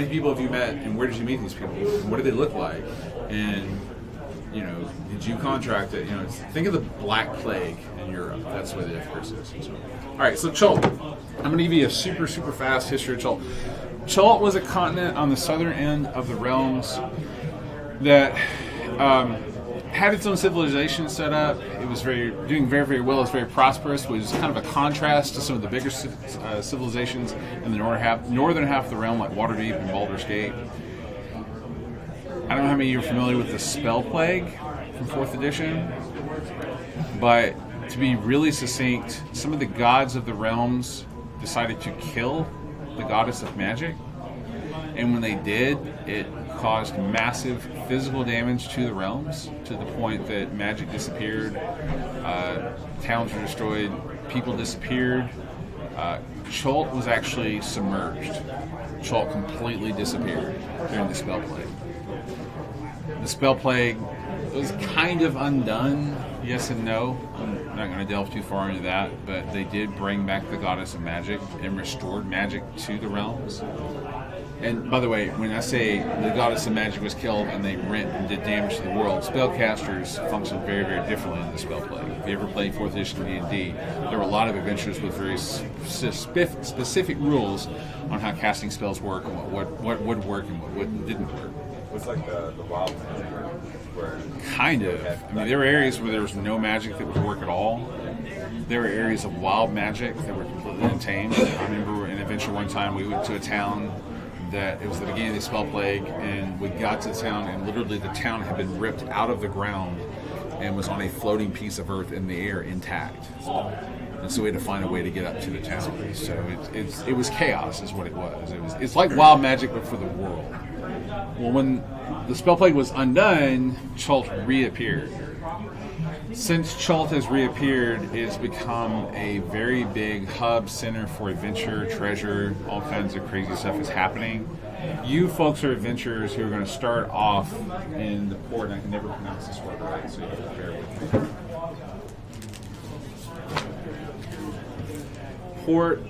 many people have you met, and where did you meet these people? And what do they look like? And did you contract it? Think of the Black Plague in Europe. That's where the Death Curse is. So, all right, so Chult. I'm going to give you a super, super fast history of Chult. Chult was a continent on the southern end of the realms that had its own civilization set up. It was doing very, very well. It was very prosperous. It was kind of a contrast to some of the bigger civilizations in the northern half of the realm, like Waterdeep and Baldur's Gate. I don't know how many of you are familiar with the Spell Plague from 4th edition, but to be really succinct, some of the gods of the realms decided to kill the goddess of magic, and when they did, it caused massive physical damage to the realms, to the point that magic disappeared, towns were destroyed, people disappeared. Chult was actually submerged. Chult completely disappeared during the Spell Plague. The Spell Plague was kind of undone, yes and no. I'm not going to delve too far into that, but they did bring back the goddess of magic and restored magic to the realms. And by the way, when I say the goddess of magic was killed and they rent and did damage to the world, spellcasters function very, very differently in the Spell Plague. If you ever played 4th edition D&D, there were a lot of adventures with very specific rules on how casting spells work and what would work and what didn't work. It's like the wild magic, where kind of. I mean, there were areas where there was no magic that would work at all. There were areas of wild magic that were completely untamed. I remember an adventure one time we went to a town that it was the beginning of the Spell Plague, and we got to the town, and literally the town had been ripped out of the ground and was on a floating piece of earth in the air intact. And so we had to find a way to get up to the town. So it was chaos, is what it was. It's like wild magic, but for the world. Well, when the Spell Plague was undone, Chult reappeared. Since Chult has reappeared, it's become a very big hub center for adventure, treasure, all kinds of crazy stuff is happening. You folks are adventurers who are going to start off in the port, and I can never pronounce this word right, so you have to bear with me. Port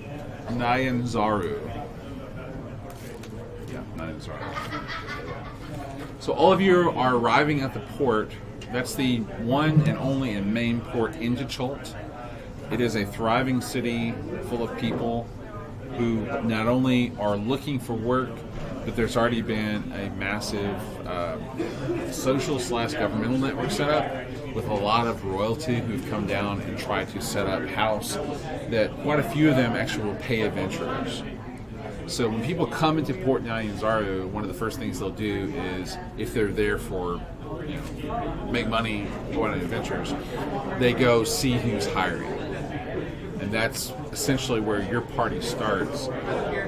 Nyanzaru. Yeah, Nyanzaru. So all of you are arriving at the port. That's the one and only and main port into Chult. It is a thriving city full of people who not only are looking for work, but there's already been a massive social/governmental network set up with a lot of royalty who've come down and tried to set up house that quite a few of them actually will pay adventurers. So when people come into Port Nyanzaru, one of the first things they'll do is, if they're there for make money, go on adventures, they go see who's hiring. And that's essentially where your party starts.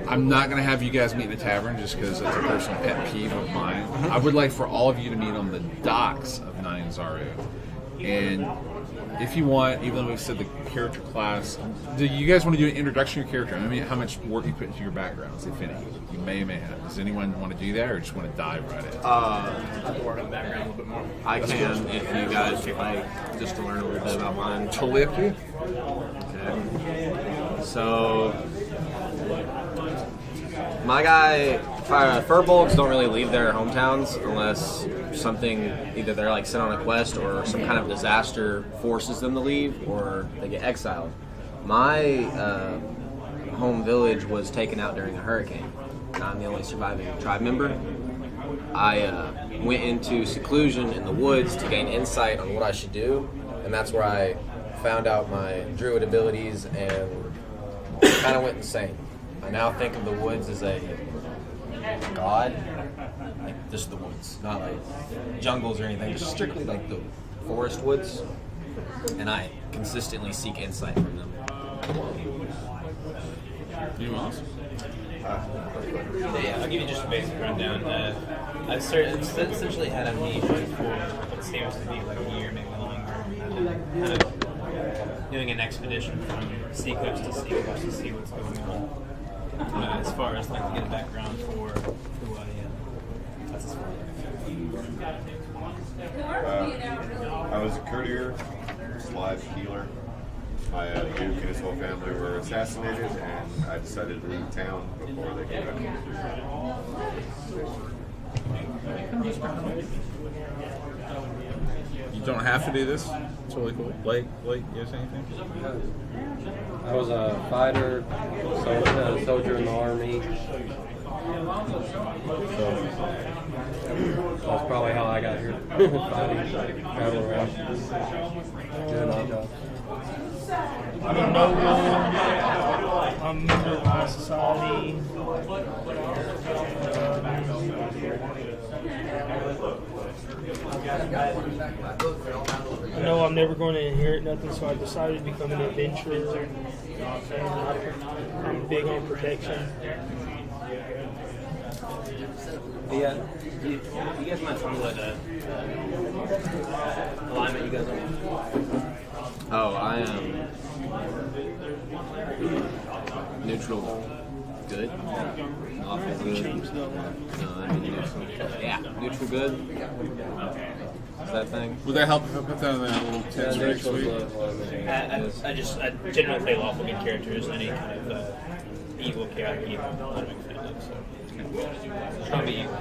I'm not going to have you guys meet in a tavern just because that's a personal pet peeve of mine. I would like for all of you to meet on the docks of Nyanzaru. And if you want, even though we've said the character class, do you guys want to do an introduction to your character? I mean, how much work you put into your backgrounds, if any? You may or may not. Does anyone want to do that, or just want to dive right in? I can work on the background a little bit more. I can, if you guys would like, just to learn a little bit about mine. Totally up to you. Okay. So, my guy, furbolgs don't really leave their hometowns unless something, either they're like sent on a quest or some kind of disaster forces them to leave, or they get exiled. My home village was taken out during a hurricane, and I'm the only surviving tribe member. I went into seclusion in the woods to gain insight on what I should do, and that's where I found out my druid abilities and kind of went insane. I now think of the woods as a god, like just the woods, not like jungles or anything, just strictly like the forest woods, and I consistently seek insight from them. Anyone else? Yeah, I'll give you just a basic rundown. I've essentially had amnesia for what seems to be like a year, maybe longer. Kind of doing an expedition from seacoast to seacoast to see what's going on. As far as like to get a background for who I am. That's as far as I was a courtier, / healer. My duke and his whole family were assassinated, and I decided to leave town before they came back. don't have to do this. It's really cool. Blake, you guys anything? I was a fighter, soldier in the army. So that's probably how I got here. Fighting, traveling around, doing odd jobs. I'm a noble. I'm a member of my society. I know I'm never going to inherit nothing, so I decided to become an adventurer. And I'm big on protection. Yeah. Do you guys mind telling me what alignment you guys are? Oh, I am neutral good. Awful good. No, I mean neutral. Yeah, neutral good. Is that thing? Would that help put that in that little text right sweet? I generally play lawful good characters. Any kind of evil character, I'm not a big fan of. So trying to be evil.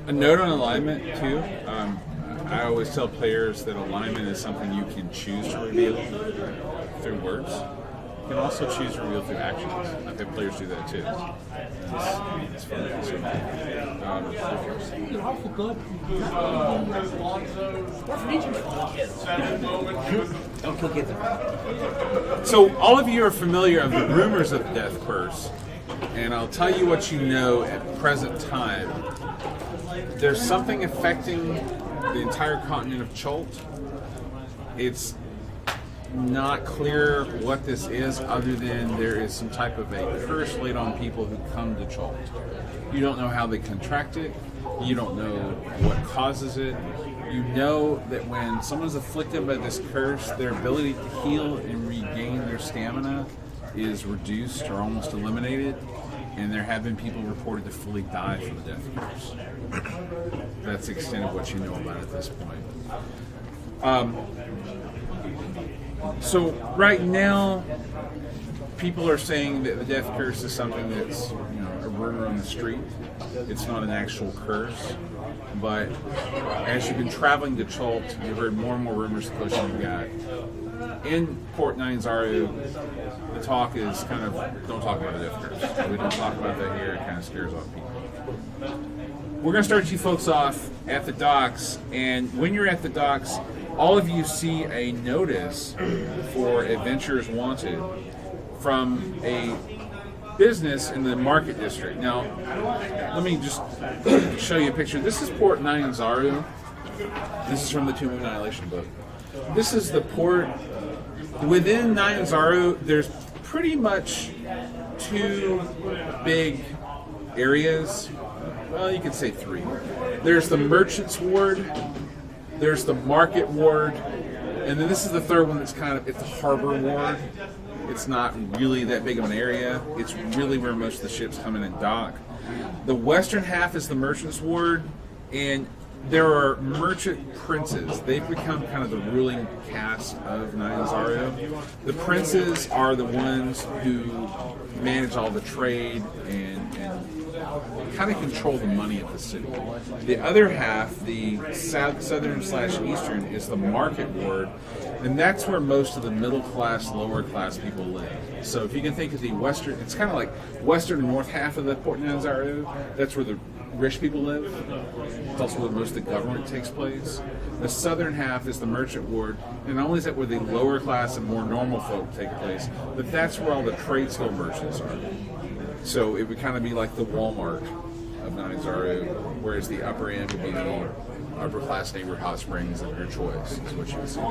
A note on alignment too. I always tell players that alignment is something you can choose to reveal through words. You can also choose to reveal through actions. I've had players do that too. It's fun. Don't kill kids. So all of you are familiar of the rumors of the death curse, and I'll tell you what you know at present time. There's something affecting the entire continent of Chult. It's not clear what this is, other than there is some type of a curse laid on people who come to Chult. You don't know how they contract it. You don't know what causes it. You know that when someone's afflicted by this curse, their ability to heal and regain their stamina is reduced or almost eliminated, and there have been people reported to fully die from the death curse. That's the extent of what you know about it at this point. So right now, people are saying that the death curse is something that's a rumor on the street. It's not an actual curse. But as you've been traveling to Chult, you've heard more and more rumors the closer you got. In Port Nyanzaru, the talk is kind of, don't talk about the death curse. We don't talk about that here. It kind of scares off people. We're going to start you folks off at the docks, and when you're at the docks, all of you see a notice for Adventurers Wanted from a business in the market district. Now, let me just show you a picture. This is Port Nyanzaru. This is from the Tomb of Annihilation book. This is the port. Within Nyanzaru, there's pretty much two big areas. Well, you could say three. There's the Merchants Ward, there's the Market Ward, and then this is the third one that's it's the Harbor Ward. It's not really that big of an area. It's really where most of the ships come in and dock. The western half is the Merchants Ward, and there are merchant princes. They've become kind of the ruling caste of Nyanzaru. The princes are the ones who manage all the trade and kind of control the money of the city. The other half, the southern/eastern, is the Market Ward, and that's where most of the middle class, lower class people live. So if you can think of the western, it's kind of like western and north half of the Port Nyanzaru. That's where the rich people live. It's also where most of the government takes place. The southern half is the Merchant Ward, and not only is that where the lower class and more normal folk take place, but that's where all the trade skill merchants are. So it would kind of be like the Walmart of Nyanzaru, whereas the upper end would be the upper class neighborhood hot springs of your choice, is what you would see.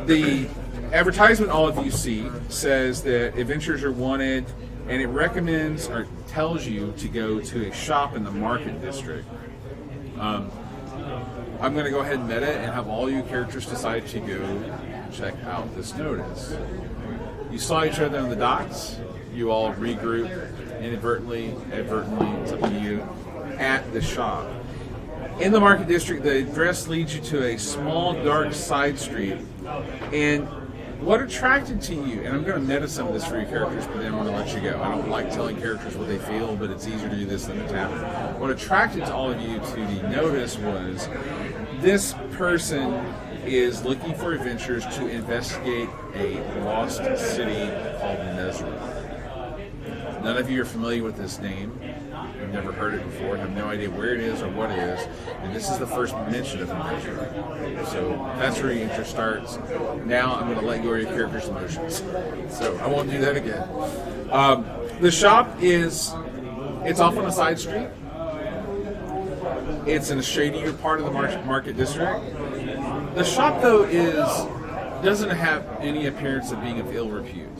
The advertisement all of you see says that adventurers are wanted, and it recommends or tells you to go to a shop in the market district. I'm going to go ahead and meta and have all you characters decide to go check out this notice. You saw each other on the docks. You all regroup inadvertently, advertently, it's up to you, at the shop. In the market district, the address leads you to a small, dark side street, and what attracted to you, and I'm going to meta some of this for your characters, but then I'm going to let you go. I don't like telling characters what they feel, but it's easier to do this than a tavern. What attracted all of you to the notice was this person is looking for adventures to investigate a lost city called Nezra. None of you are familiar with this name. You've never heard it before, have no idea where it is or what it is, and this is the first mention of Nezra. So that's where your interest starts. Now I'm going to let go of your character's emotions. So I won't do that again. The shop it's off on a side street. It's in a shadier part of the market district. The shop, though, doesn't have any appearance of being of ill repute.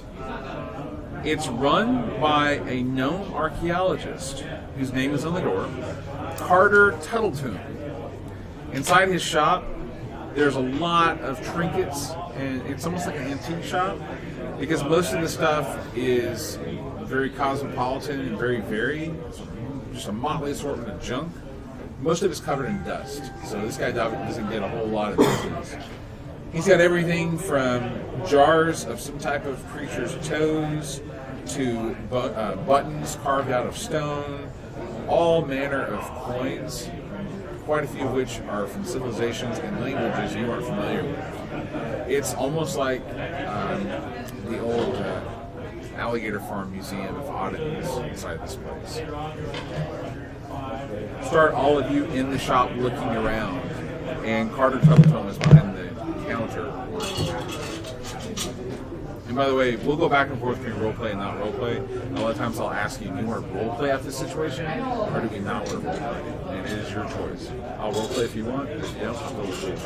It's run by a known archaeologist whose name is on the door, Carter Tuttleton. Inside his shop, there's a lot of trinkets, and it's almost like an antique shop because most of the stuff is very cosmopolitan and very varied. Just a motley assortment of junk. Most of it's covered in dust, so this guy doesn't get a whole lot of business. He's got everything from jars of some type of creature's toes to buttons carved out of stone, all manner of coins, quite a few of which are from civilizations and languages you aren't familiar with. It's almost like the old alligator farm museum of oddities inside this place. Start all of you in the shop looking around, and Carter Tuttleton is behind the counter. And by the way, we'll go back and forth between roleplay and not roleplay. A lot of times I'll ask you, do you want to roleplay out this situation, or do we not want to roleplay? And it is your choice. I'll roleplay if you want, but if you don't, I'll roleplay.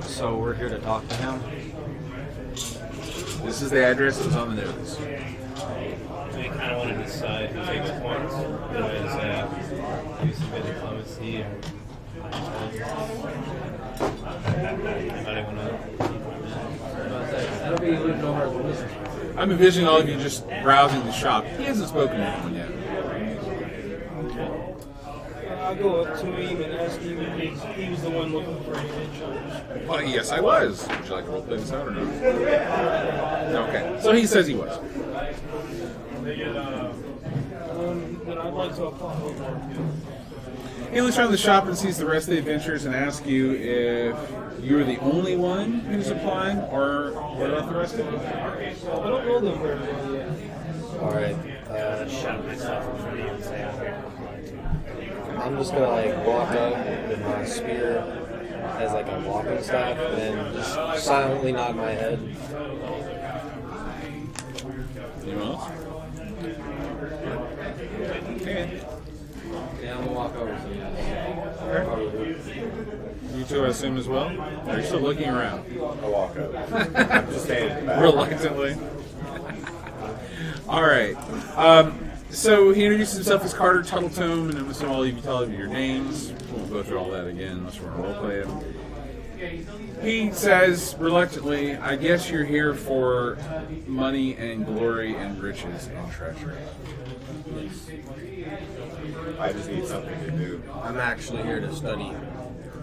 So we're here to talk to him. This is the address that was on the notice. So we kind of want to decide who takes points. Otherwise, do some good diplomacy or. I'm envisioning all of you just browsing the shop. He hasn't spoken to anyone yet. I'll go up to him and ask him if he was the one looking for adventures. Well, yes, I was. Would you like to roleplay this out or not? Okay, so he says he was. But I'd like to apply. He looks around the shop and sees the rest of the adventures and asks you if you're the only one who's applying, or what about the rest of them? I don't know them very well yet. Alright, Shut myself in front of you and say I'm here. I'm just gonna walk up with my spear as a walking staff and then just silently nod my head. Anyone else? Okay. Yeah, I'm gonna walk over to him. You two, I assume, as well? Or are you still looking around? I walk up. I'm just standing in the back. Reluctantly. All right. So he introduced himself as Carter Tuttleton, and I'm assuming all of you tell him your names. We'll go through all that again unless we're going to roleplay him. He says reluctantly, I guess you're here for money and glory and riches and treasure. I just need something to do. I'm actually here to study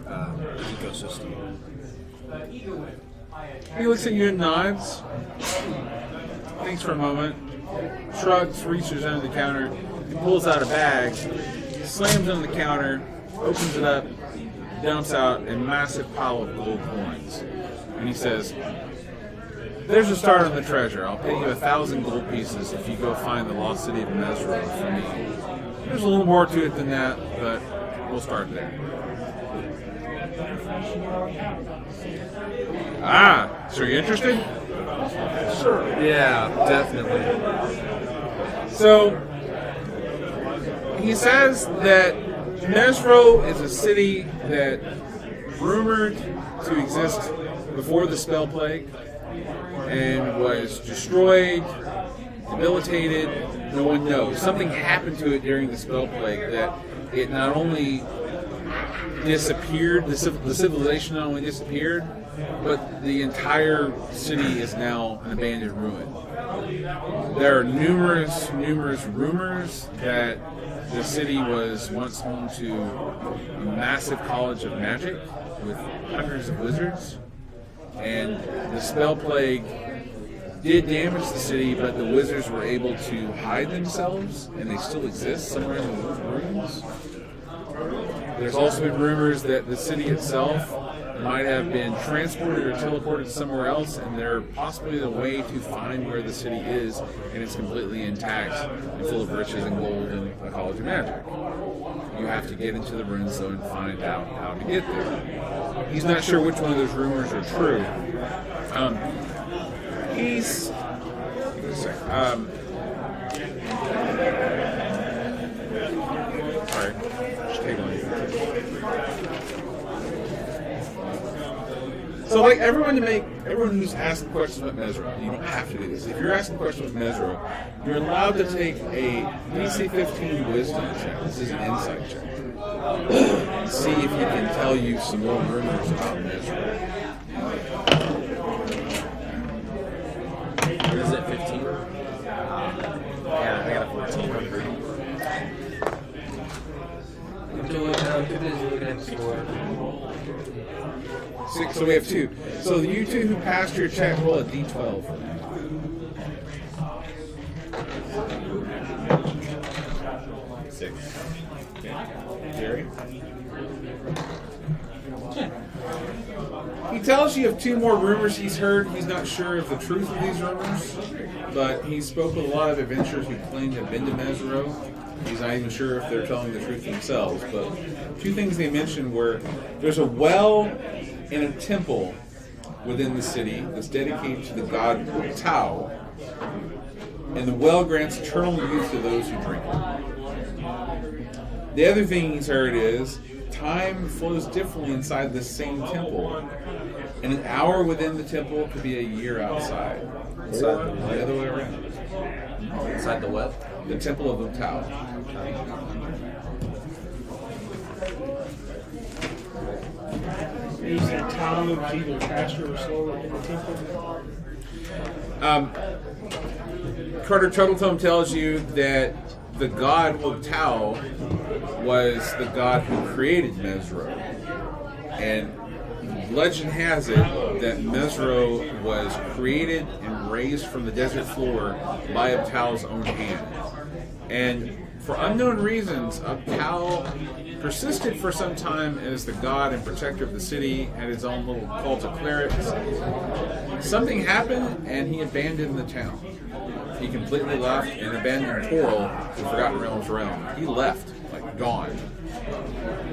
ecosystem. He looks at you and nods. Thinks for a moment. Shrugs, reaches under the counter, and pulls out a bag, slams it on the counter, opens it up, dumps out a massive pile of gold coins. And he says, there's a start on the treasure. I'll pay you 1,000 gold pieces if you go find the lost city of Nezra for me. There's a little more to it than that, but we'll start there. Ah, so you're interested? Sure. Yeah, definitely. So, he says that Nezra is a city that rumored to exist before the spell plague and was destroyed, debilitated. No one knows. Something happened to it during the spell plague that it not only disappeared, the civilization not only disappeared, but the entire city is now an abandoned ruin. There are numerous rumors that the city was once home to a massive college of magic with hundreds of wizards. and the spell plague did damage the city, but the wizards were able to hide themselves, and they still exist somewhere in the ruins. There's also been rumors that the city itself might have been transported or teleported somewhere else, and they're possibly the way to find where the city is, and it's completely intact and full of riches and gold and a college of magic. You have to get into the ruins, though, and find out how to get there. He's not sure which one of those rumors are true. He's... sorry. Just take on you. So, like, everyone who's asking questions about Mesro, you don't have to do this. If you're asking questions about Mesro, you're allowed to take a DC 15 wisdom check. This is an insight check. And see if he can tell you some more rumors about Mesro. Is it 15? Yeah, I got a 14. I'm too busy looking at the score. 6, so we have 2. So you two who passed your check, roll a d12 for that. Six. Jerry? He tells you of 2 more rumors he's heard. He's not sure of the truth of these rumors, but he spoke with a lot of adventurers who claim to have been to Mesro. He's not even sure if they're telling the truth themselves, but 2 things they mentioned were there's a well and a temple within the city that's dedicated to the god Tao, and the well grants eternal youth to those who drink it. The other thing he's heard is time flows differently inside this same temple, and an hour within the temple could be a year outside, or the other way around. Inside the what? The temple of the Tao. Is the town of either faster or slower in the temple? Carter Tuttletown tells you that the god of Tao was the god who created Mesro. And legend has it that Mesro was created and raised from the desert floor by Abtao's own hand. And for unknown reasons, Abtao persisted for some time as the god and protector of the city, had his own little cult of clerics. Something happened, and he abandoned the town. He completely left and abandoned Toril, the Forgotten Realms realm. He left, like gone.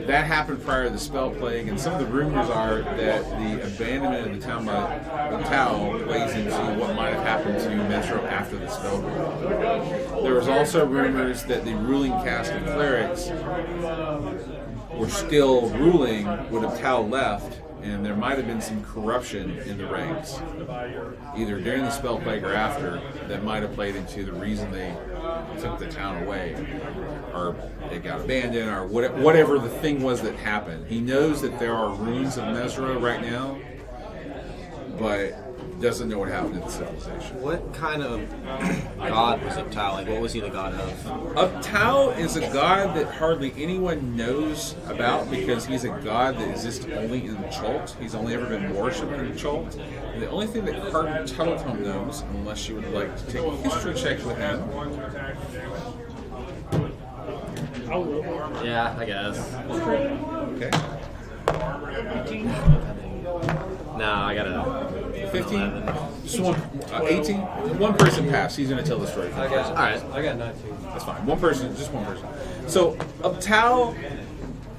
That happened prior to the spell plague, and some of the rumors are that the abandonment of the town by the Tao plays into what might have happened to Mesro after the spell plague. There was also rumors that the ruling caste of clerics were still ruling when the Tao left, and there might have been some corruption in the ranks, either during the spell plague or after, that might have played into the reason they took the town away, or it got abandoned, or whatever the thing was that happened. He knows that there are ruins of Mesro right now, but doesn't know what happened to the civilization. What kind of god was Abtao? Like, what was he the god of? Abtao is a god that hardly anyone knows about because he's a god that exists only in Chult. He's only ever been worshipped in Chult. And the only thing that Carter Tuttletown knows, unless you would like to take a history check with him. I will. Yeah, I guess. Okay. No, I got a 15? 11. Just one, 18? One person passed. He's going to tell the story. I got, All right. I got 19. That's fine. One person, just one person. So, Abtao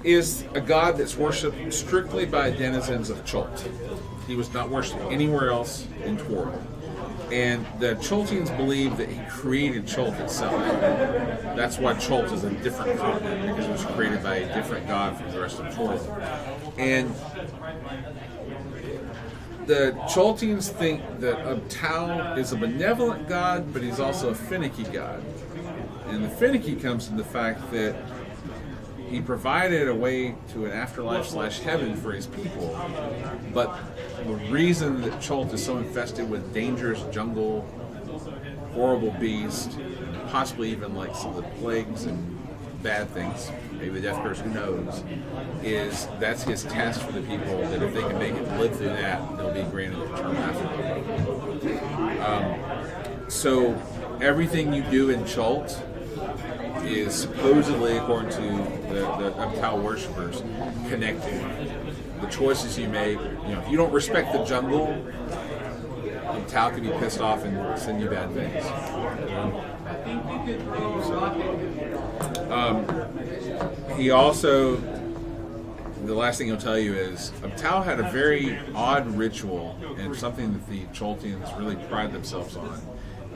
is a god that's worshipped strictly by denizens of Chult. He was not worshipped anywhere else in Toril. And the Chultians believe that he created Chult itself. That's why Chult is a different continent, because it was created by a different god from the rest of Toril. And the Chultians think that Abtao is a benevolent god, but he's also a finicky god. And the finicky comes from the fact that he provided a way to an afterlife/heaven for his people, but the reason that Chult is so infested with dangerous jungle, horrible beasts, possibly even like some of the plagues and bad things, maybe the deaf person, who knows, is that's his test for the people that if they can make it live through that, they'll be granted a term after. So everything you do in Chult is supposedly, according to the Tao worshippers, connected. The choices you make, if you don't respect the jungle, Tao can be pissed off and send you bad things. He also, the last thing he'll tell you is, Tao had a very odd ritual, and something that the Choltians really pride themselves on,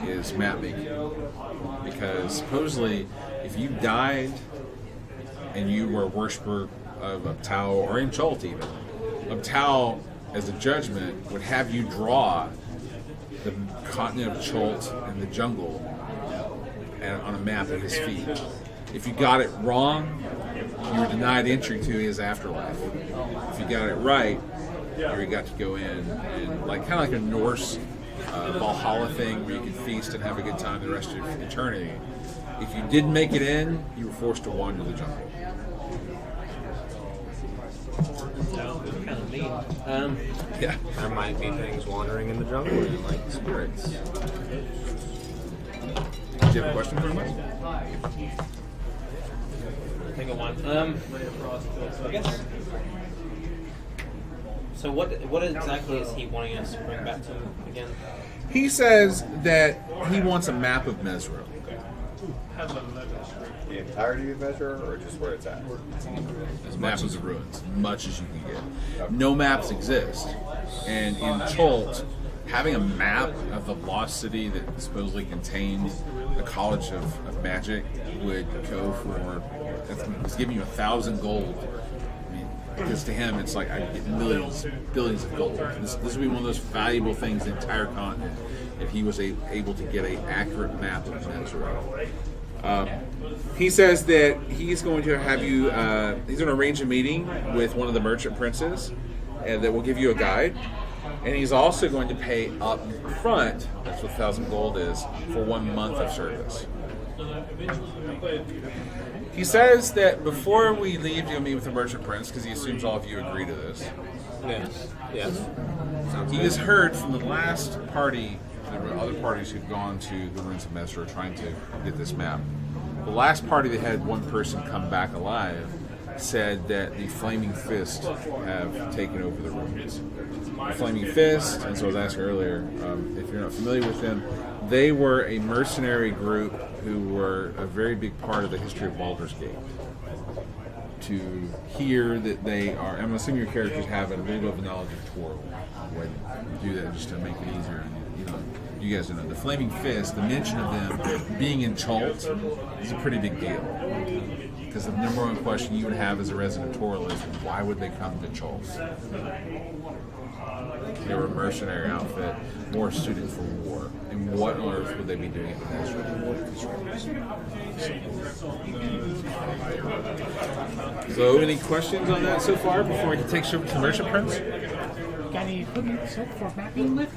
is map making. Because supposedly, if you died and you were a worshiper of Tao, or in Chult even, Tao, as a judgment, would have you draw the continent of Chult and the jungle on a map at his feet. If you got it wrong, you were denied entry to his afterlife. If you got it right, you got to go in, and kind of like a Norse Valhalla thing where you could feast and have a good time the rest of eternity. If you didn't make it in, you were forced to wander the jungle. Kind of mean. Yeah. There might be things wandering in the jungle, like spirits. Did you have a question for him? Think of one. I guess. So what exactly is he wanting us to bring back to him again? He says that he wants a map of Mesro. The entirety of Measure, or just where it's at? As maps of the ruins, as much as you can get. No maps exist. And in Chult, having a map of the lost city that supposedly contained a college of magic would go for, it's giving you 1,000 gold. I mean, because to him, it's like I get millions, billions of gold. This would be one of those valuable things in the entire continent if he was able to get an accurate map of Mesro. He says that he's going to have you, he's going to arrange a meeting with one of the merchant princes, and that will give you a guide. And he's also going to pay up front, that's what 1,000 gold is, for 1 month of service. He says that before we leave to go meet with the merchant prince, because he assumes all of you agree to this, Yes. Sounds he good. has heard from the last party, there were other parties who've gone to the ruins of Mesro trying to get this map. The last party that had one person come back alive said that the Flaming Fist have taken over the ruins. The Flaming Fist, and so I was asking earlier, if you're not familiar with them, they were a mercenary group who were a very big part of the history of Baldur's Gate. To hear that they are, I'm assuming your characters have a little bit of a knowledge of Torah. I do that just to make it easier. And, you guys know the Flaming Fist. The mention of them being in Chult is a pretty big deal. Because the number one question you would have as a resident Torah is, why would they come to Chult? They were a mercenary outfit, more suited for war. And what on earth would they be doing in Ezra? So, any questions on that so far before we can take you over to the Merchant Prince? Got any equipment for mapping with?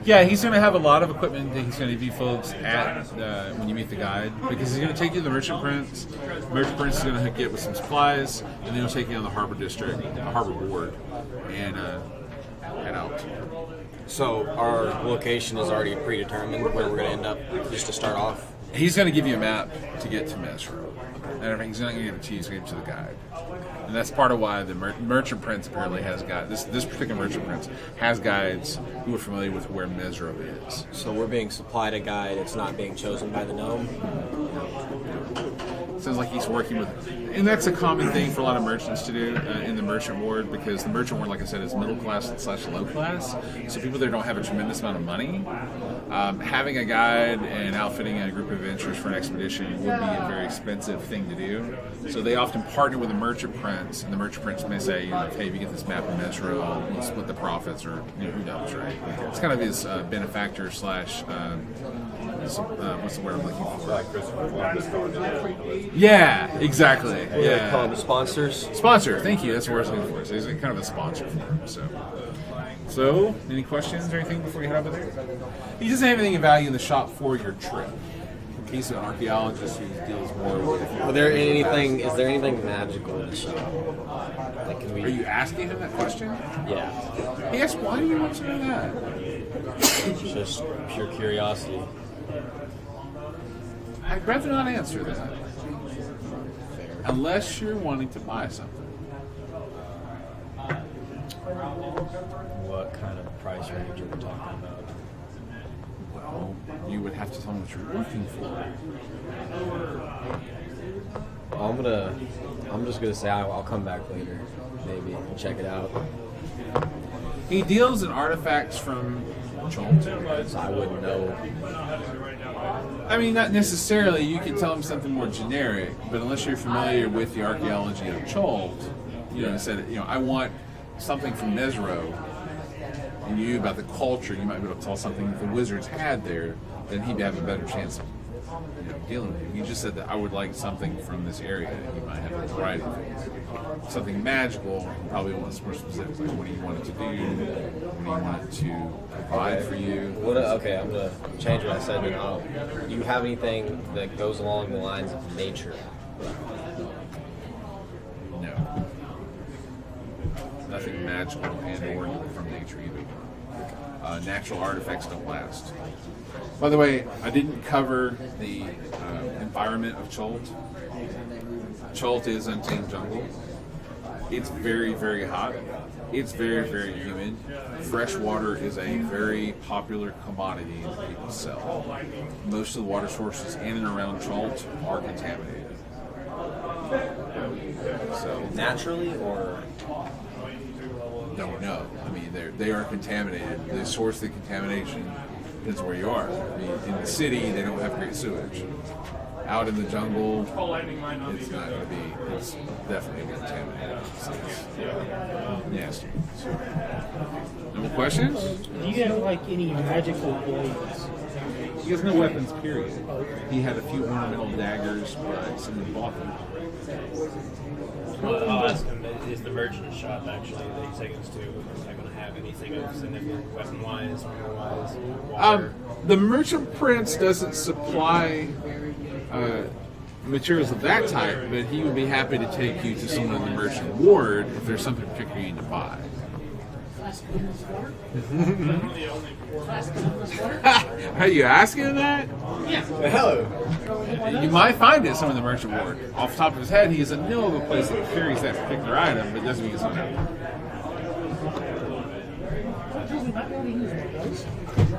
Yeah, he's going to have a lot of equipment that he's going to give you folks at when you meet the guide, because he's going to take you to the Merchant Prince. The Merchant Prince is going to hook you up with some supplies, and then he'll take you on the Harbor District, Harbor Ward, and head out. So our location is already predetermined where we're going to end up, just to start off. He's going to give you a map to get to Mesro. And he's not going to give it to you, he's going to give it to the guide. And that's part of why the Merchant Prince apparently has guides. This particular Merchant Prince has guides who are familiar with where Mesro is. So we're being supplied a guide. It's not being chosen by the gnome. Sounds like he's working with, and that's a common thing for a lot of merchants to do in the merchant ward, because the merchant ward, like I said, is middle class / low class. So people there don't have a tremendous amount of money. Having a guide and outfitting a group of adventurers for an expedition would be a very expensive thing to do. So they often partner with a merchant prince, and the merchant prince may say, hey, if you get this map of Mesro, we'll split the profits, or who knows, right? It's kind of his benefactor / what's the word I'm looking for? Like Christopher Columbus going to the Yeah, exactly. They call Yeah. them sponsors. Sponsor, thank you. That's the word I was looking for. So he's kind of a sponsor for him. So, any questions or anything before you head over there? He doesn't have anything of value in the shop for your trip. He's an archaeologist who deals more with. Is there anything magical in the shop? Like, can we? Are you asking him that question? Yeah, Yes. Why do you want to know that? it's just pure curiosity. I'd rather not answer that. Unless you're wanting to buy something. What kind of price range are we talking about? Well, you would have to tell me what you're looking for. I'm just gonna say I'll come back later, maybe, and check it out. He deals in artifacts from Jolt. So I wouldn't know. I mean, not necessarily. You could tell him something more generic, but unless you're familiar with the archaeology of Cholt, said, I want something from Mesro, and you about the culture, you might be able to tell something that the wizards had there, then he'd have a better chance of dealing with you. You just said that I would like something from this area, and he might have a variety of things. Something magical, probably wants more specifics, like what do you want it to do, what do you want it to provide for you. Okay, I'm gonna change what I said. Do you have anything that goes along the lines of nature? No. Nothing magical and or from nature either. Natural artifacts don't last. By the way, I didn't cover the environment of Cholt. Cholt is untamed jungle. It's very, very hot. It's very, very humid. Fresh water is a very popular commodity that people sell. Most of the water sources in and around Cholt are contaminated. So Naturally, or don't know. I mean, they are contaminated. The source of the contamination depends where you are. I mean, in the city, they don't have great sewage. Out in the jungle, it's not going to be. It's definitely contaminated. So it's nasty. So, no more questions? Do you have like any magical blades? He has no weapons. Period. He had a few ornamental daggers, but someone bought them. Well, I'll ask him, is the merchant shop actually that he's taking us to, is that going to have anything of significant weapon-wise, armor-wise, water? The merchant prince doesn't supply materials of that type, but he would be happy to take you to someone in the merchant ward if there's something particular you need to buy. Are you asking that? hello? You might find it some in the merchant ward. Off the top of his head, he doesn't know of a place that carries that particular item, but it doesn't mean it's not out.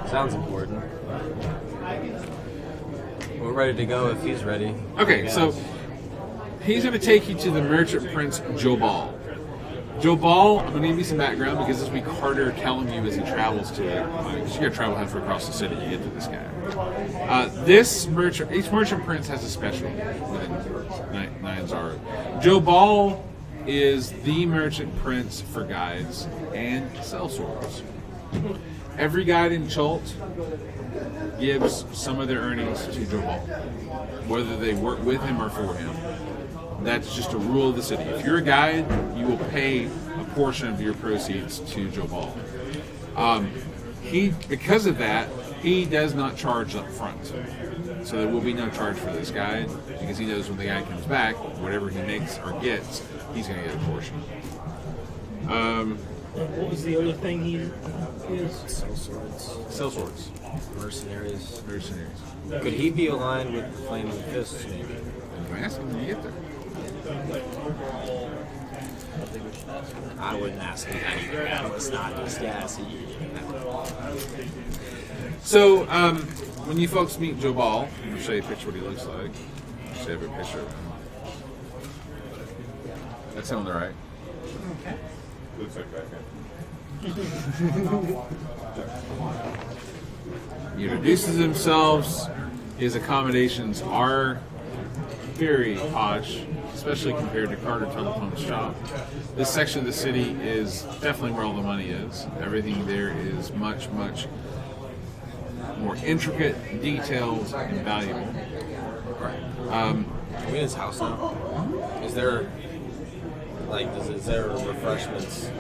Sounds important. We're ready to go if he's ready. Okay, so he's going to take you to the merchant prince Jobal. Jobal, I'm going to give you some background because this will be Carter telling you as he travels to it. Because you got to travel halfway across the city to get to this guy. Each merchant prince has a specialty within Nyanzaru. Jobal is the merchant prince for guides and sellswords. Every guide in Cholt gives some of their earnings to Jobal, whether they work with him or for him. That's just a rule of the city. If you're a guide, you will pay a portion of your proceeds to Jobal. Because of that, he does not charge up front. So there will be no charge for this guide because he knows when the guy comes back, whatever he makes or gets, he's going to get a portion. What was the other thing he is? Sellswords. Mercenaries. Mercenaries. Could he be aligned with the Flaming Fists, maybe? I'm asking when you get there. I wouldn't ask him that. It's not just gassy. So, when you folks meet Jobal, I'm going to show you a picture of what he looks like. I'll show you a picture of him. That's him on the right. Looks like that guy. He introduces himself. His accommodations are very posh, especially compared to Carter Telephone's shop. This section of the city is definitely where all the money is. Everything there is much, much more intricate, detailed, and valuable. Are we in his house now? Is there is there refreshments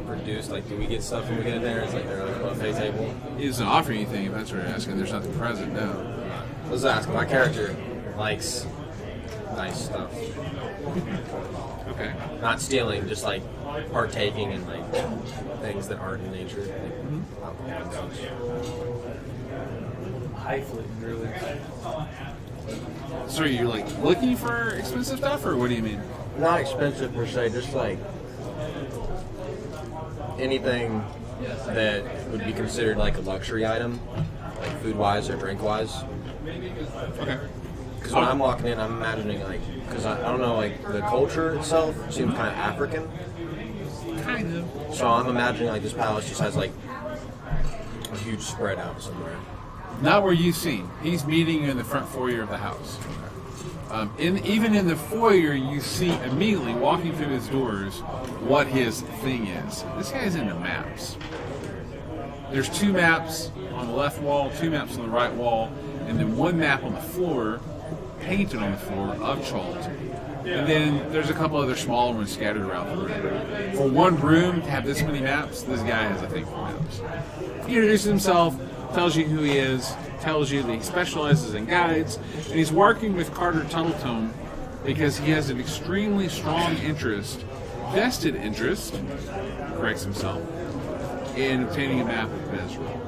produced? Like, do we get stuff when we get in there? Is there a buffet table? He doesn't offer anything, if that's what you're asking. There's nothing present, no. Let's ask. My character likes nice stuff. Okay. Not stealing, just like partaking in like things that aren't in nature. Like, alcohol and such. Highfalutin, really. So are you like looking for expensive stuff, or what do you mean? Not expensive per se, just like anything that would be considered like a luxury item, like food-wise or drink-wise. Okay. Because when I'm walking in, I'm imagining like, because I don't know, like the culture itself seems kind of African. Kind of. So I'm imagining like this palace just has like a huge spread out somewhere. Not where you've seen. He's meeting you in the front foyer of the house. Even in the foyer, you see immediately walking through his doors what his thing is. This guy's into maps. There's 2 maps on the left wall, 2 maps on the right wall, and then 1 map on the floor, painted on the floor of Cholt. And then there's a couple other smaller ones scattered around the room. For one room to have this many maps, this guy has a thing for maps. He introduces himself, tells you who he is, tells you that he specializes in guides, and he's working with Carter Tuttletone because he has an extremely strong interest, vested interest, corrects himself, in obtaining a map of Bezra.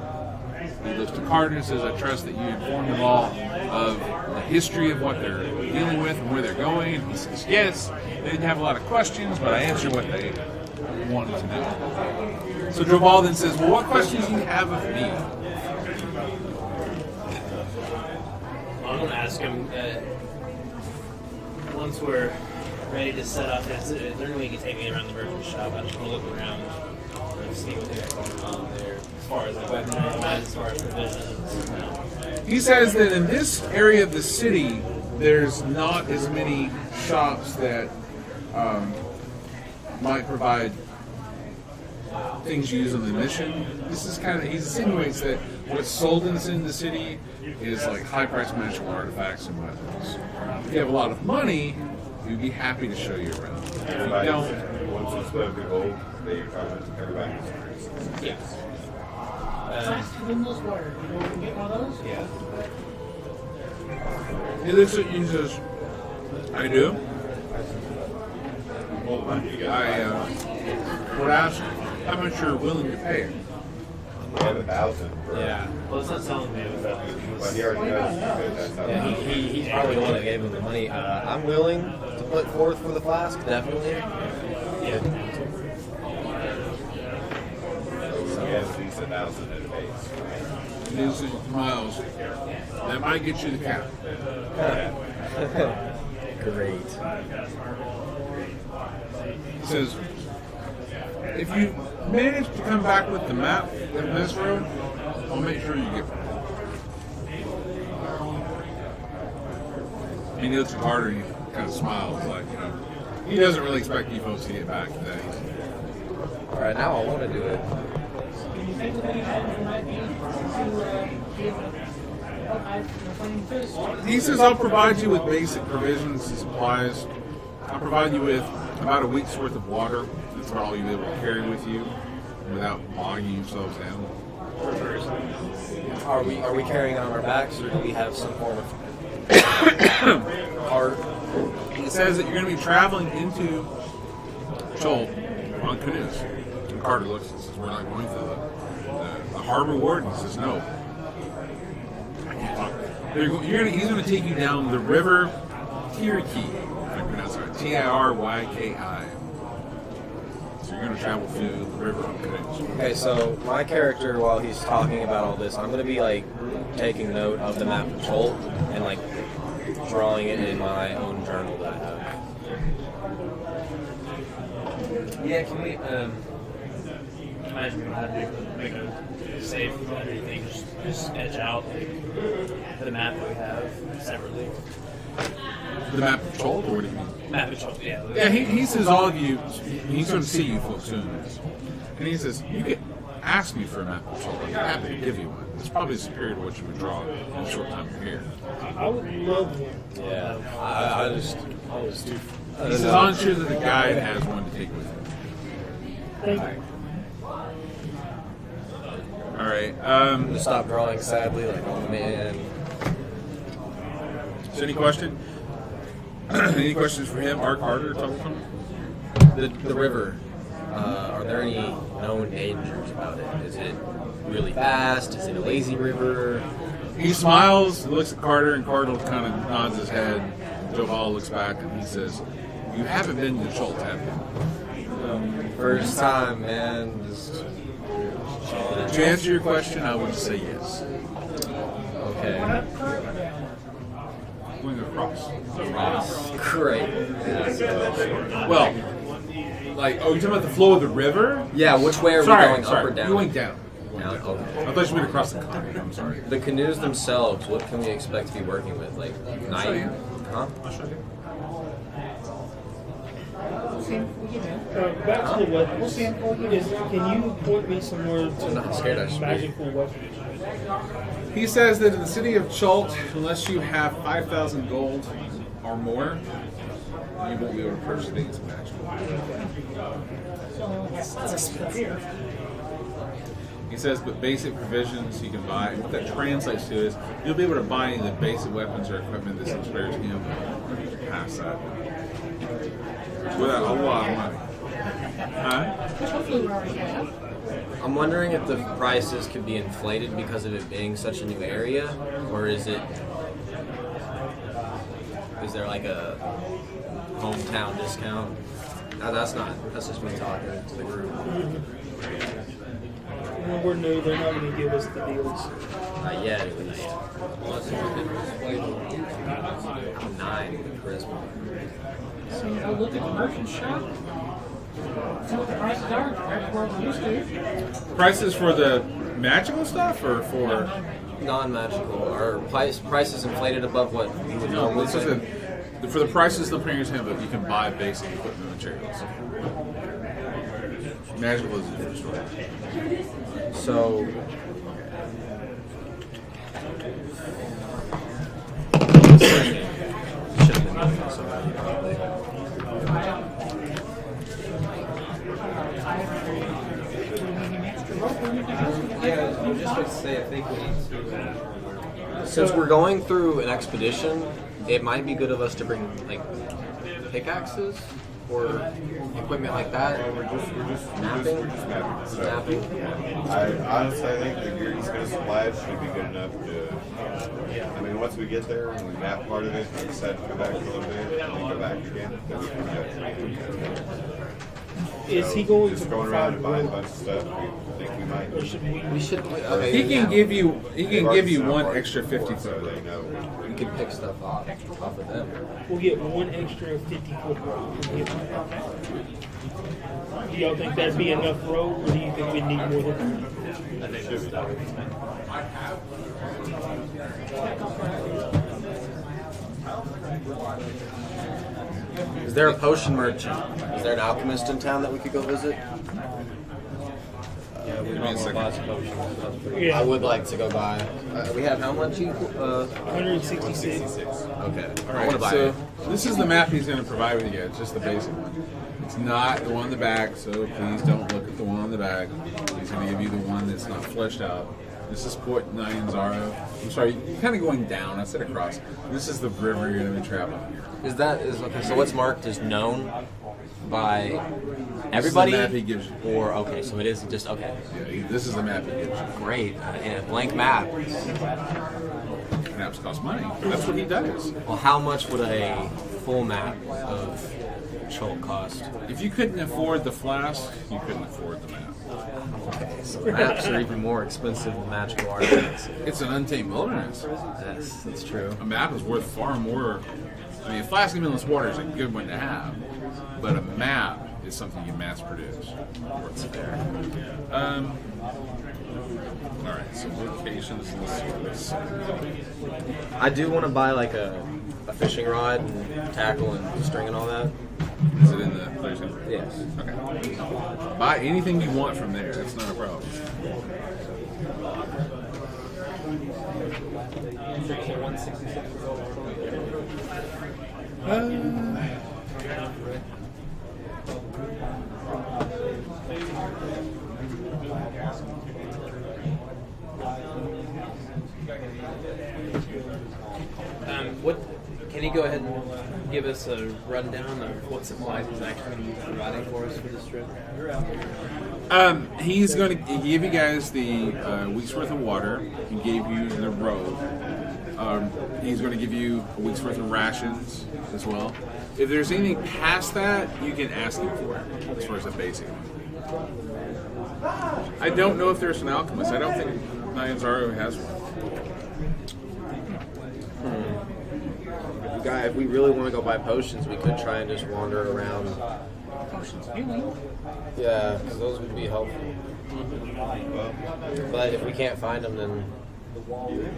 He looks to Carter and says, I trust that you inform them all of the history of what they're dealing with and where they're going. And he says, yes. They didn't have a lot of questions, but I answered what they wanted to know. So Droval then says, well, what questions do you have of me? I'm going to ask him, once we're ready to set up, is there any way you can take me around the merchant shop? I just want to look around and see what they got going on there, as far as like weapons, as far as provisions. He says that in this area of the city, there's not as many shops that might provide things used on the mission. This is kind of, he insinuates that what's sold in the city is like high-priced magical artifacts and weapons. If you have a lot of money, we'd be happy to show you around. If you don't, Once you split the gold, they come and everybody gets Yes. Yeah. he looks at you and says, I do. gold money. You get I would ask how much you're willing to pay. we have 1,000 for Yeah. Well, it's not selling me without. But he already knows that's how Yeah, he's probably the one that gave him the money. I'm willing to put forth for the flask, definitely. Yeah. so he has at least 1,000 at a base. These miles. That might get you the cap. Great. He says, if you manage to come back with the map in this room, I'll make sure you get one. He looks at Carter and he kind of smiles, like, you know, he doesn't really expect you folks to get back that easy. All right, now I want to do it. He says, I'll provide you with basic provisions and supplies. I'll provide you with about a week's worth of water. That's about all you'll be able to carry with you without bogging yourselves down. Are we carrying it on our backs, or do we have some form of cart? It says that you're going to be traveling into Cholt on canoes. And Carter looks and says, we're not going to the harbor warden says, no. He's going to take you down the river Tiriki, if I pronounce it right, Tiyki. So you're going to travel through the river on canoes. Okay, so my character, while he's talking about all this, I'm going to be like taking note of the map of Cholt and like drawing it in my own journal that I have. Yeah, can we imagine we had to make a save for everything, just edge out like the map that we have separately. The map of Cholt, or what do you mean? Map of Cholt, yeah. Yeah, he says all of you, he's going to see you folks soon. And he says, you can ask me for a map of Cholt. I'm happy to give you one. It's probably superior to what you would draw in a short time from here. I would love one. Yeah, I was too. He says, I'm sure that the guide has one to take with him. Thank you. All right. I'm gonna stop drawing sadly, like, oh man. So any question? Any questions for him, Art Carter? Talk to him. The river. Are there any known dangers about it? Is it really fast? Is it a lazy river? He smiles, looks at Carter, and Carter kind of nods his head. Joe Hall looks back and he says, "You haven't been to Schultz, have you?" First time, man. Just... To answer your question, I would say yes. Okay. Going across. Great. Well, like, oh, you're talking about the flow of the river? Yeah, which way are we Sorry, going, sorry. up or down? You went down. Down, okay. I thought you went across the continent. I'm sorry. The canoes themselves, what can we expect to be working with? Like, night? Huh? I'll show you. Back to the weapons. Can you point me somewhere to I'm not scared I should be. magical weapons? He says that in the city of Chult, unless you have 5,000 gold or more, you won't be able to purchase things magical. He says, but basic provisions you can buy. And what that translates to is you'll be able to buy any of the basic weapons or equipment that inspires him past that. Without a lot of money. Huh? I'm wondering if the prices could be inflated because of it being such a new area, or is there like a hometown discount? No, that's just me talking to the group. When we're new, they're not going to give us the deals. Not yet, at least. I'm 9 with charisma. So you go look at the merchant shop. See what the prices are. That's where we used to. Prices for the magical stuff or for... Non-magical. Are prices inflated above what you would No, normally this is say? for the prices the players have, you can buy basic equipment and materials. Magical is a different story. So... Should have been doing somebody probably. Yeah, I was just about to say, I think we need to. Since we're going through an expedition, it might be good of us to bring like pickaxes or equipment like that. We're just Mapping? mapping. So, Snapping. I honestly think the gear he's going to supply should be good enough to. I mean, once we get there and we map part of it, we decide to go back a little bit and then go back again, then we can go. Is he going Just to going around provide and buying a rope, bunch of stuff we think we might or need. should we? We should. Okay, He can yeah. give you one Already extra before, 50 so foot. they know. We can pick stuff off of them. We'll get one extra 50-foot rope. Do y'all think that'd be enough rope, or do you think we need more than that? Is there a potion merchant? Is there an alchemist in town that we could go visit? Yeah, we me a might want to second. buy some potions. That's pretty Yeah, I would like to go buy. We have how much? 166. Okay. All I want to right, buy so it. this is the map he's going to provide with you. It's just the basic one. It's not the one in the back, so please don't look at the one on the back. He's going to give you the one that's not fleshed out. This is Port Nyanzaro. I'm sorry, you're kind of going down. I said across. This is the river you're going to be traveling here. Okay? So what's marked is known by everybody, This is the map he gives you. or okay, so it is just okay. Yeah, this is the map he gives you. Great, yeah, blank map. Maps cost money. That's what he does. Well, how much would a full map of Chult cost? If you couldn't afford the flask, you couldn't afford the map. So maps are even more expensive than magical artifacts. It's an untamed wilderness. Yes, that's true. A map is worth far more. I mean, a flask of endless water is a good one to have, but a map is something you mass produce. That's fair. All right, so locations. Let's see. I do want to buy like a fishing rod and tackle and string and all that. Is it in the player's guide? Yes. Okay. Buy anything you want from there. That's not a problem. What you go ahead and give us a rundown of what supplies he's actually going to be providing for us for this trip? He's going to give you guys the week's worth of water. He gave you the robe. He's going to give you a week's worth of rations as well. If there's anything past that, you can ask him for it, as far as the basic one. I don't know if there's an alchemist. I don't think Nyanzaru has one. If we really want to go buy potions, we could try and just wander around. Potions healing. Yeah, because those would be helpful. Well, But if we can't find them, then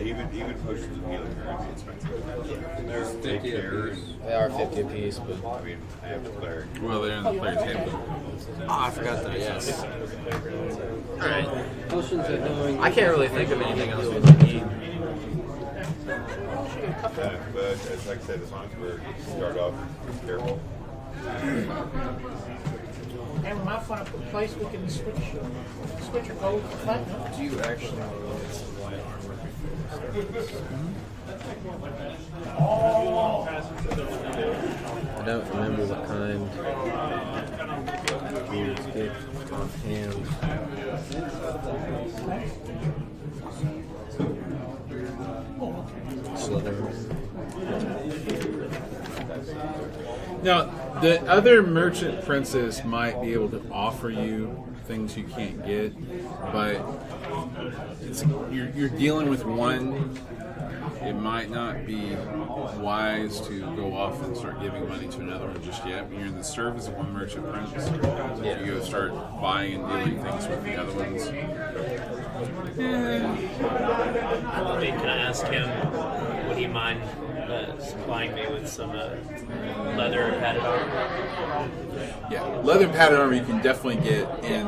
even potions of healing are expensive. They're Take 50 care. apiece. they are 50 apiece. But I mean, I have to cleric. Well, they're in the player's handbook. I forgot that. Yes. All right. Potions of healing. I can't really think of anything else we need. But as like I said, as long as we start off careful. And we might find a place we can switch our gold for platinum. Do you actually know what's the light armor before? I don't remember what kind. Let's get offhand. Now, the other merchant princes might be able to offer you things you can't get, but you're dealing with one. It might not be wise to go off and start giving money to another one just yet. You're in the service of one merchant prince. If you go start buying and dealing things with the other ones. I mean, can I ask him, would he mind supplying me with some leather padded armor? Yeah, leather padded armor you can definitely get in.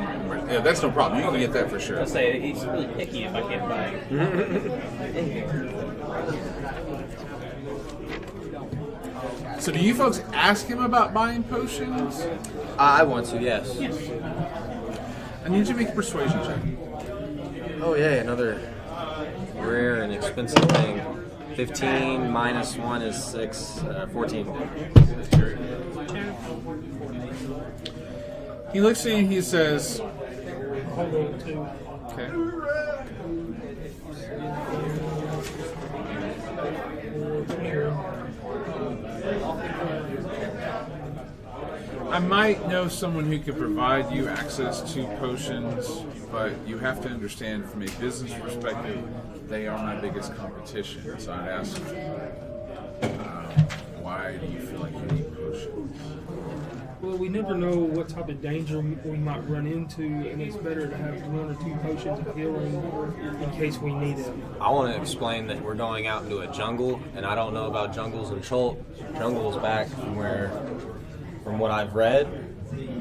Yeah, that's no problem. You can get that for sure. I'll say he's really picky if I can't buy it. So do you folks ask him about buying potions? I want to, yes. I need you to make a persuasion check. Oh, yeah, another rare and expensive thing. 15 minus 1 is 6, 14. He looks at you and he says, Hold on to. okay. I might know someone who could provide you access to potions, but you have to understand from a business perspective, they are my biggest competition. So I'd ask, why do you feel like you need potions? Well, we never know what type of danger we might run into, and it's better to have 1 or 2 potions of healing in case we need it. I want to explain that we're going out into a jungle, and I don't know about jungles in Chult. Jungles back from what I've read,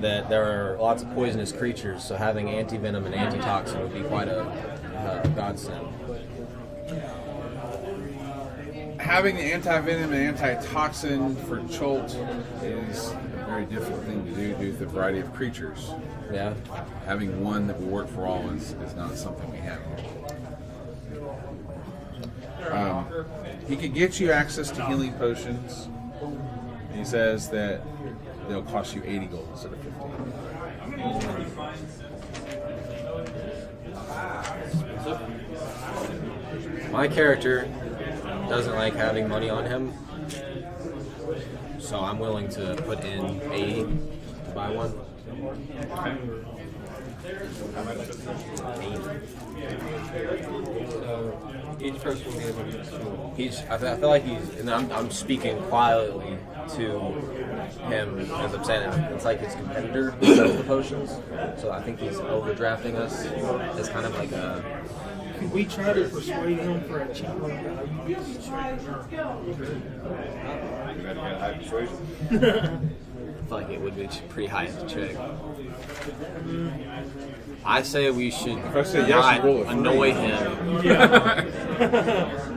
that there are lots of poisonous creatures, so having anti-venom and antitoxin would be quite a godsend. Having the anti-venom and antitoxin for Chult is a very difficult thing to do due to the variety of creatures. Yeah. Having one that will work for all is not something we have here. He could get you access to healing potions. He says that they'll cost you 80 gold instead of 15. My character doesn't like having money on him, so I'm willing to put in 80 to buy one. Each person will be able to I feel like and I'm speaking quietly to him as I'm saying it. It's like his competitor who sells the potions, so I think he's overdrafting us as kind of like a. Could we try to persuade him for a cheaper value? You got high persuasion. I feel like it would be pretty high as a check. I say we should I say yes, not you roll a 3. annoy him.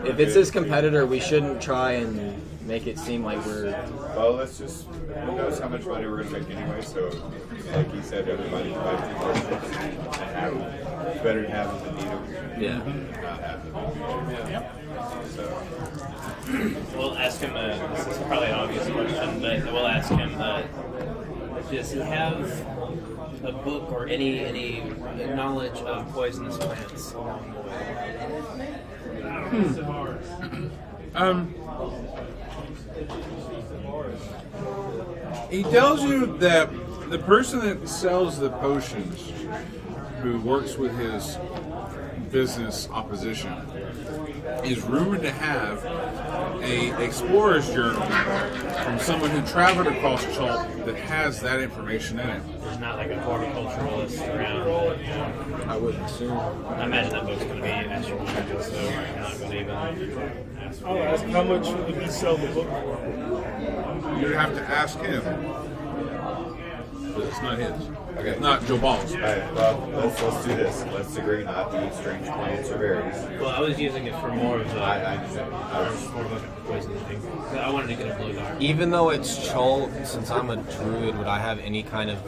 If it's his competitor, we shouldn't try and make it seem like we're. Well, let's just, who knows how much money we're going to make anyway, so like he said, everybody can buy 2 potions and have them. It's better to have them than need them. Yeah. Not have them. So, We'll ask him. This is probably an obvious question, but we'll ask him. Does he have a book or any knowledge of poisonous plants? He tells you that the person that sells the potions, who works with his business opposition, is rumored to have a explorer's journal from someone who traveled across Chalk that has that information in it. There's not like a horticulturalist around. I would assume. I imagine that book's going to be astronomical, so I'm not going to even ask for I'll it. ask how much would he sell the book for? You'd have to ask him. But it's not his. Okay. Not Joe Ball's. Alright, well, let's do this. Let's agree not to eat strange plants or berries. Well, I was using it for more of the. I understand. More of a poison thing. I wanted to get a blue dart. Even though it's Chult, since I'm a druid, would I have any kind of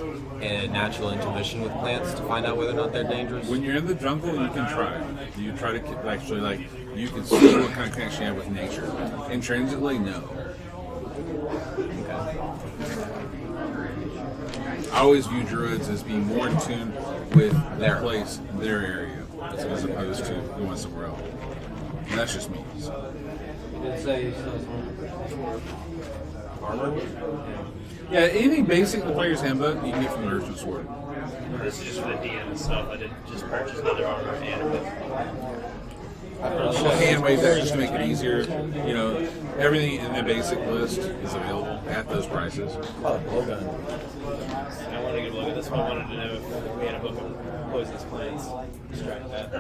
natural intuition with plants to find out whether or not they're dangerous? When you're in the jungle, you can try. You try to actually, like, you can see what kind of connection you have with nature. Intrinsically, no. I always view druids as being more in tune with their place, their area, as opposed to going somewhere else. And that's just me. So. You did say he sells armor. Yeah, anything basic in the player's handbook, you can get from the Merchant Sword. This is just for the DM itself. I did just purchase other armor and a book. We'll hand wave that just to make it easier. You know, everything in the basic list is available at those prices. Oh, blowgun. I wanted to get a look at this one. I wanted to know if we had a book of poisonous plants. Distract that.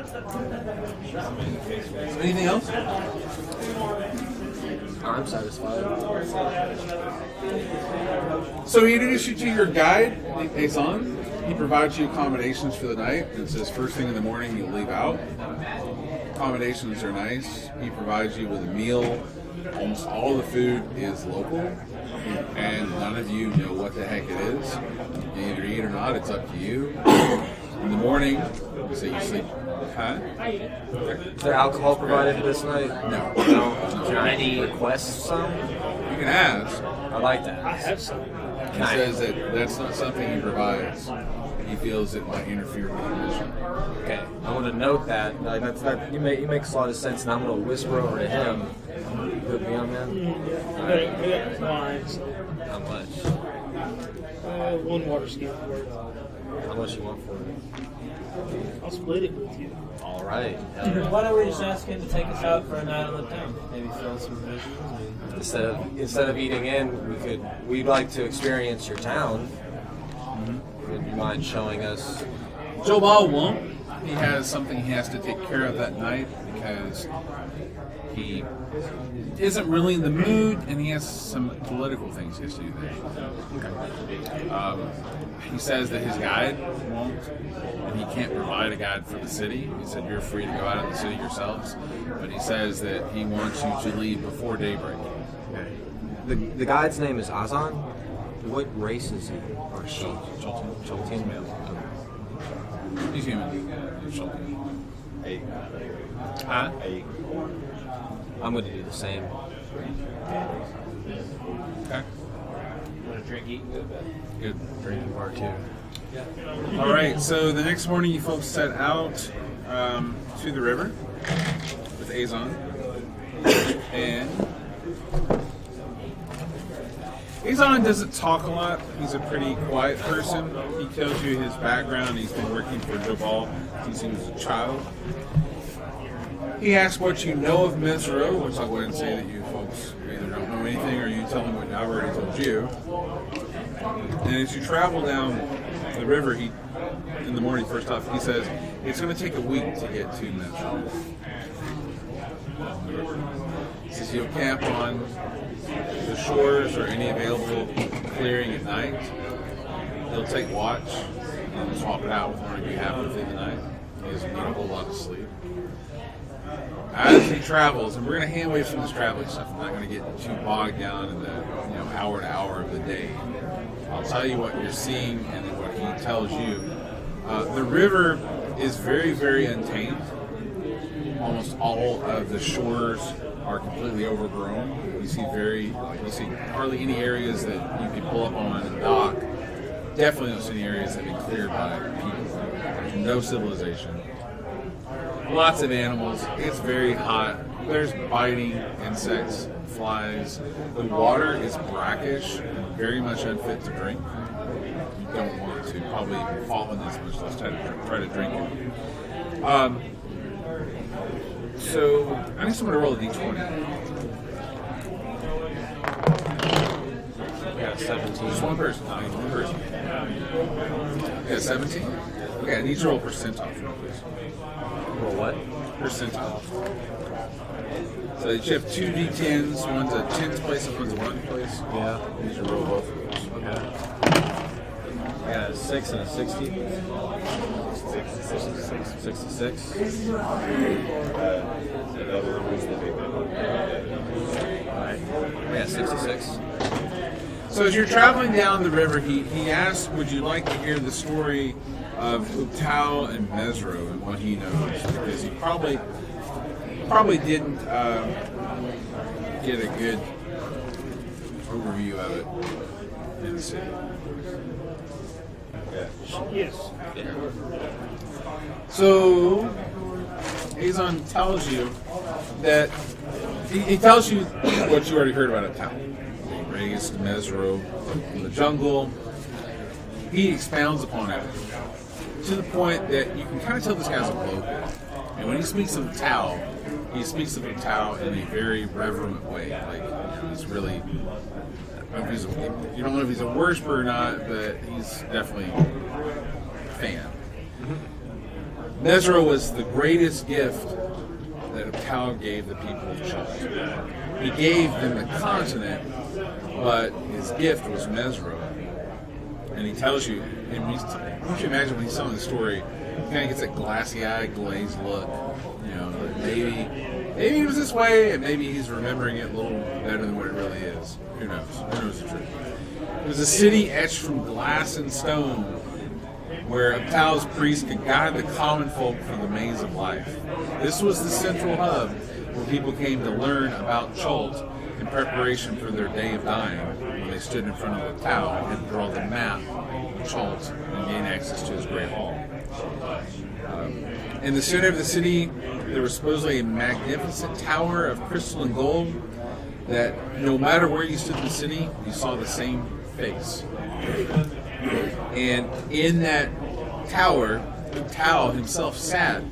Anything else? I'm satisfied. So he introduced you to your guide, Aeson. He provides you accommodations for the night. It says first thing in the morning you leave out. Accommodations are nice. He provides you with a meal. Almost all the food is local, and none of you know what the heck it is. You either eat or not, it's up to you. In the morning, say you sleep. Huh? Is there alcohol provided this night? No. Can I request some? You can ask. I like that. I have some. He says that that's not something he provides. He feels it might interfere with the mission. Okay, I want to note that. Like you makes a lot of sense, and I'm going to whisper over to him. Put me on that. I got wine, so How much? one water skin worth. How much you want for it? I'll split it with you. All right. Why don't we just ask him to take us out for a night on the town? Maybe fill some provisions. Instead of eating in, we'd like to experience your town. Would you mind showing us? Joe Ball won't. He has something he has to take care of that night because he isn't really in the mood, and he has some political things he has to do there. He says that his guide won't, and he can't provide a guide for the city. He said you're free to go out of the city yourselves, but he says that he wants you to leave before daybreak. The guide's name is Azan. What race is he or she? Choltian. He's human. He's Schulten. Hey. Huh? Hey. I'm going to do the same. Okay. Want to drink, eat, and go to bed? Good. Drinking part two. All right, so the next morning you folks set out to the river with Azon. And Azon doesn't talk a lot. He's a pretty quiet person. He tells you his background. He's been working for Jabal since he was a child. He asks what you know of Mesro, which I'll go ahead and say that you folks either don't know anything or you tell him what I've already told you. And as you travel down the river, in the morning, first off, he says it's going to take a week to get to Mesro. He says you'll camp on the shores or any available clearing at night. He'll take watch and swap it out with one of you halfway through the night. He doesn't need a whole lot of sleep. As he travels, and we're going to hand away from this traveling stuff. I'm not going to get too bogged down in the hour to hour of the day. I'll tell you what you're seeing and then what he tells you. The river is very, very untamed. Almost all of the shores are completely overgrown. You see you see hardly any areas that you can pull up on and dock. Definitely don't see any areas that have been cleared by people. There's no civilization. Lots of animals. It's very hot. There's biting insects, flies. The water is brackish and very much unfit to drink. You don't want to probably fall in this much. Let's try to drink it. So I need someone to roll a d20. Yeah, 17. Just one person. I need one person. Yeah, 17. Okay, I need to roll percentile for me, please. Roll what? Percentile. So you have two d10s. One's a tens place and one's a one place. Yeah. You need to roll both of those. Okay. I got a 6 and a 60. 66. Alright. Yeah, 66. So as you're traveling down the river, he asked, would you like to hear the story of Uptal and Mesro and what he knows? Because he probably didn't get a good overview of it in the city. Yes. So Azon tells you that he tells you what you already heard about Uptal. He raised Mesro in the jungle. He expounds upon it to the point that you can kind of tell this guy's a local. And when he speaks of Tao, he speaks of Tao in a very reverent way. Like, he's really, you don't know if he's a worshiper or not, but he's definitely a fan. Mesro was the greatest gift that Tao gave the people of China. He gave them the continent, but his gift was Mesro. And he tells you, and I want you to imagine when he's telling the story, he kind of gets that glassy-eyed, glazed look. You know, maybe he was this way, and maybe he's remembering it a little better than what it really is. Who knows? Who knows the truth? It was a city etched from glass and stone, where Uptal's priests could guide the common folk through the maze of life. This was the central hub where people came to learn about Chult in preparation for their day of dying, when they stood in front of Uptal and draw the map of Chult and gain access to his great hall. In the center of the city, there was supposedly a magnificent tower of crystal and gold that no matter where you stood in the city, you saw the same face. And in that tower, Tao himself sat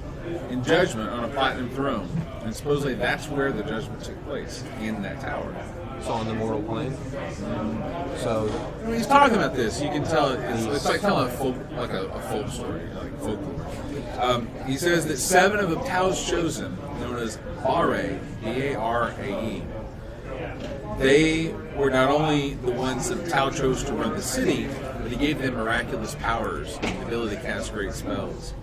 in judgment on a platinum throne. And supposedly that's where the judgment took place, in that tower. So on the mortal plane. So When he's talking about this, you can tell it's like telling a folk story, like folklore. He says that 7 of the Tao's chosen, known as Bare, B-A-R-A-E, they were not only the ones that Tao chose to run the city, but he gave them miraculous powers and the ability to cast great spells.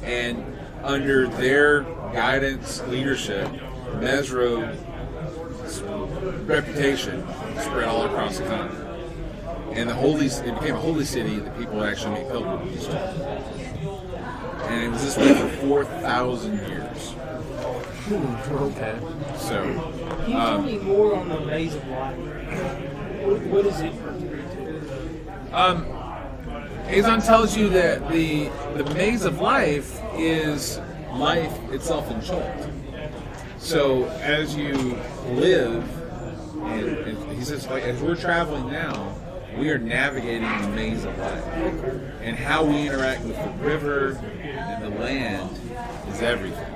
And under their guidance, leadership, Mesro's reputation spread all across the continent. And it became a holy city that people would actually make pilgrimages to. And it was this way for 4,000 years. okay. So, Can you tell me more on the maze of life? What is it? Azon tells you that the maze of life is life itself in Chult. So as you live, and he says, like, as we're traveling now, we are navigating the maze of life. And how we interact with the river and the land is everything.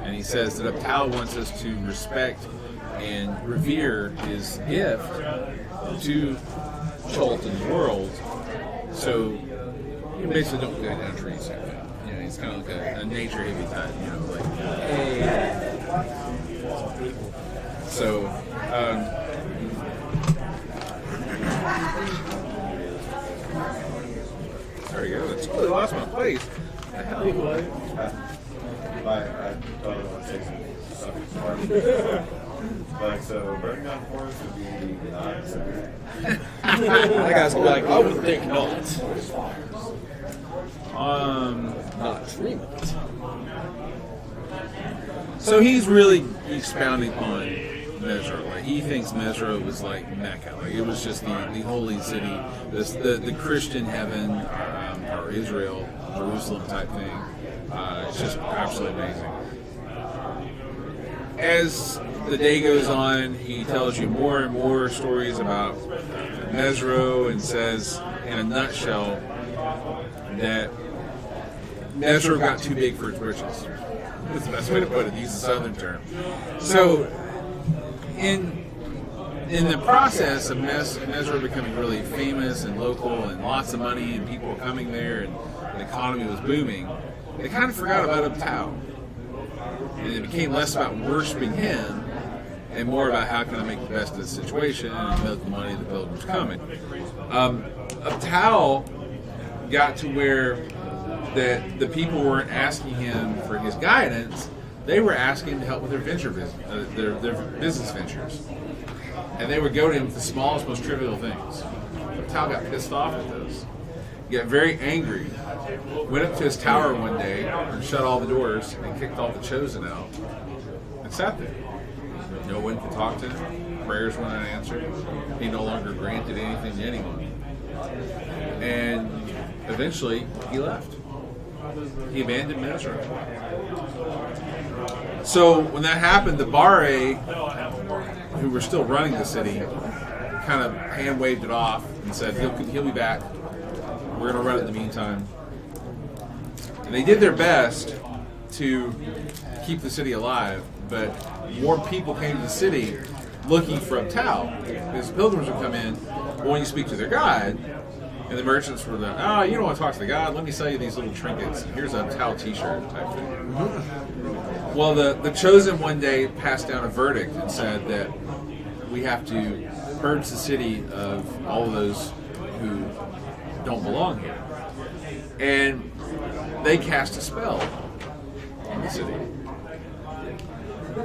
And he says that Uptal wants us to respect and revere his gift to Chult and the world. So you basically don't go down trees like that. You know, he's kind of like a nature hippie type, you know, like, hey. So, there you go. It's totally lost my place. What the hell? I totally want to say something. Like, so burning down forest would be not severe. That guy's gonna be like, I would think not. Not treatment. So he's really expounding on Mesra. Like he thinks Mesra was like Mecca. Like it was just the holy city, the Christian heaven, or Israel, Jerusalem type thing. It's just absolutely amazing. As the day goes on, he tells you more and more stories about Mesro and says, in a nutshell, that Mesro got too big for its britches. That's the best way to put it. Use the southern term. So, in the process of Mesro becoming really famous and local and lots of money and people were coming there and the economy was booming, they kind of forgot about Uptown. And it became less about worshiping him and more about how can I make the best of the situation and milk the money the pilgrims coming. Uptown got to where that the people weren't asking him for his guidance; they were asking to help with their their business ventures, and they would go to him with the smallest, most trivial things. Uptown got pissed off at this. He got very angry. Went up to his tower one day and shut all the doors and kicked all the chosen out and sat there. No one could talk to him. Prayers went unanswered. He no longer granted anything to anyone. And eventually, he left. He abandoned Mesra. So when that happened, the Bari, who were still running the city, kind of hand waved it off and said, he'll be back. We're going to run it in the meantime. And they did their best to keep the city alive, but more people came to the city looking for Uptown. Because pilgrims would come in wanting to speak to their guide, and the merchants were like, oh, you don't want to talk to the God? Let me sell you these little trinkets. Here's a Uptown t-shirt type thing. Well, the chosen one day passed down a verdict and said that we have to purge the city of all of those who don't belong here. And they cast a spell on the city.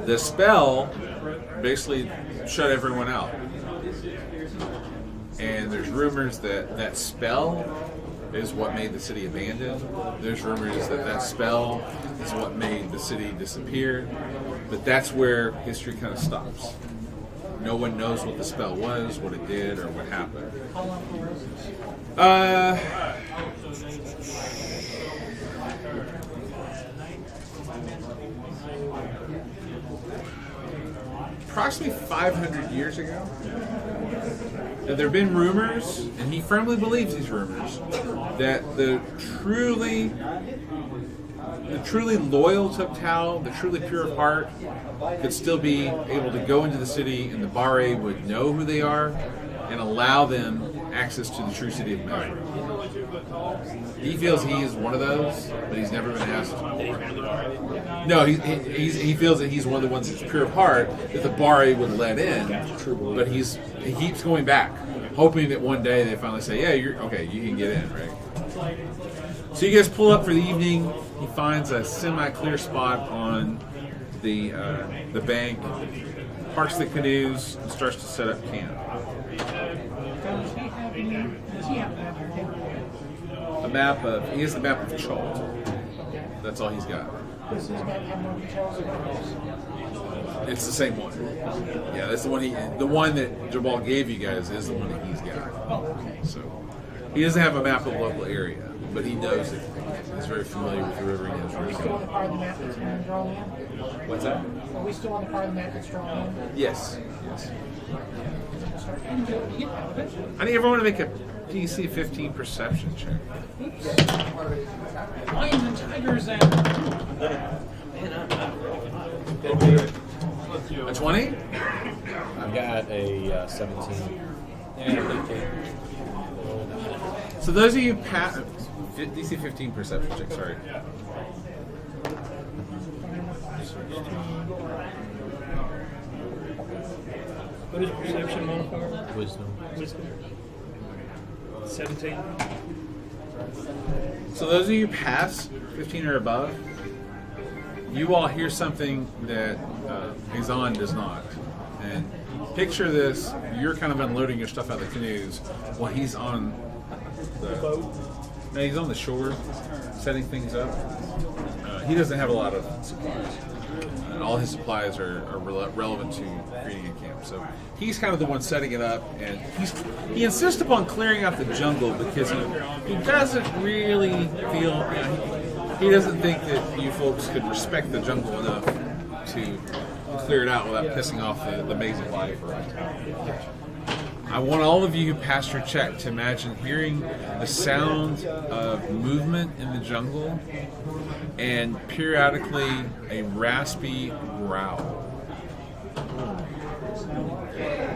The spell basically shut everyone out. And there's rumors that that spell is what made the city abandoned. There's rumors that that spell is what made the city disappear. But that's where history kind of stops. No one knows what the spell was, what it did, or what happened. Approximately 500 years ago, there have been rumors, and he firmly believes these rumors, that the truly loyal Tuptau, the truly pure of heart, could still be able to go into the city, and the Bari would know who they are and allow them access to the true city of Mesra. He feels he is one of those, but he's never been asked. No, he feels that he's one of the ones that's pure of heart that the Bari would let in, but he keeps going back, hoping that one day they finally say, yeah, you're okay, you can get in, right? So you guys pull up for the evening. He finds a semi-clear spot on the bank, parks the canoes, and starts to set up camp. He has the map of Chult. That's all he's got. It's the same one. Yeah, that's the one that Jabal gave you guys is the one that he's got. So he doesn't have a map of the local area, but he knows it. He's very familiar with the river he knows. Are we still on the part of the map that's drawn in? What's that? Are we still on the part of the map that's drawn in? Yes. I need everyone to make a DC 15 perception check. Lions and tigers and A 20? I've got a 17. So those of you DC 15 perception check, sorry. What is perception modifier? Wisdom. 17. So those of you past 15 or above, you all hear something that Izan does not. And picture this, you're kind of unloading your stuff out of the canoes while he's on the boat. No, he's on the shore setting things up. He doesn't have a lot of supplies. and all his supplies are relevant to creating a camp. So he's kind of the one setting it up, and he insists upon clearing out the jungle because he doesn't really feel, he doesn't think that you folks could respect the jungle enough to clear it out without pissing off the amazing life. I want all of you who passed your check to imagine hearing the sound of movement in the jungle and periodically a raspy growl,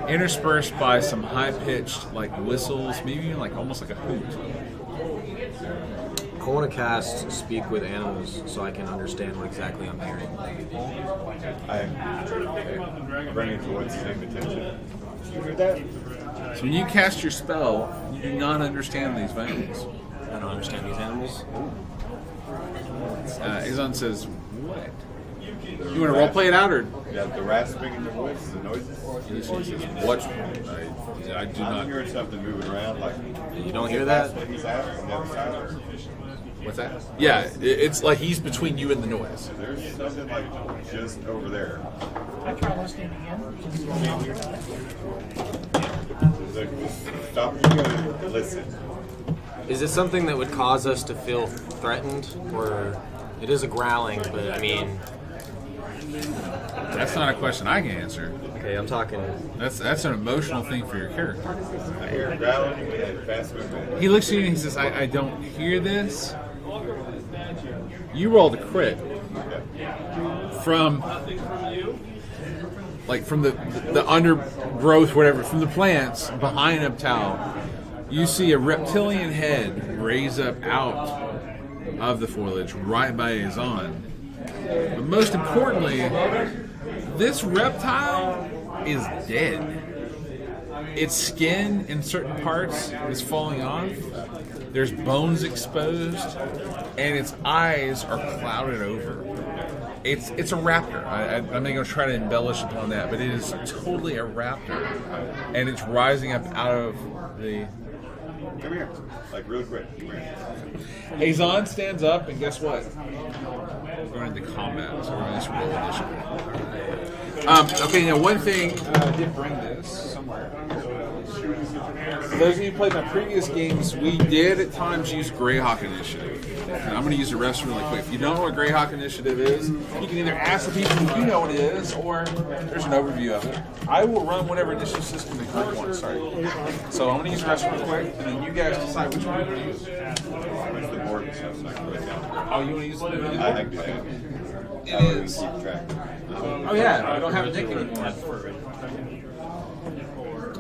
interspersed by some high-pitched like whistles, maybe even like almost like a hoot. I want to cast Speak with Animals so I can understand what exactly I'm hearing. I bring it to what's the same attention. You heard that? So when you cast your spell, you do not understand these animals. I don't understand these animals. Azon says, "What? You want to role play it out, or?" Yeah, the rasping in the woods, the noises. He says, "What? I do I'm not." hearing something moving around, like You don't hear that? that's what he's at on the other side. Or What's that? Yeah, it's like he's between you and the noise. there's something like just over there. I try listening again. Like, stop what you're doing and listen. Is it something that would cause us to feel threatened? Or it is a growling, but I mean... That's not a question I can answer. Okay, I'm talking... That's an emotional thing for your character. I hear growling and fast movement. He looks at you and he says, I don't hear this. You rolled a crit from the undergrowth, whatever, from the plants behind Uptal. You see a reptilian head raise up out of the foliage right by Azon. But most importantly, this reptile is dead. Its skin in certain parts is falling off. There's bones exposed, and its eyes are clouded over. It's a raptor. I'm not going to try to embellish upon that, but it is totally a raptor, and it's rising up out of the. Come here, like really quick. Come here. Azon stands up, and guess what? We're going into combat, so we're going to roll initiative. Okay, now one thing I did bring this somewhere. For those of you who played my previous games, we did at times use Greyhawk Initiative. And I'm going to use the rest really quick. If you don't know what Greyhawk Initiative is, you can either ask the people who do know what it is, or there's an overview of it. I will run whatever initiative system the group wants. Sorry. So I'm going to use the rest real quick, and then you guys decide which one you want to use. Where's the board and stuff so I can write it down? Oh, you want to use the I can do that. It is. Keep track. Oh, yeah. I don't have a dick anymore.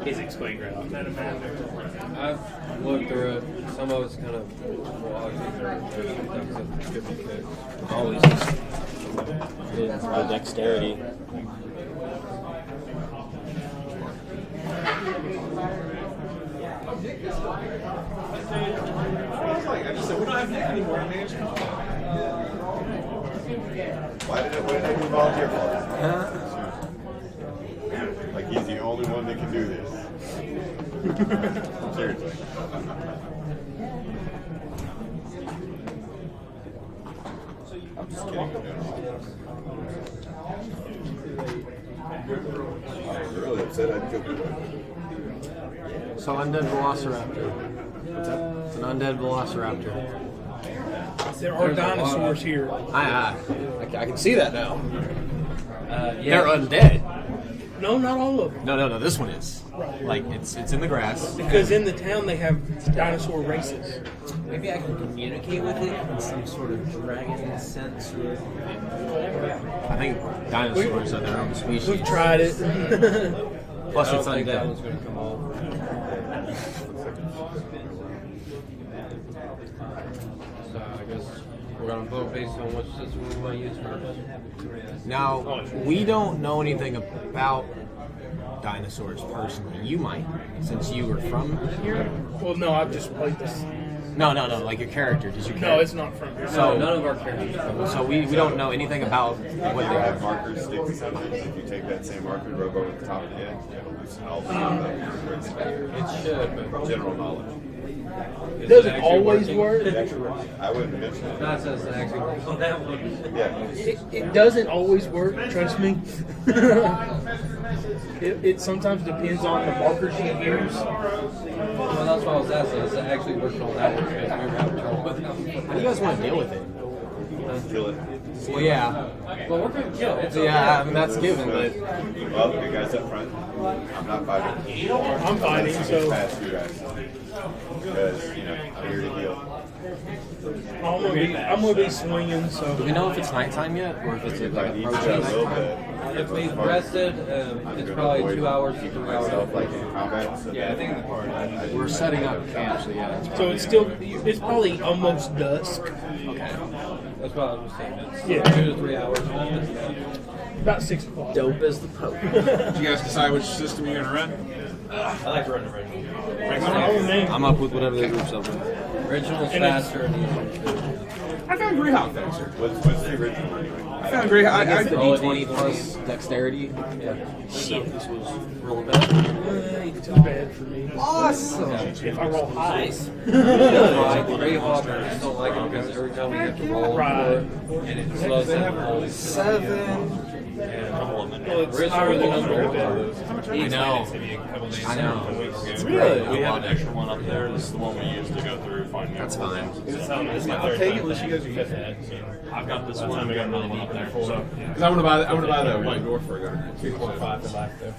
He's explaining right off. I've looked through it. Some of it's kind of bloggy. There's could be good. Always is the dexterity. I just said, we don't have dick anymore, man. Why did they do volunteer for? Like he's the only one that can do this. Seriously. I'm just kidding. I'm really upset I took it. So undead velociraptor. It's an undead velociraptor. There are dinosaurs here. I can see that now. Yeah. They're undead. No, not all of them. No. This one is. Like it's in the grass. Because in the town they have dinosaur races. Maybe I can communicate with it in some sort of dragon sense. Or... I think dinosaurs are their own species. We've tried it. Plus I it's don't think that one's undead. going to come off. So I guess we're going to vote based on which system we want to use first. Now we don't know anything about dinosaurs personally. You might, since you were from here. Well, no, I've just played this. No. Like your character. Does your No, character? it's not from here. So None of our characters are from So we don't know anything about what they Have are. markers stick to something. If you take that same marker and rub over the top of the head, it'll loosen all the It should, but general knowledge. It doesn't always work. It actually works. I wouldn't mention it. That says it actually works on that one. Yeah. It doesn't always work, trust me. It sometimes depends on the markers you use. Well, that's what I was asking. Does it actually work on that one? Because we were having trouble with that one. How do you guys want to deal with it? Kill it. Well, yeah. Well, we're going to kill it. Yeah, I mean, that's given, but Well, the big guys up front. I'm not fighting. I'm fighting, Just so past you guys. Because, I'm here to heal. I'm gonna be swinging. do So we know if it's nighttime yet, or if it's If I like need to a approaching little nighttime? bit. If we've rested, it's probably 2 hours, 3 hours. Myself, like in combat. So Yeah, I think in the party. We're setting up camp, so yeah. it's probably almost dusk. That's what I was saying. It's Yeah. 2 to 3 hours. About 6 o'clock. Dope as the Pope. Did you guys decide which system you're gonna run? I like running original. I'm up with whatever the group's up with. Original's And it's- faster and easier. I found Greyhawk faster. What's the original anyway? I found Greyhawk. I guess the I, D20 plus dexterity. Yeah. Shit, this was really bad. Too bad for me. Awesome. If I roll high. Like Greyhawk, I just don't like it because every time we have to roll Right. and it slows down. 7. Well, it's higher than I'm good at. I know. Maybe a couple days. I know. It's Really? We have an extra one up there. This is the one we use to go through finding. That's fine. I'll take it unless you guys are fifth. I've got this one. We got another one up there. So Because I want to buy the white dwarf for a gun. 3, 4, 5 for life though.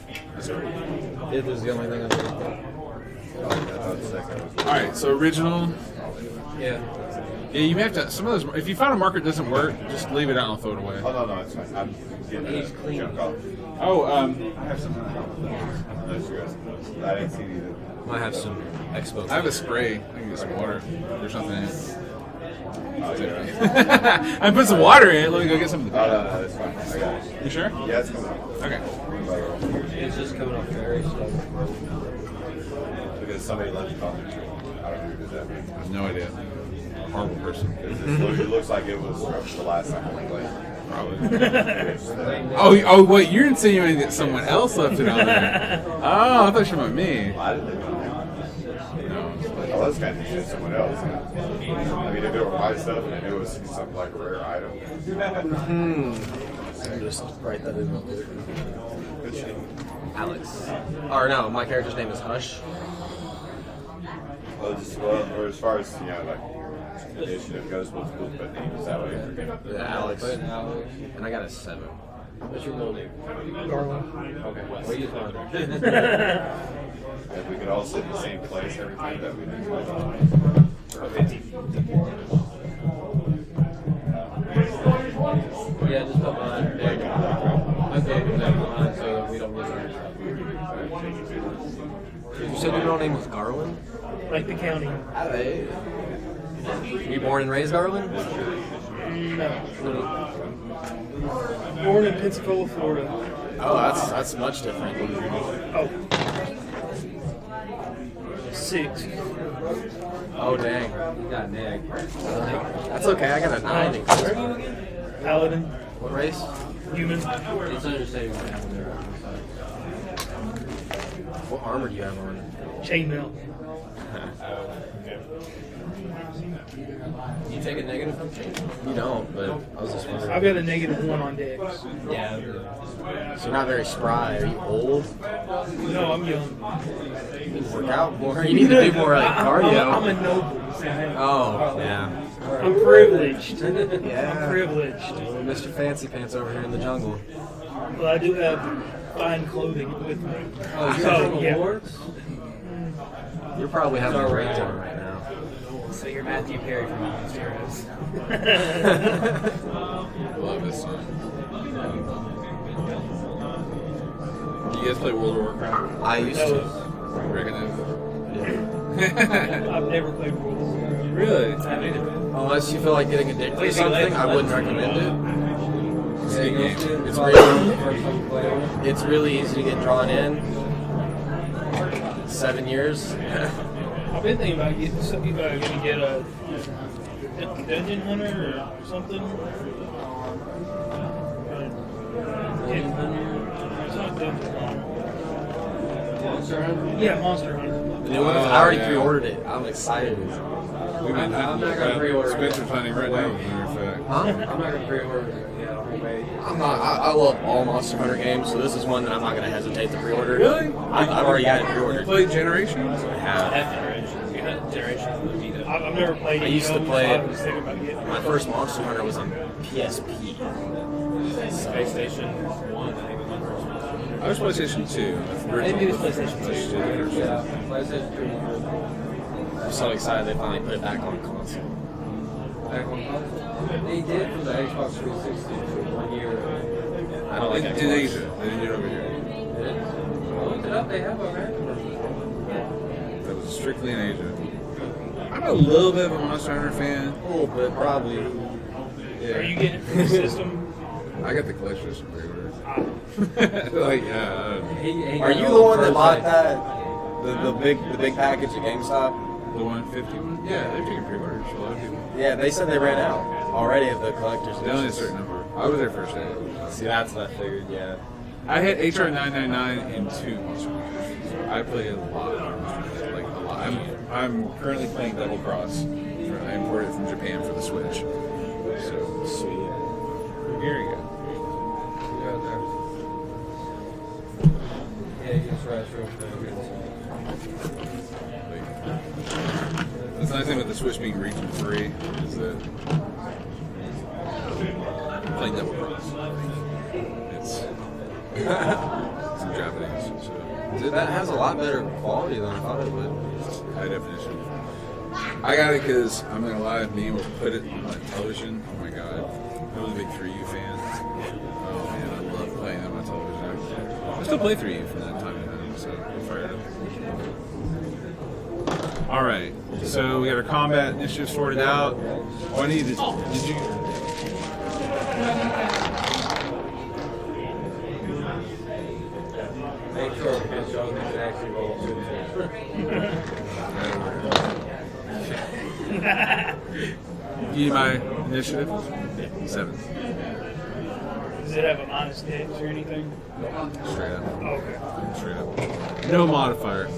It was the only thing I did. All right, so original. Yeah. Yeah, you may have to. Some of those. If you find a marker that doesn't work, just leave it out and throw it away. Oh, no, it's fine. I'm getting He's a clean. junk off. Oh, I have some. Unless you guys know. I didn't see either. Might have some expo. I have a spray. I can get some water. There's something in it. Oh, yeah. I put some water in it. Let me go get some of the. Oh, no, that's fine. I got it. You sure? Yeah, it's coming up. Okay. It's just coming up very slow. Because somebody left it on there. I don't know who did that. I have no idea. Horrible person. It looks like it was from the last time we played. Probably. It's, Oh, wait, you're insinuating that someone else left it on there. Oh, I thought you meant me. I didn't know. I was kind of saying someone else. I mean, if it were my stuff and it was something like a rare item. Just write that in real quick. Good shit. Alex. Or no, my character's name is Hush. Well, or as far as, like, initiative goes, we'll put names that way. Yeah, Alex. Put in Alex. And I got a 7. What's your middle name? Garland. Okay. What you want? If we could all sit in the same place every time, that would be nice. Yeah, just put mine. Okay, put mine so that we don't get our You said your middle name was Garland? Like the county. You born and raised Garland? No. Born in Pensacola, Florida. Oh, that's much different. Oh. 6. Oh, dang. You got an egg. That's okay, I got a 9 in charisma. Paladin. What race? Human. It's understanding what happened there. What armor do you have on? Chainmail. You take a negative from change? You don't, but I was just wondering. I've got a -1 on Dex. Yeah. So you're not very spry. Are you old? No, I'm young. You need to work out more. You need to do more like cardio. I'm a noble. Oh, yeah. I'm privileged. Yeah. I'm privileged. Mr. Fancy Pants over here in the jungle. Well, I do have fine clothing with me. Oh, you're So, from yeah. awards? You're probably having a great time right now. So you're Matthew Perry from Almost Heroes. Love this song. Do you guys play World of Warcraft? I used to. Recognize I've never played World of Warcraft. Really? Unless you feel like getting addicted to something, I wouldn't recommend it. It's a good game. It's really easy to get drawn in. 7 years. I've been thinking about going to get a dungeon hunter or something. It's not dungeon hunter. Monster Hunter? Yeah, Monster Hunter. The new one? I already pre-ordered it. I'm excited. We've been I'm not gonna pre-order it. Spencer's hunting right now, as a matter of fact. Huh? I'm not gonna pre-order it. Yeah, I'll wait. I'm not. I love all Monster Hunter games, so this is one that I'm not going to hesitate to pre-order. Really? I've already had it You pre-ordered. played Generations? I I have. have Generations. Yeah, Generations would be the. I've never played it. I used to play I it. was thinking about getting it. My first Monster Hunter was on PSP. Space Station 1, I think was my first one. I was PlayStation 2. Maybe it was PlayStation 2. Yeah, PlayStation 3. I'm so excited they finally put it back on console. Back on console. They did for the Xbox 360 for 1 year. I don't like In Xbox. Asia. They didn't do it over here. Did it? I looked it up. They have a American version. That was strictly in Asia. I'm a little bit of a Monster Hunter fan. A little bit, probably. Yeah. Are you getting it from the system? I got the collection edition pre-order. Like, yeah. Are you the one that bought that? The big package at GameStop? The 150 one? Yeah, they're taking pre-orders. A lot of people. Yeah, they said they ran out already of the collector's They only a editions. certain number. I was there first day. See, that's what I figured. Yeah. I had HR 999 and 2 Monster Hunters. So I played a lot of Monster Hunter, like a lot. I'm currently playing Double Cross. I imported it from Japan for the Switch. So Sweet. here you go. Yeah, you just rush real quick. That's the nice thing with the Switch being region free is that playing Double Cross. It's in Japanese, so Dude, that has a lot better quality than I thought it would. high definition. I got it because I'm not gonna lie, being able to put it on my television. Oh my god, I was a big 3U fan. Oh man, I love playing on my television. I still play 3U from that time to time, so I'm fired up. All right, so we got our combat initiative sorted out. What did you? Make sure because y'all can actually roll You need my initiative? 7. Does it have a minus X or anything? Straight up. Oh, okay. Straight up. No modifier.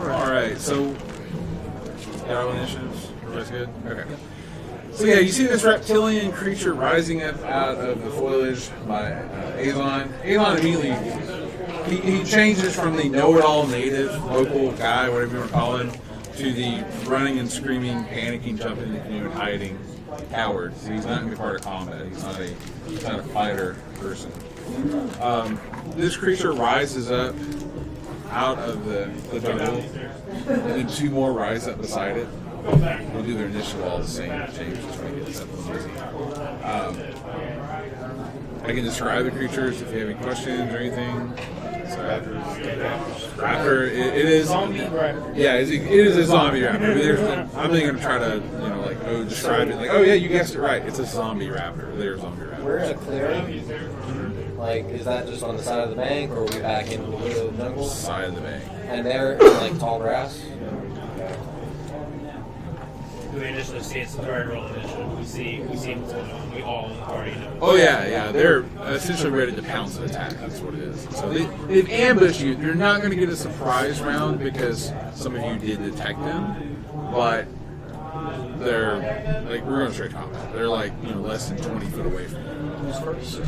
Alright, so got all initiatives? Everybody's good? Okay. So yeah, you see this reptilian creature rising up out of the foliage by Azon. Azon immediately he changes from the know-it-all native local guy, whatever you want to call him, to the running and screaming, panicking, jumping in the canoe and hiding coward. So he's not going to be part of combat. He's not a fighter person. This creature rises up out of the jungle, and then 2 more rise up beside it. They'll do their initiative all the same changes, trying to get something easy. I can describe the creatures if you have any questions or anything. Raptor, it is. Yeah, it is a zombie raptor. I'm not going to try to, describe it. Like, oh yeah, you guessed it right. It's a zombie raptor. They're zombie raptors. We're in a clearing. Like, is that just on the side of the bank, or are we back in the jungle? Side of the bank. And they're in, like, tall grass? We initially see it's the very roll initiative. We see what's going on. We all in the party know. Oh yeah. They're essentially ready to pounce and attack. That's what it is. So they've ambushed you. You're not going to get a surprise round because some of you did detect them, but they're like we're going straight combat. They're like less than 20 foot away from you. Who's first?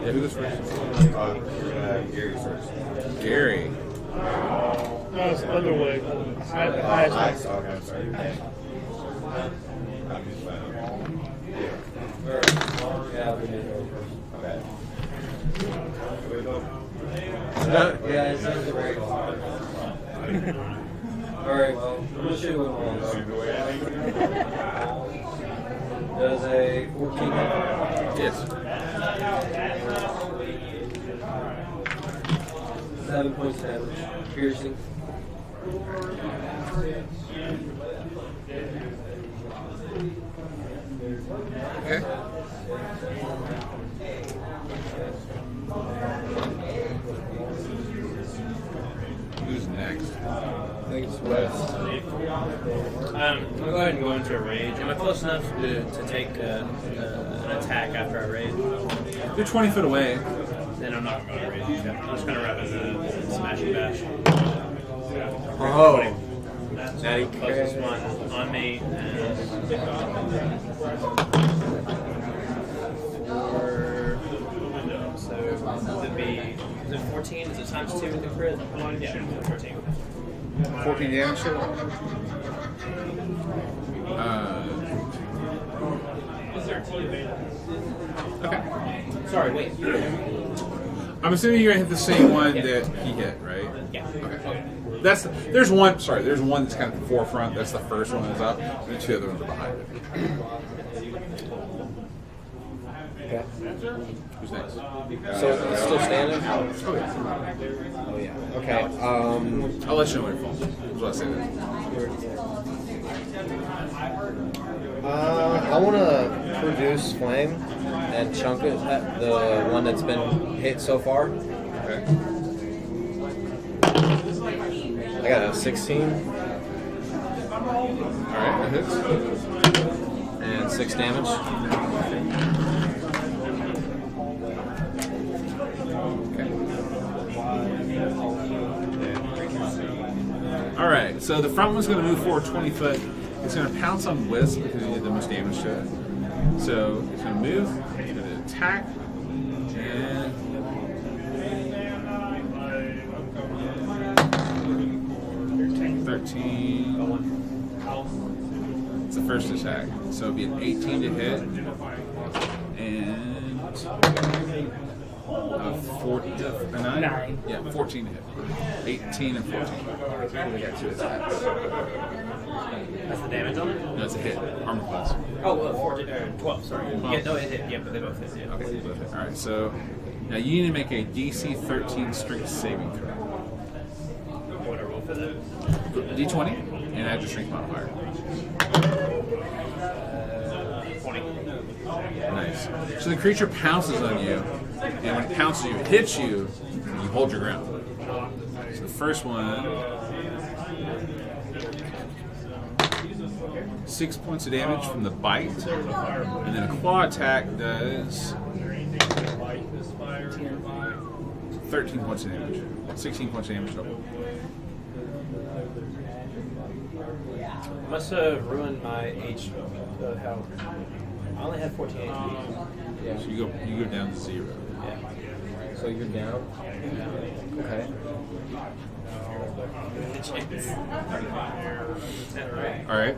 Yeah, who goes first? Gary first. Gary. No, it's the other way. I saw him, I'm sorry. I'm just fine. Yeah, we need to go Okay. Yeah, it's not the right one. Alright, well, I'm going to shoot one more. Does a 14 hit? Yes. 7 points of damage. Piercing. Okay. Who's next? I think it's West. I'm going to go ahead and go into a rage. Am I close enough to take an attack after I raid. You're 20 foot away. Then I'm not going to raid. I'm just going to run as a smash and bash. Oh. Natty closest one on me. And so it'd be, is it 14? Is it times 2 with the crit? Yeah, 14. 14 damage. Okay. Sorry, wait. I'm assuming you're gonna hit the same one that he hit, right? Yeah. Okay. There's one that's kind of the forefront. That's the first one that's up. And the two other ones are behind it. Okay. Who's next? So it's still standing? Oh yeah. Oh yeah. Okay. I'll let you know when it falls. That's what I say. I want to produce flame and chunk it at the one that's been hit so far. Okay. I got a 16 Alright, that hits. and 6 damage. Alright, so the front one's going to move forward 20 foot. It's going to pounce on Wisp because he did the most damage to it. So it's going to move, it's going to attack, and it's the first attack. So it'll be an 18 to hit, and 9? Yeah, 14 to hit. 18 and 14. We got 2 attacks. That's the damage on it? No, it's a hit. Armor class. Oh, 12, sorry. Yeah, no, it hit. Yeah, but they both hit. Yeah. Okay, they both hit. Alright, so now you need to make a DC 13 strength saving throw. What I roll for that? D20, and add your strength modifier. 20. Nice. So the creature pounces on you, and when it pounces you, it hits you, and you hold your ground. So the first one, 6 points of damage from the bite, and then a claw attack does 13 points of damage. 16 points of damage total. Must have ruined my health. I only had 14 HP. Yeah. So you go down to 0. Yeah. So you're down. Okay. Alright.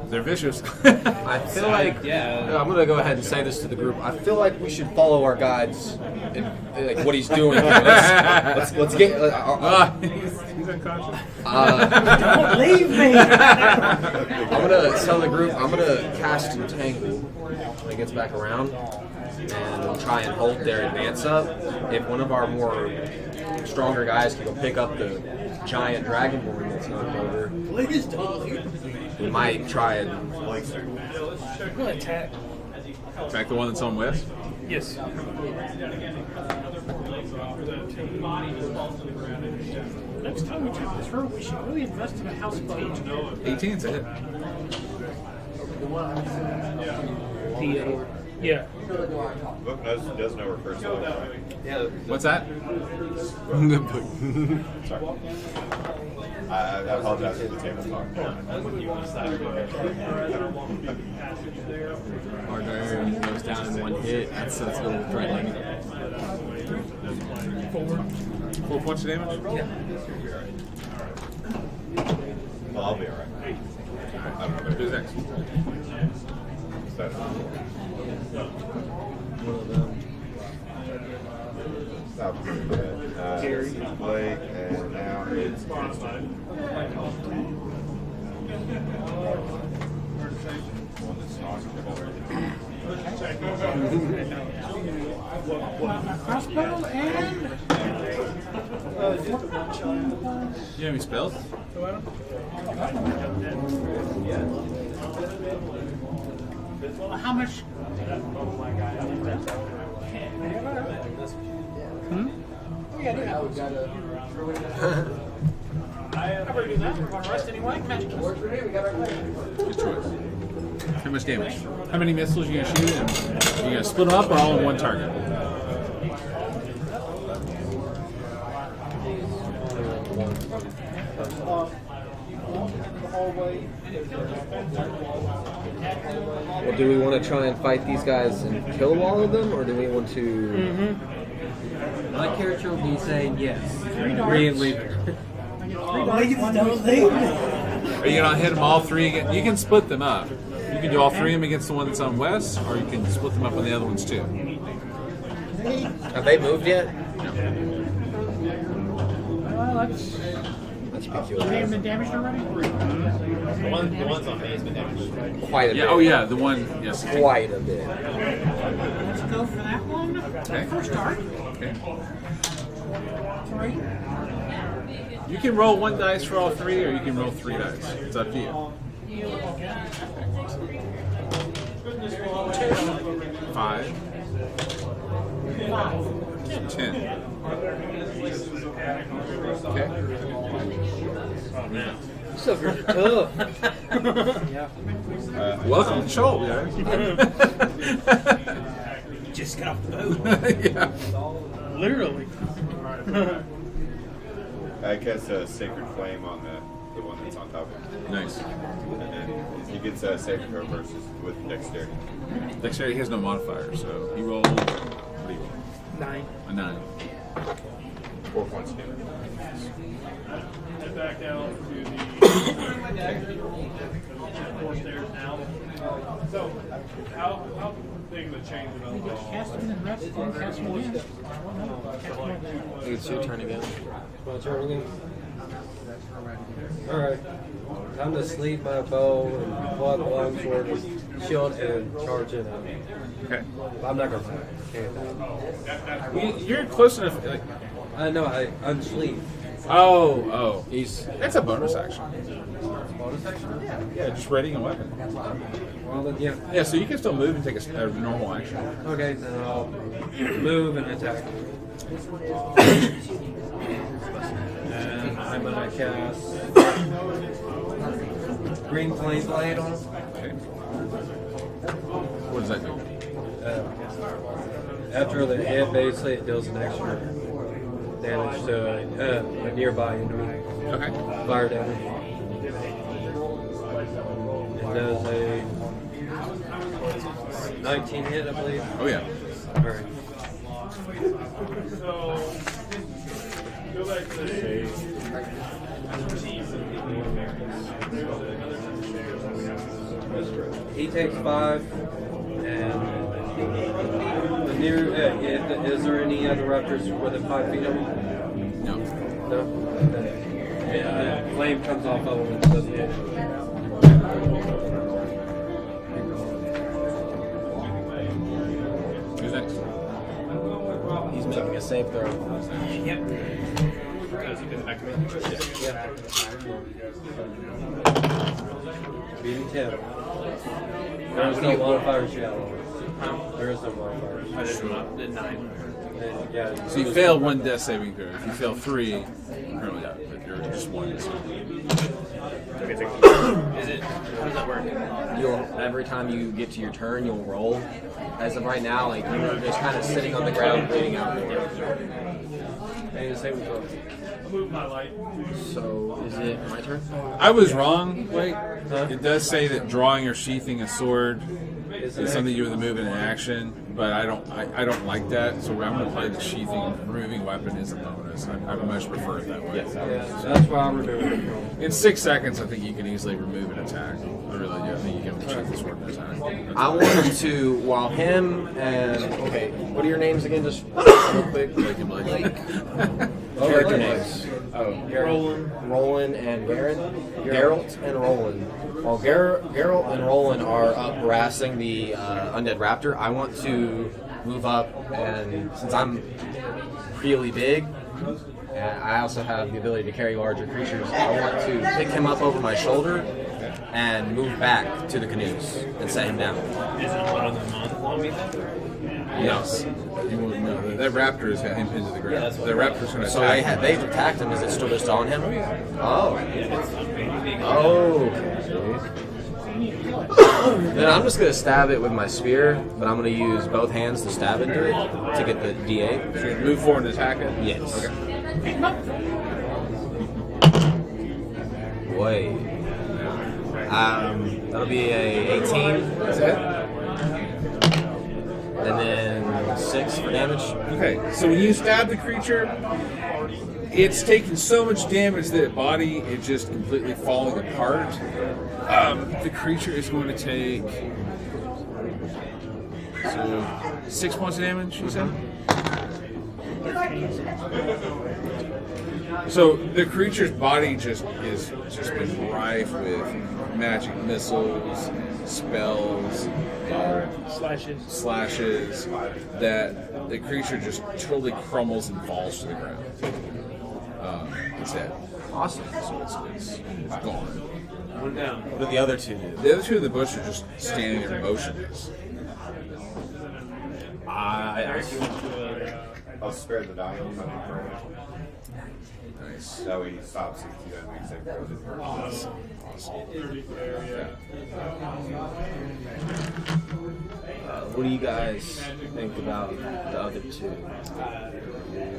They're vicious. I feel like yeah. I'm gonna go ahead and say this to the group. I feel like we should follow our guides and like what he's doing. Let's get. He's unconscious. Don't leave me! I'm gonna tell the group. I'm gonna cast Entangle when it gets back around, and we'll try and hold their advance up. If one of our more stronger guys can go pick up the giant dragonborn that's knocked over, Please don't. we might try and. I'm gonna attack. Attack the one that's on West. Yes. Next time we take this road, we should really invest in a houseboat. 18's a hit. Yeah. Book does know her first name. Yeah. What's that? Sorry. I apologize for the table talk. Barbarian goes down in one hit. That's a little threatening. 4 points of damage? Yeah. Well, I'll be alright. I don't know. Who's next? One of them. That was pretty good. This is Blake, and now it's one that's Crossbow and... You have any spells? How much? I better do that. We're going to rest anyway. Magic. Good choice. How much damage? How many missiles you gonna shoot? And you gonna split them up or all on one target? Well, do we want to try and fight these guys and kill all of them, or do we want to? My character will be saying yes. 3 darts. Three and leave. Are you gonna hit them all three again? You can split them up. You can do all three of them against the one that's on west, or you can split them up on the other ones too. Have they moved yet? Well, that's Peculiar. they have been damaged already. The ones on me has been damaged. Quite a bit. Yeah. Oh yeah, the one. Yes. Quite a bit. Let's go for that one. Okay. First dart. Okay. 3. You can roll 1 dice for all 3, or you can roll 3 dice. It's up to you. 5. 10. Okay. So very tough. Welcome to Shoal, guys. Just got off the boat. Yeah. Literally. I cast a Sacred Flame on the one that's on top of him. Nice. And then he gets a saving throw versus with Dexterity. Dexterity has no modifier, so he rolled. What do you roll? 9. A 9. 4 points of damage. Head back down to the 4 stairs now. So, how big of a change of overall? Cast him and rest, then cast him again. It's your turn again. My turn again. Alright. Time to sleep my bow and pull out the long sword and shield and charge it up. Okay. I'm not gonna You're close enough. Like, I know, I unsleep. oh. He's That's a bonus action. Bonus action? Yeah, just readying a weapon. Well then, yeah. Yeah, so you can still move and take a normal action. Okay, then I'll move and attack. And I'm gonna cast Green Flame Blade on him. Okay. What does that do? After the hit, basically it deals an extra damage to a nearby enemy. Okay. Fire damage. It does a 19 hit, I believe. Oh yeah. Alright. So, go back to the He takes 5, and the near. Is there any other raptors within 5 feet of him? No. No. Yeah, flame comes off of him and doesn't hit him. Who's next? he's making a save throw. Yep. Does he back to me? Yeah. Beating 10. There is no modifiers yet. There is no modifiers. I did 9. Yeah. So you failed 1 death saving throw. If you fail 3, you're currently out. But you're just 1. So. Is it? How does that work? You'll every time you get to your turn, you'll roll. As of right now, like you're just kind of sitting on the ground, bleeding out. And the same throw. move my light. So is it my turn? I was wrong. Wait, Huh? it does say that drawing or sheathing a sword Is is something you would move in an action, but I don't like that. So I'm going to play the sheathing. Removing weapon is a bonus. I much prefer it that way. Yeah, that's why I'm removing it. In 6 seconds, I think you can easily remove an attack. I really do. I think you can shoot the sword in attack. I wanted to, while him and okay, what are your names again? Just real quick. Blake and Blake. Character names. Roland. And Garrett. Geralt and Roland. While Geralt and Roland are up harassing the undead raptor, I want to move up, and since I'm really big, and I also have the ability to carry larger creatures, I want to pick him up over my shoulder and move back to the canoes and set him down. Is it one of them on me? Yes. You won't know. That raptor has got him pinned to the ground. that's what The raptor's going to So attack. they've attacked him. Is it still just on him? Oh. Yeah, it's Oh. Then I'm just gonna stab it with my spear, but I'm gonna use both hands to stab into it to get the D8. So you move forward and attack it? Yes. Okay. Boy. That'll be a 18. That's it? And then 6 for damage. Okay, so when you stab the creature, it's taking so much damage that its body is just completely falling apart. The creature is going to take 6 points of damage, you said? So the creature's body just been rife with magic missiles, spells, slashes, that the creature just totally crumbles and falls to the ground. It's dead. Awesome. So it's gone. What did the other two do? The other two in the bush are just standing there motionless. I'll spare the dying if I can for it. Nice. That way he stops if you don't make save throws. Awesome. What do you guys think about the other two?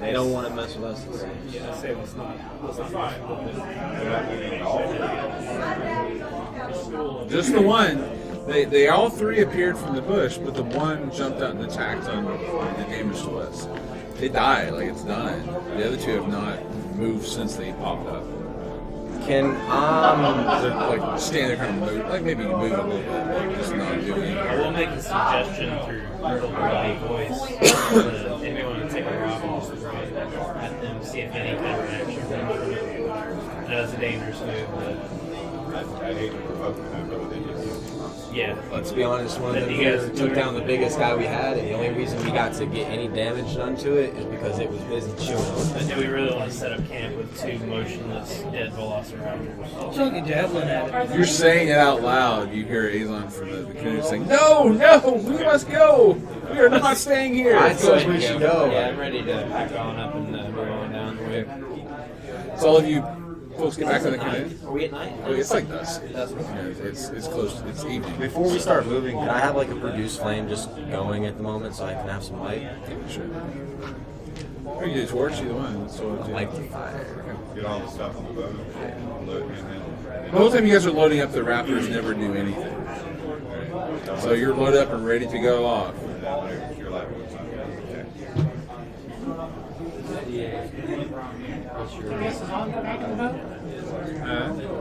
They don't want to mess with us. It seems. Yeah, say let's not. They're not eating at all. Just the one. They all three appeared from the bush, but the one jumped out and attacked on the damage to us. They died, like it's done. The other two have not moved since they popped up. Can They're like standing there kind of move, like maybe move a little bit, like just not moving. I will make a suggestion through verbal voice. If you want to take a rock and just throw it at them, see if any kind of reaction comes from it. I know it's a dangerous move, but I hate to provoke them, but they just yeah. let's be honest, one of them You here guys- took down the biggest guy we had, and the only reason we got to get any damage done to it is because it was busy chewing on But do we really want to set up camp with 2 motionless dead velociraptors? Chuck a javelin at it. You're saying it out loud. You hear Azon from the canoe saying, "No, we must go. We are not staying here." I thought we should go. Yeah, I'm ready to pack on up and move on down the way. So all of you folks get back to the canoe. Are we at night? Oh, it's like dusk. It's close. It's evening. Before we start moving, can I have like a produce flame just going at the moment so I can have some light? Yeah, sure. Or you do a torch, either one. So Light the fire. get all the stuff on the boat, load him in. the whole time you guys are loading up, the raptors never do anything. So you're loaded up and ready to go off. You're like, what's up? I guess is on back in the boat.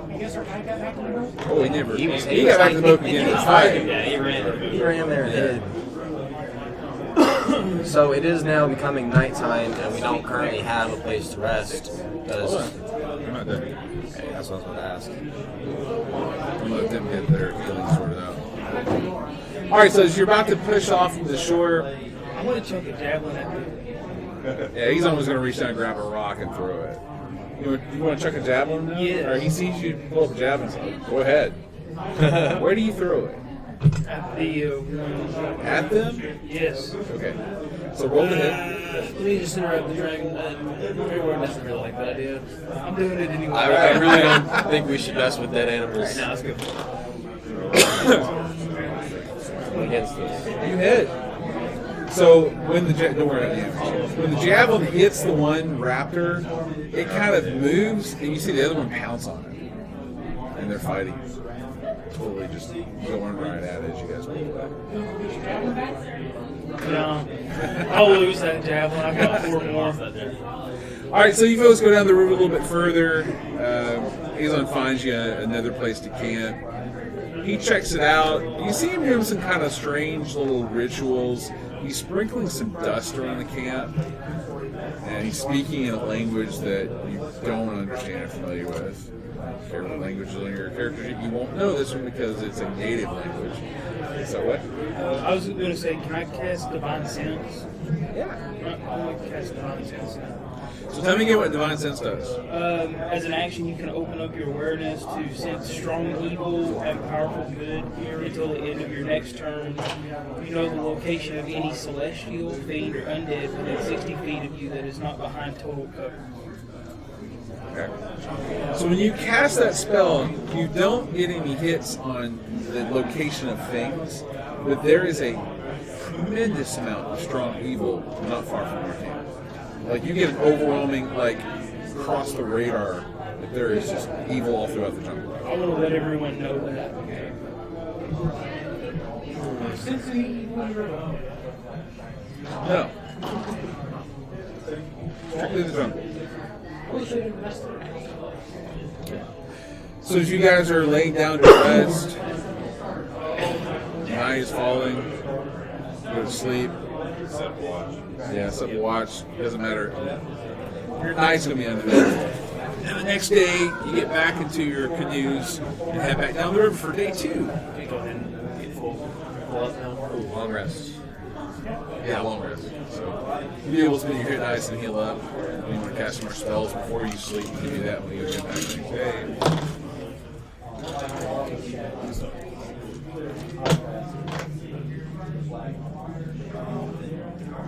I guess our guy got back in the boat. Oh, he never. He He got back to the boat again. It's fighting. Yeah, he ran. He ran there and hid. So it is now becoming nighttime, and we don't currently have a place to rest. Hold on. I'm not done. Okay, that's what I was going to ask. I'm gonna let them get their feelings sorted out. All right, so as you're about to push off from the shore, I'm gonna chuck a javelin at it. yeah, he's almost gonna reach down and grab a rock and throw it. You want to chuck a javelin now? Yes. Or he sees you pull up a javelin. So go ahead. Where do you throw it? At the one. At them? Yes. Okay. So roll the hit. Let me just interrupt the dragon. Everyone doesn't really like that idea. I'm doing it anyway. I really don't think we should mess with dead animals No, it's good. against this. You hit. So when the don't worry about the damage. When the javelin hits the one raptor, it kind of moves, and you see the other one pounce on it, and they're fighting. Totally just going right at it as you guys pull away. No. I'll lose that javelin. I've got 4 more. All right, so you folks go down the river a little bit further. Azon finds you another place to camp. He checks it out. You see him doing some kind of strange little rituals. He's sprinkling some dust around the camp, and he's speaking in a language that you don't understand or familiar with. Care what languages on your character sheet. You won't know this one because it's a native language. So what? I was going to say, can I cast Divine Sense? Yeah. I want to cast Divine Sense. So tell me again what Divine Sense does. As an action, you can open up your awareness to sense strong evil and powerful good until the end of your next turn. You know the location of any celestial, fiend, or undead within 60 feet of you that is not behind total cover. Okay. So when you cast that spell, you don't get any hits on the location of things, but there is a tremendous amount of strong evil not far from your camp. Like you get an overwhelming, like across the radar, that there is just evil all throughout the jungle. I want to let everyone know that. No. Strictly the jungle. So as you guys are laying down to rest, night is falling, go to sleep. Set watch. Yeah, set watch, doesn't matter. Your night's gonna be under there. And the next day, you get back into your canoes and head back down the river for day 2. Okay, go ahead and get full up now. Ooh, long rest. Yeah, long rest. So you'll be able to spend your hit dice and heal up. If you want to cast more spells before you sleep, you can do that when you get back the next day.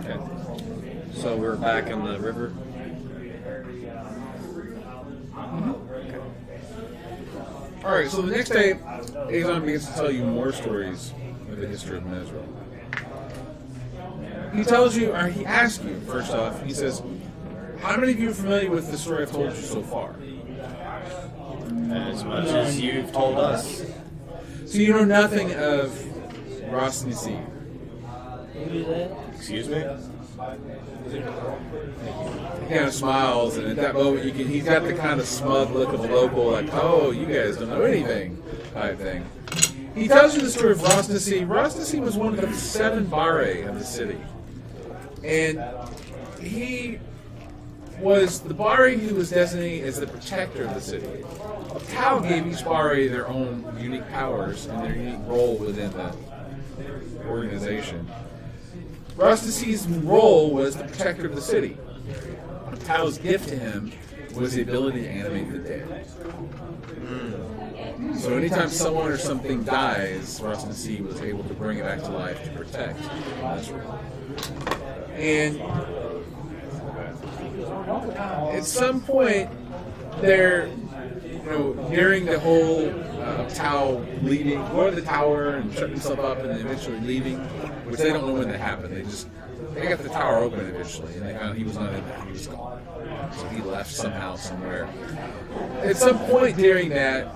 Okay. So we're back on the river. All right, so the next day, Azon begins to tell you more stories of the history of Mesra. He tells you, or he asks you, first off, he says, how many of you are familiar with the story I've told you so far? As much as you've told us. So you know nothing of Ras Nisi. Who is that? Excuse me? He kind of smiles, and at that moment, he's got the kind of smug look of a local, like, oh, you guys don't know anything, type thing. He tells you the story of Ras Nisi. Ras Nisi was one of the 7 Bare of the city. And he was the Bare who was designated as the protector of the city. Tau gave each Bare their own unique powers and their unique role within the organization. Ras Nisi's role was the protector of the city. Tau's gift to him was the ability to animate the dead. So anytime someone or something dies, Ras Nisi was able to bring it back to life to protect Mesra. And at some point, they're, during the whole Tau leaving, going to the tower and shutting himself up and then eventually leaving, which they don't know when that happened. They got the tower open eventually, and they found he was not in there. He was gone. So he left somehow, somewhere. At some point during that,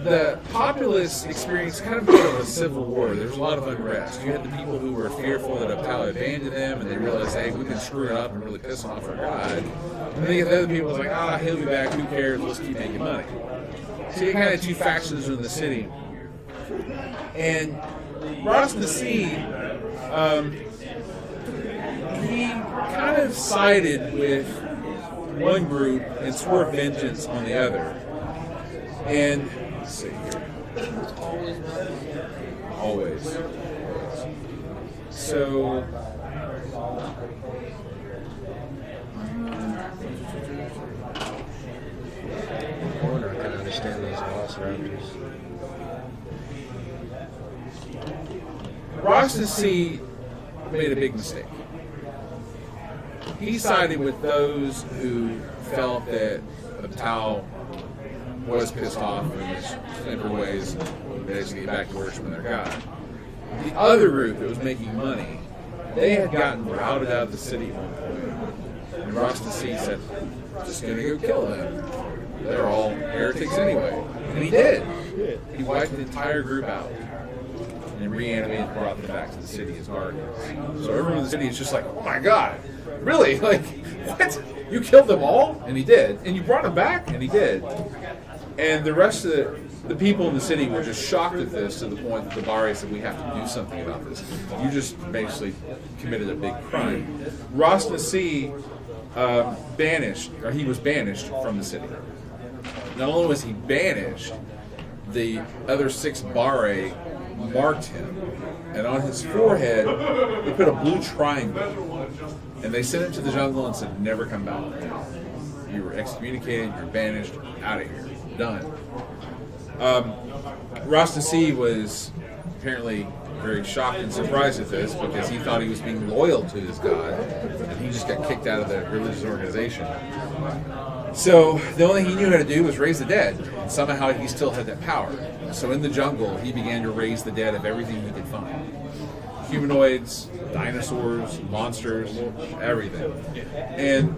the populace experienced kind of a bit of a civil war. There was a lot of unrest. You had the people who were fearful that Tau abandoned them, and they realized, hey, we can screw it up and really piss off our god. And then you had the other people who was like, he'll be back, who cares, let's keep making money. So you kind of 2 factions in the city. And Ras Nisi, he kind of sided with one group and swore vengeance on the other. And let's see here. Always. So I wonder if I can understand those velociraptors. Ras Nisi made a big mistake. He sided with those who felt that Tau was pissed off and was in every ways basically back to worshiping their god. The other group that was making money, they had gotten routed out of the city at one point. And Ras Nisi said, just gonna go kill them. They're all heretics anyway. And he did. He wiped the entire group out. And reanimated and brought them back to the city as guardians. So everyone in the city is just like, oh my god, really? Like, what? You killed them all? And he did. And you brought them back? And he did. And the rest of the people in the city were just shocked at this to the point that the Bare said, we have to do something about this. You just basically committed a big crime. Ras Nisi he was banished from the city. Not only was he banished, the other 6 Bare marked him, and on his forehead they put a blue triangle, and they sent him to the jungle and said, never come back. You were excommunicated, you're banished, out of here, done. Ras Nisi was apparently very shocked and surprised at this because he thought he was being loyal to his god, and he just got kicked out of the religious organization. So the only thing he knew how to do was raise the dead. And somehow he still had that power. So in the jungle, he began to raise the dead of everything he could find. Humanoids, dinosaurs, monsters, everything. And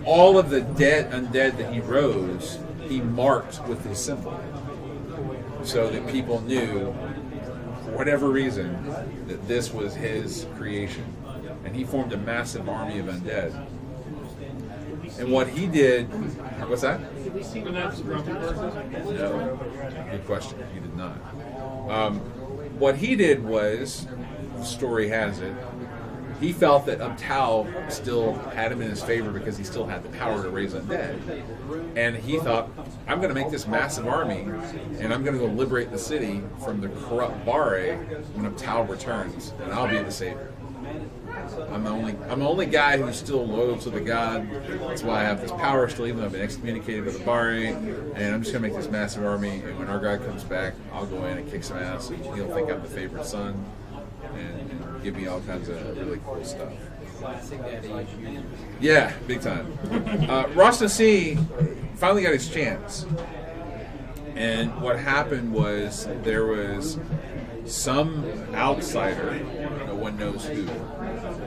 all of the undead that he rose, he marked with his symbol. So that people knew, for whatever reason, that this was his creation. And he formed a massive army of undead. And what he did, what's that? No. Good question. He did not. What he did was, the story has it, he felt that Uptal still had him in his favor because he still had the power to raise undead. And he thought, I'm going to make this massive army, and I'm going to go liberate the city from the corrupt Bare when Uptal returns, and I'll be the savior. I'm the only guy who's still loyal to the god. That's why I have this power still, even though I've been excommunicated by the Bare. And I'm just gonna make this massive army. And when our god comes back, I'll go in and kick some ass. And he'll think I'm the favorite son, and give me all kinds of really cool stuff. Yeah, big time. Roston C finally got his chance. And what happened was there was some outsider, no one knows who,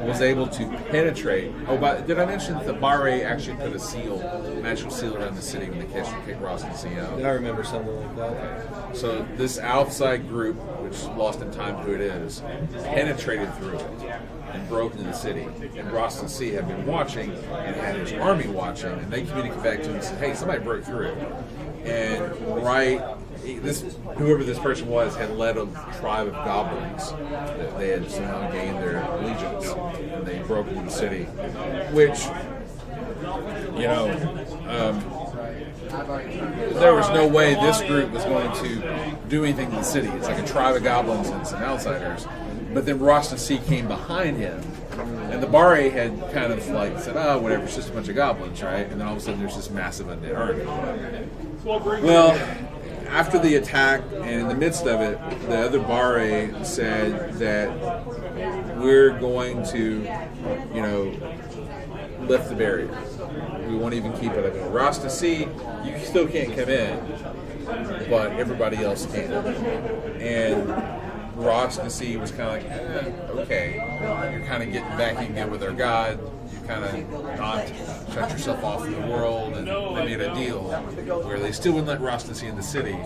was able to penetrate. Oh, but did I mention that the Bare actually put a magical seal around the city when they kicked Roston C out? I remember something like that. So this outside group, which lost in time who it is, penetrated through it and broke into the city. And Roston C had been watching and had his army watching, and they communicated back to him and said, hey, somebody broke through it. And whoever this person was had led a tribe of goblins that they had somehow gained their allegiance, and they broke into the city, which, there was no way this group was going to do anything to the city. It's like a tribe of goblins and some outsiders. But then Roston C came behind him, and the Bare had kind of like said, whatever, it's just a bunch of goblins, right? And then all of a sudden there's this massive undead army. Well, after the attack and in the midst of it, the other Bare said that we're going to, lift the barrier. We won't even keep it open. Roston C, you still can't come in, but everybody else can. And Roston C was kind of like, okay, you're kind of getting back in again with our God. You kind of not shut yourself off from the world, and they made a deal where they still wouldn't let Roston C in the city,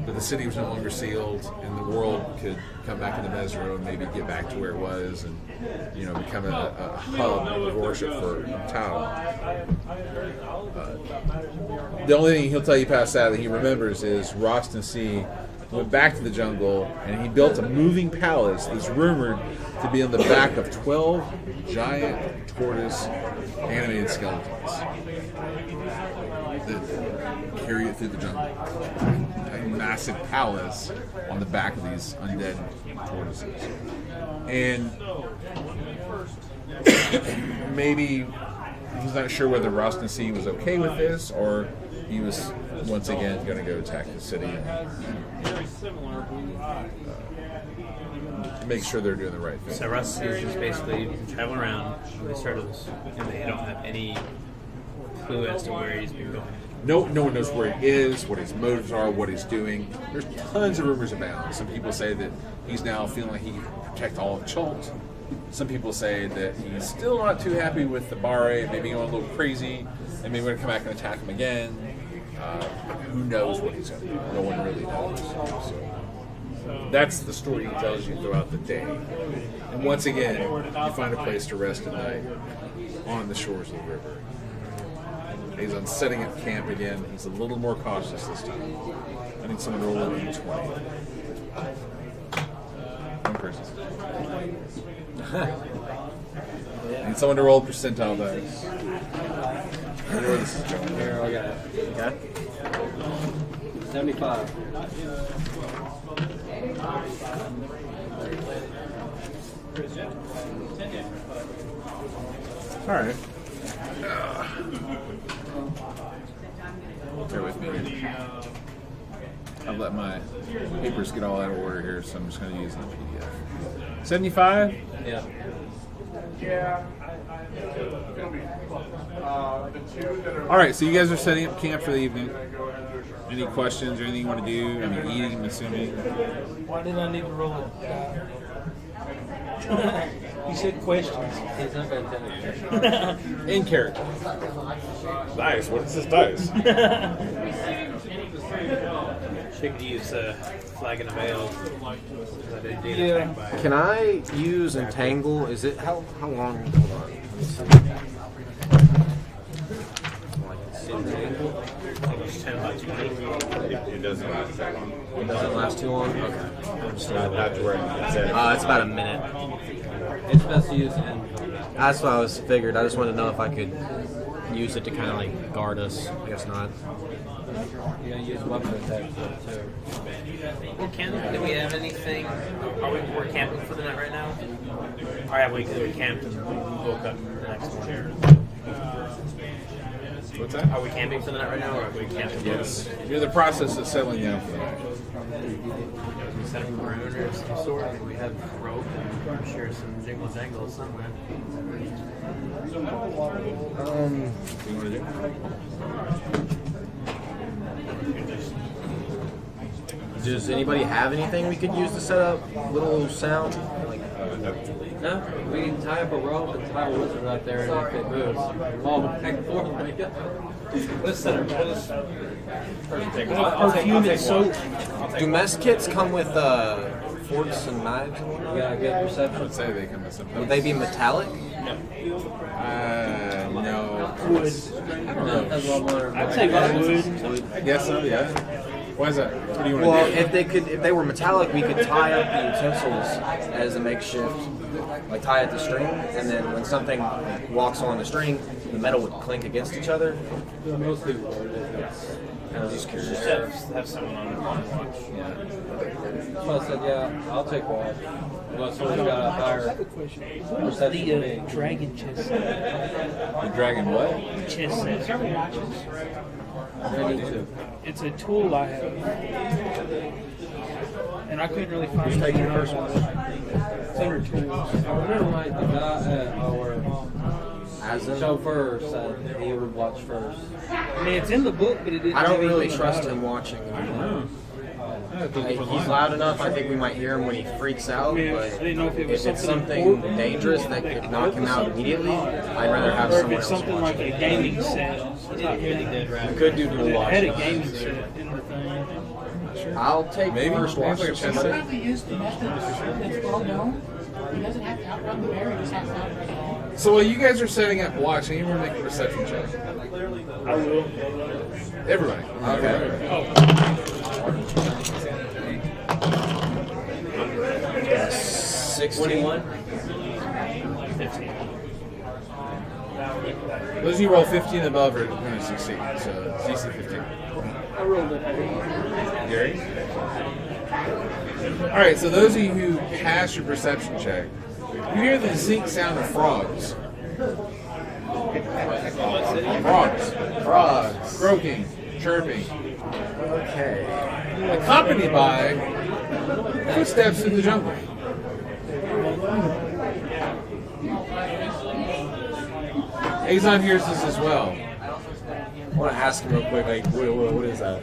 but the city was no longer sealed, and the world could come back into Mesro and maybe get back to where it was, and become a hub of worship for Tao. The only thing he'll tell you past that he remembers is Roston C went back to the jungle, and he built a moving palace that's rumored to be on the back of 12 giant tortoise animated skeletons that carry it through the jungle. A massive palace on the back of these undead tortoises. And maybe he's not sure whether Roston C was okay with this, or he was once again going to go attack the city and make sure they're doing the right thing. So Russ is just basically traveling around. They started this, and they don't have any clue as to where he's been going. No one knows where he is, what his motives are, what he's doing. There's tons of rumors about him. Some people say that he's now feeling like he can protect all of Chult. Some people say that he's still not too happy with the Bare, maybe going a little crazy, and maybe we're going to come back and attack him again. Who knows what he's going to do? No one really knows. So that's the story he tells you throughout the day. And once again, you find a place to rest at night on the shores of the river. He's on setting up camp again. He's a little more cautious this time. I need someone to roll in 20. One person. I need someone to roll percentile dice. I know where this is going. Here, I got it. Okay. 75. All right. Bear with me. I've let my papers get all out of order here, so I'm just going to use the PDF. 75? Yeah. Yeah, All right, so you guys are setting up camp for the evening. Any questions or anything you want to do? I mean, eating, I'm assuming. Why did I need to roll it? You said questions. He's not going to tell you. In character. Dice. What is this dice? She could use flag and a veil. Yeah. Can I use entangle? Is it how long? Hold on. Let me see. Entangle? I think it's 10 by 20. It doesn't last that long. It doesn't last too long. Okay. Not to where it's at. It's about a minute. It's best to use in That's what I was figured. I just wanted to know if I could use it to kind of like guard us. I guess not. you know, use weapon attack for it too. Well, do we have anything? We're camping for the night right now? Or have we camped and woke up the next morning? What's that? Are we camping for the night right now, or are we camping? Yes. You're in the process of settling down for the night. We set up a perimeter of some sort. We have rope and I'm sure some jingle jangles somewhere. Does anybody have anything we could use to set up? Little sound? Like, No, we can tie up a rope and tie a wizard right there, and if it moves, all back and forth like that. Let's set up. Perfume and soap. do mess kits come with forks and knives? And whatnot? You got a good I perception. would say they come with something. Would they be metallic? No. Wood. That's what I'm wondering. I'd say wood. I guess so, yeah. Why is that? What do you want Well, to do? if they were metallic, we could tie up the utensils as a makeshift, like tie it to string, and then when something walks on the string, the metal would clink against each other. Most people would. I was just curious. Have someone on watch. So I said, yeah, I'll take watch. Unless someone's got a higher perception The than me. dragon chest set. The dragon what? Chest set. I need to. It's a tool I have. And I couldn't really find Who's taking it. the first one? It's under tools. I wonder why the guy at our As in, chauffeur said he would watch first. I mean, it's in the book, but it didn't. I don't have really anything trust about him it. watching. He's He's loud enough. I think we might hear him when he freaks out. Yeah, But I didn't know if it was if it's something something important dangerous that could knock him out immediately, I'd rather have Or if someone it's else something watch like it. a gaming set. Good dude will It watch had a it. gaming set in the thing. I'll take Maybe. first Maybe watch. like a chess Somebody- set. If you use the method that's well known, he doesn't have to outrun the bear, he just has to outrun So while you guys are setting up watch, anyone make a perception check? I will. Everybody. Okay. 16. 15. Those of you roll 15 and above are going to succeed. So it's DC 15. I rolled it. Gary? All right, so those of you who pass your perception check, you hear the distinct sound of frogs. Frogs. Croaking, chirping. Okay. Accompanied by footsteps in the jungle. Azon hears this as well. I want to ask him real quick, like, what is that?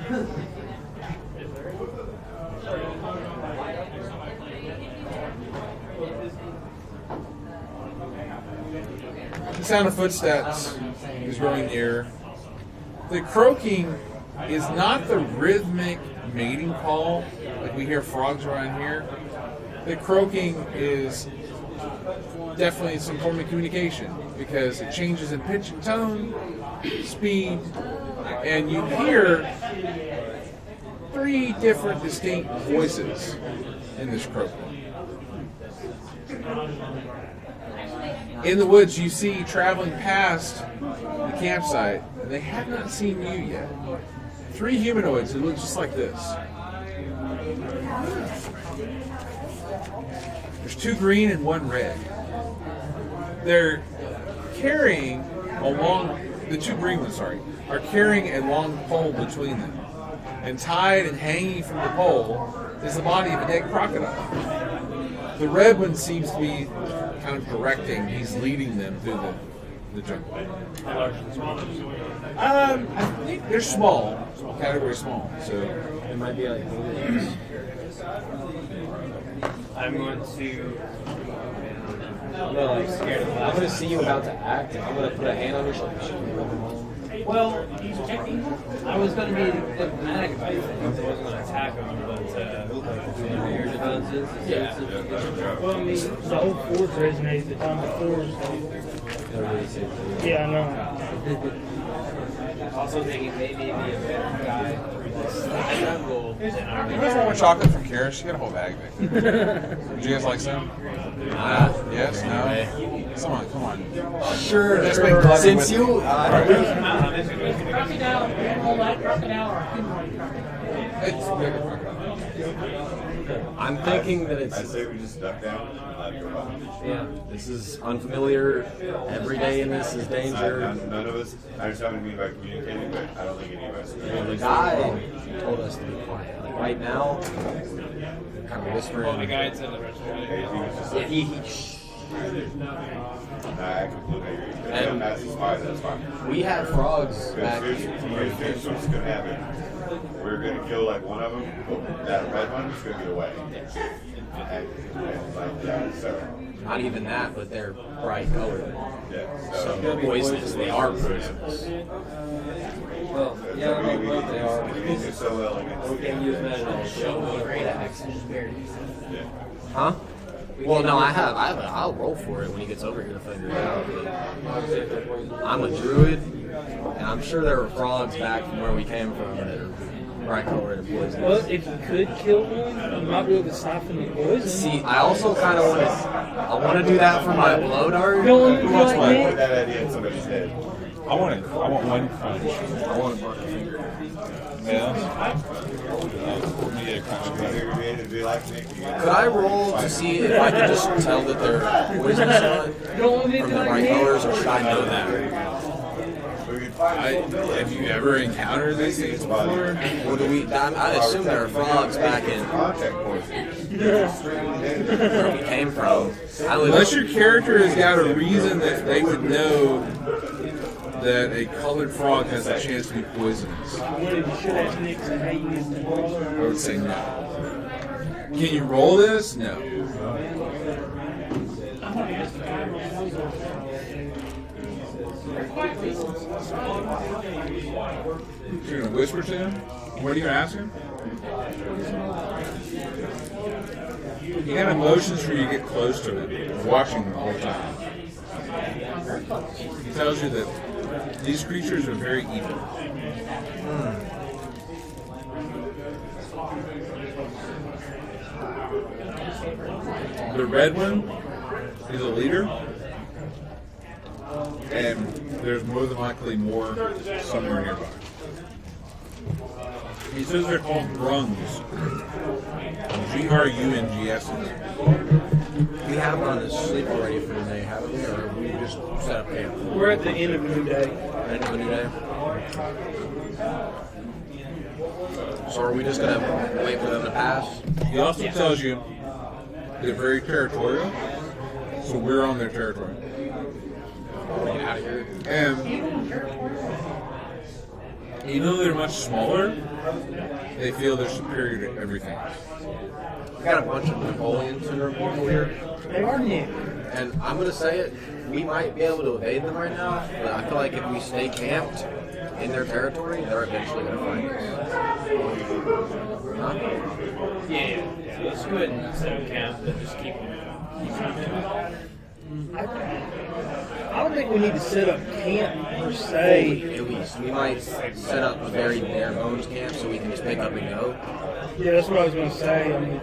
The sound of footsteps is growing near. The croaking is not the rhythmic mating call like we hear frogs around here. The croaking is definitely some form of communication because it changes in pitch and tone, speed, and you hear 3 different distinct voices in this croaking. In the woods, you see traveling past the campsite, and they have not seen you yet. 3 humanoids who look just like this. There's 2 green and 1 red. They're carrying the 2 green ones, are carrying a long pole between them. And tied and hanging from the pole is the body of a dead crocodile. The red one seems to be kind of directing. He's leading them through the jungle. How large are the swamps? I think they're small, category small. So It might be like I'm going to. I'm gonna like Scared of the I'm last gonna time. see you about to act, and I'm gonna put a hand on your shoulder. Well, I was going to be diplomatic about things. I wasn't going to attack him, but your defenses. Yeah. Well, I mean, the whole force resonated the time before. Yeah, I know. Also thinking maybe be a better guy through this jungle than you guys want more chocolate from Kara? She got a whole bag of it. Would you guys like some? Yes? No? Come on. Sure. Let's make blood Since with you, Crocodile, all that crocodile or humanoid crocodile. It's bigger crocodile. I'm thinking that I it's say we just duck down and let it go by. yeah. This is unfamiliar. Every day in this is danger. None of us, I understand what you mean by communicating, but I don't think any of us. The guy told us to be quiet. Like right now, kind of whispering. the guide said the rest of Hey, it. he was just Yeah, like, he nah, I completely agree. If And- that passes by, that's fine. we had frogs Because back. here's what's going to happen. We're going to kill like one of them, but that red one is going to get away. And like that, so, Not even that, but they're bright colored. yeah. So they're poisonous. They are poisonous. Well, yeah, I don't know what they are. They're so elegant. We can use that as a show. Yeah. Huh? Well, no, I'll roll for it when he gets over here to figure it out. But I'm a druid, and I'm sure there were frogs back from where we came from that are bright colored and Well, poisonous. if you could kill one, you might be able to siphon the poison. See, I also kind of want to do that for my blow dart. You don't want to Who do wants like one? Put that? that idea in somebody's head. I want one crunch. I want to bark a finger. Yeah. Could I roll to see if I can just tell that they're poisonous or not? You don't want me to From do the like bright that? colors, or should I know that? Have you ever encountered these things before? Well, I assume there are frogs back in Contact poison. where we came from. Unless your character has got a reason that they would know that a colored frog has a chance to be poisonous, I wanted to shoot at Nick and how you used to roll. I would say no. Can you roll this? No. You're gonna whisper to him? What are you gonna ask him? He got emotions for you to get close to him, watching him all the time. He tells you that these creatures are very evil. The red one is a leader, and there's more than likely more somewhere nearby. He says they're called grungs. Grungs. We have one on the sleep already for the day, haven't we? Or we just set up camp? We're at the end of a new day. End of a new day. So are we just gonna wait for them to pass? He also tells you they're very territorial, so we're on their territory. Get out of here. And even though they're much smaller, they feel they're superior to everything. We got a bunch of Napoleon syndrome people here, They are Nick. and I'm gonna say it. We might be able to evade them right now, but I feel like if we stay camped in their territory, they're eventually gonna find us. Huh? Yeah. So let's go ahead and set up camp and just keep I don't think we need to set up camp per se. At least we might set up a very bare bones camp so we can just pick up and go. Yeah, that's what I was going to say. I mean,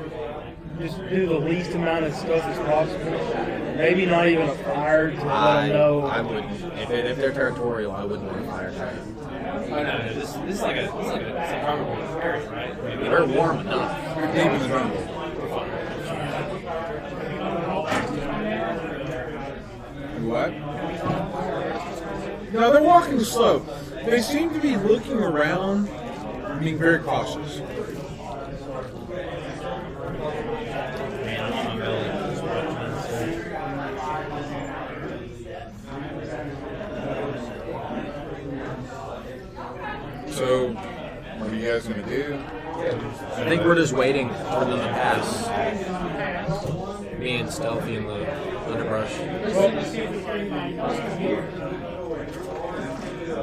just do the least amount of stuff as possible. Maybe not even a fire to let them know. I wouldn't. If they're territorial, I wouldn't want to fire attack. Oh no, this is like a probably area, right? I mean, They're warm enough. You're deep in the jungle. What? No, they're walking slow. They seem to be looking around, being very cautious. man, I'm on my belly. So, what are you guys gonna do? I think we're just waiting for them to pass. Me and Stealthy in the underbrush.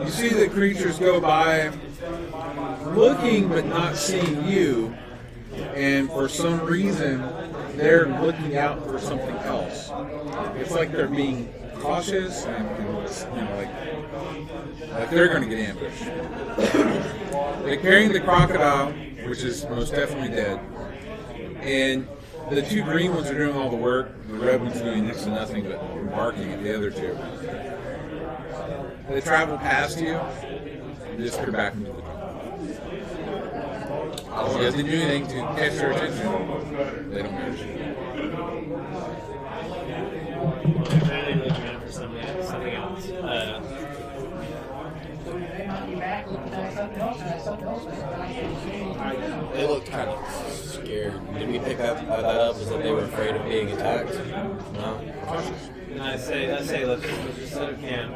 You see the creatures go by, looking but not seeing you, and for some reason they're looking out for something else. It's like they're being cautious and like they're going to get ambushed. They're carrying the crocodile, which is most definitely dead, and the two green ones are doing all the work. The red one's doing next to nothing but barking at the other two. They travel past you and disappear back into the jungle. You guys didn't do anything to catch their attention. They don't notice you. They're looking around for something else. They looked kind of scared. Did we pick that up? Was that they were afraid of being attacked? No. I say, let's just set up camp.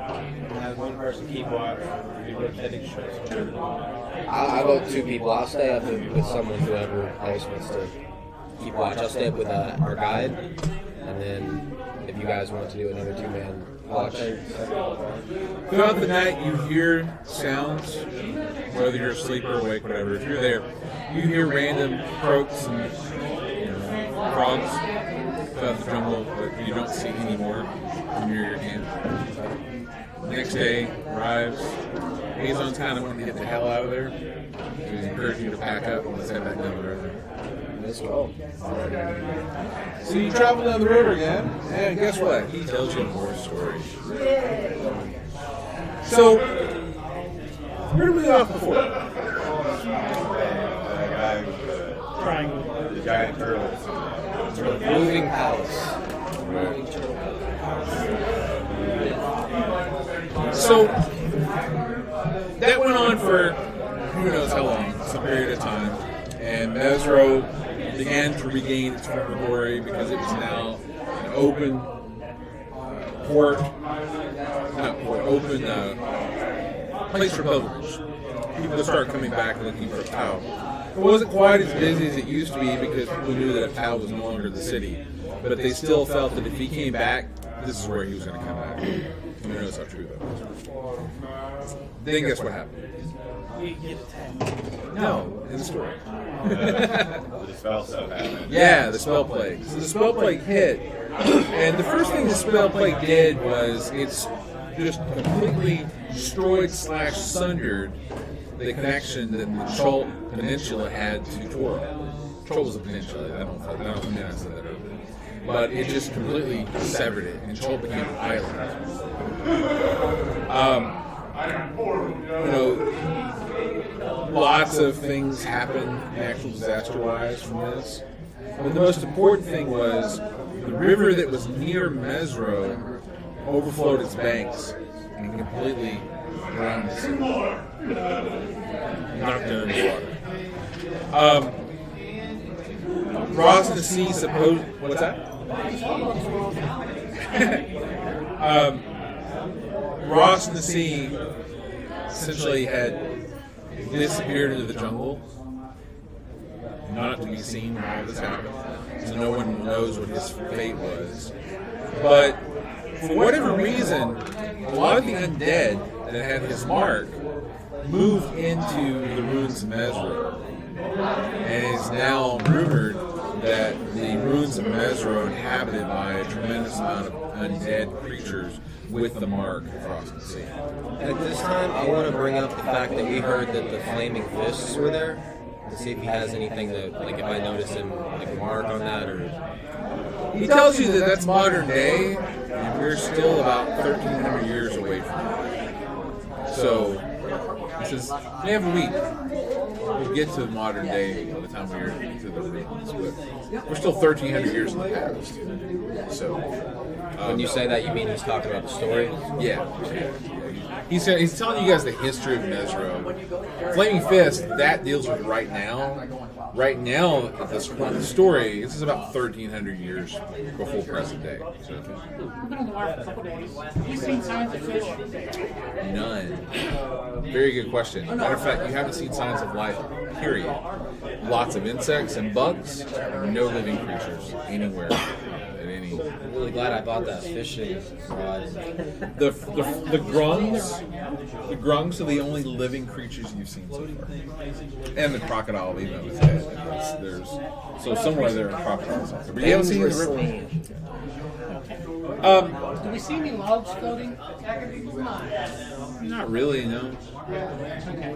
Have one person keep watch. Be rotating shifts. I'll go with two people. I'll stay up with someone, whoever else wants to keep watch. I'll stay up with our guide, and then if you guys want to do another two-man watch. Throughout the night, you hear sounds, whether you're asleep or awake, whatever. If you're there, you hear random croaks and frogs throughout the jungle, but you don't see any more from near your camp. Next day arrives. Azon's kind of wanting to get the hell out of there. He's encouraging you to pack up and let's head back down the river. Let's go. So you travel down the river again, and guess what? He tells you more stories. So, where did we get off before? The guy with the giant turtles. Moving palace. So, that went on for who knows how long, some period of time, and Mesro began to regain its former glory because it was now an open place for pilgrimage. People would start coming back looking for Tao. It wasn't quite as busy as it used to be because people knew that Tao was no longer the city, but they still felt that if he came back, this is where he was going to come back. Who knows how true that was. Then guess what happened? We get attacked. No, in the story. The spell stuff happened. Yeah, the spell plague. So the spell plague hit, and the first thing the spell plague did was it's just completely destroyed / sundered the connection that the Chol Peninsula had to Toro. Chol was a peninsula. I don't think I said that earlier. But it just completely severed it, and Chol became an island. Lots of things happened, natural disaster-wise, from this. But the most important thing was the river that was near Mesro overflowed its banks and completely drowned the city. Knocked it underwater. Ross and the Sea what's that? Ross and the Sea essentially had disappeared into the jungle, not to be seen when all this happened. So no one knows what his fate was. But for whatever reason, a lot of the undead that had his mark moved into the ruins of Mesro. And it's now rumored that the ruins of Mesro are inhabited by a tremendous amount of undead creatures with the mark across the sea. At this time, I want to bring up the fact that we heard that the flaming fists were there. To see if he has anything that, like, if I notice him, like a mark on that, or. He tells you that that's modern day, and we're still about 1,300 years away from it. So, he says, we have a week. We'll get to modern day by the time we're to the ruins, but we're still 1,300 years in the past. So, When you say that, you mean he's talking about the story? yeah. He's telling you guys the history of Mesro. Flaming Fist, that deals with right now. Right now, the story, this is about 1,300 years before present day. So, We've been on the wire for a couple days. Have you seen signs of fish? none. Very good question. Matter of fact, you haven't seen signs of life, period. Lots of insects and bugs, no living creatures anywhere at any. I'm really glad I bought that fishing rod. The grungs are the only living creatures you've seen so far, and the crocodile even of its head. So somewhere there are crocodiles out there, but you haven't seen the river. Do we see any logs floating? Not really, no. It's going to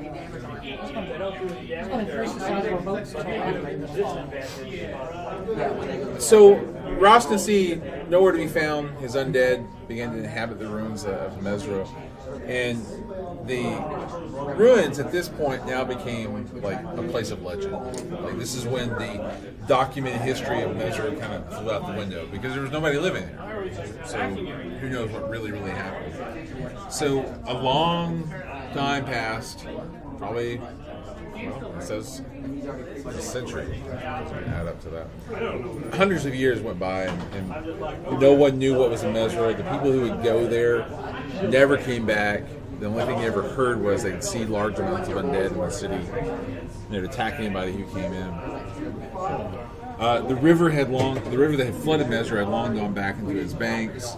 increase the size of our boats. So Rosnasi, nowhere to be found. His undead began to inhabit the ruins of Mesro, and the ruins at this point now became like a place of legend. Like this is when the documented history of Mesro kind of flew out the window because there was nobody living there. So who knows what really happened? So a long time passed, probably. Well, it says a century. Add up to that. Hundreds of years went by, and no one knew what was in Mesro. The people who would go there never came back. The only thing they ever heard was they'd see large amounts of undead in the city. They'd attack anybody who came in. The river that had flooded Mesro had long gone back into its banks.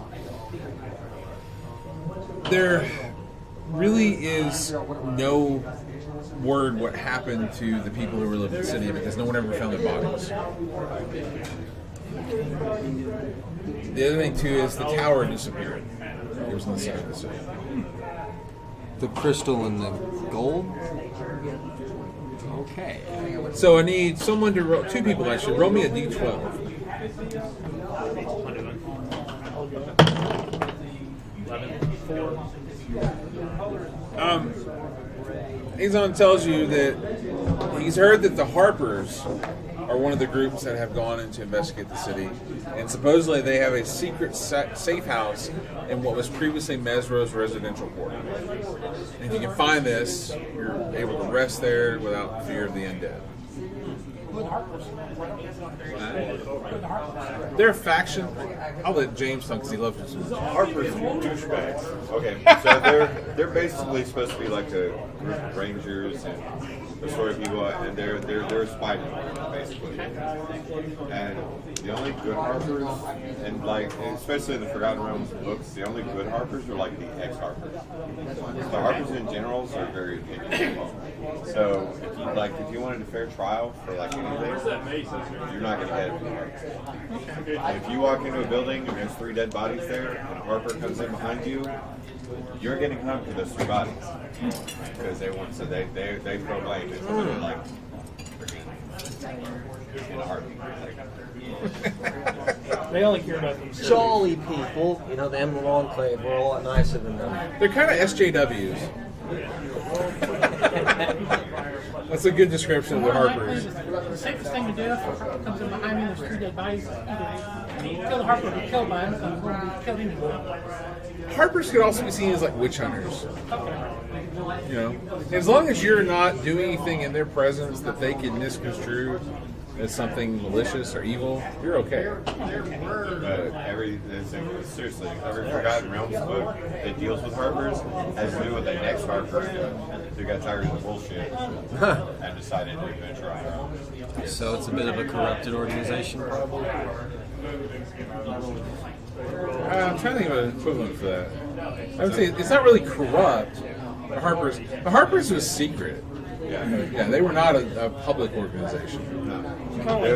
There really is no word what happened to the people who were living in the city because no one ever found their bodies. The other thing too is the tower disappeared. It was in the center of the city. The crystal and the gold? Okay. So I need someone to roll, two people actually, roll me a d12. 11. Azon tells you that he's heard that the Harpers are one of the groups that have gone in to investigate the city, and supposedly they have a secret safe house in what was previously Mesro's residential quarter. And if you can find this, you're able to rest there without fear of the undead. They're a faction. I'll let James talk because he loves this. Harper's douchebags. Okay, so they're basically supposed to be like a group of rangers and the sort of people, and they're a spy network, basically. And the only good Harpers, and like especially in the Forgotten Realms books, the only good Harpers are like the ex-Harpers. The Harpers in general are very opinionated. So if you wanted a fair trial for like anything, you're not going to get it from the Harpers. If you walk into a building and there's 3 dead bodies there, and a Harper comes in behind you, you're getting hung for those 3 bodies because they throw blame at something like in a heartbeat. They only care about themselves. Jolly people. You know, the Emerald Enclave, we're a lot nicer than them. They're kind of SJWs. That's a good description of the Harpers. The safest thing to do if a Harper comes in behind me and there's 3 dead bodies, either kill the Harper or be killed by him, because we'll be killed anyway. Harpers could also be seen as like witch hunters. You know, as long as you're not doing anything in their presence that they can misconstrue as something malicious or evil, you're okay. Seriously, every Forgotten Realms book that deals with Harpers has to do with the next Harper who got tired of the bullshit and decided to venture out. So it's a bit of a corrupted organization, probably. I'm trying to think of an equivalent for that. I would say it's not really corrupt. The Harpers was secret. Yeah, they were not a public organization. No. They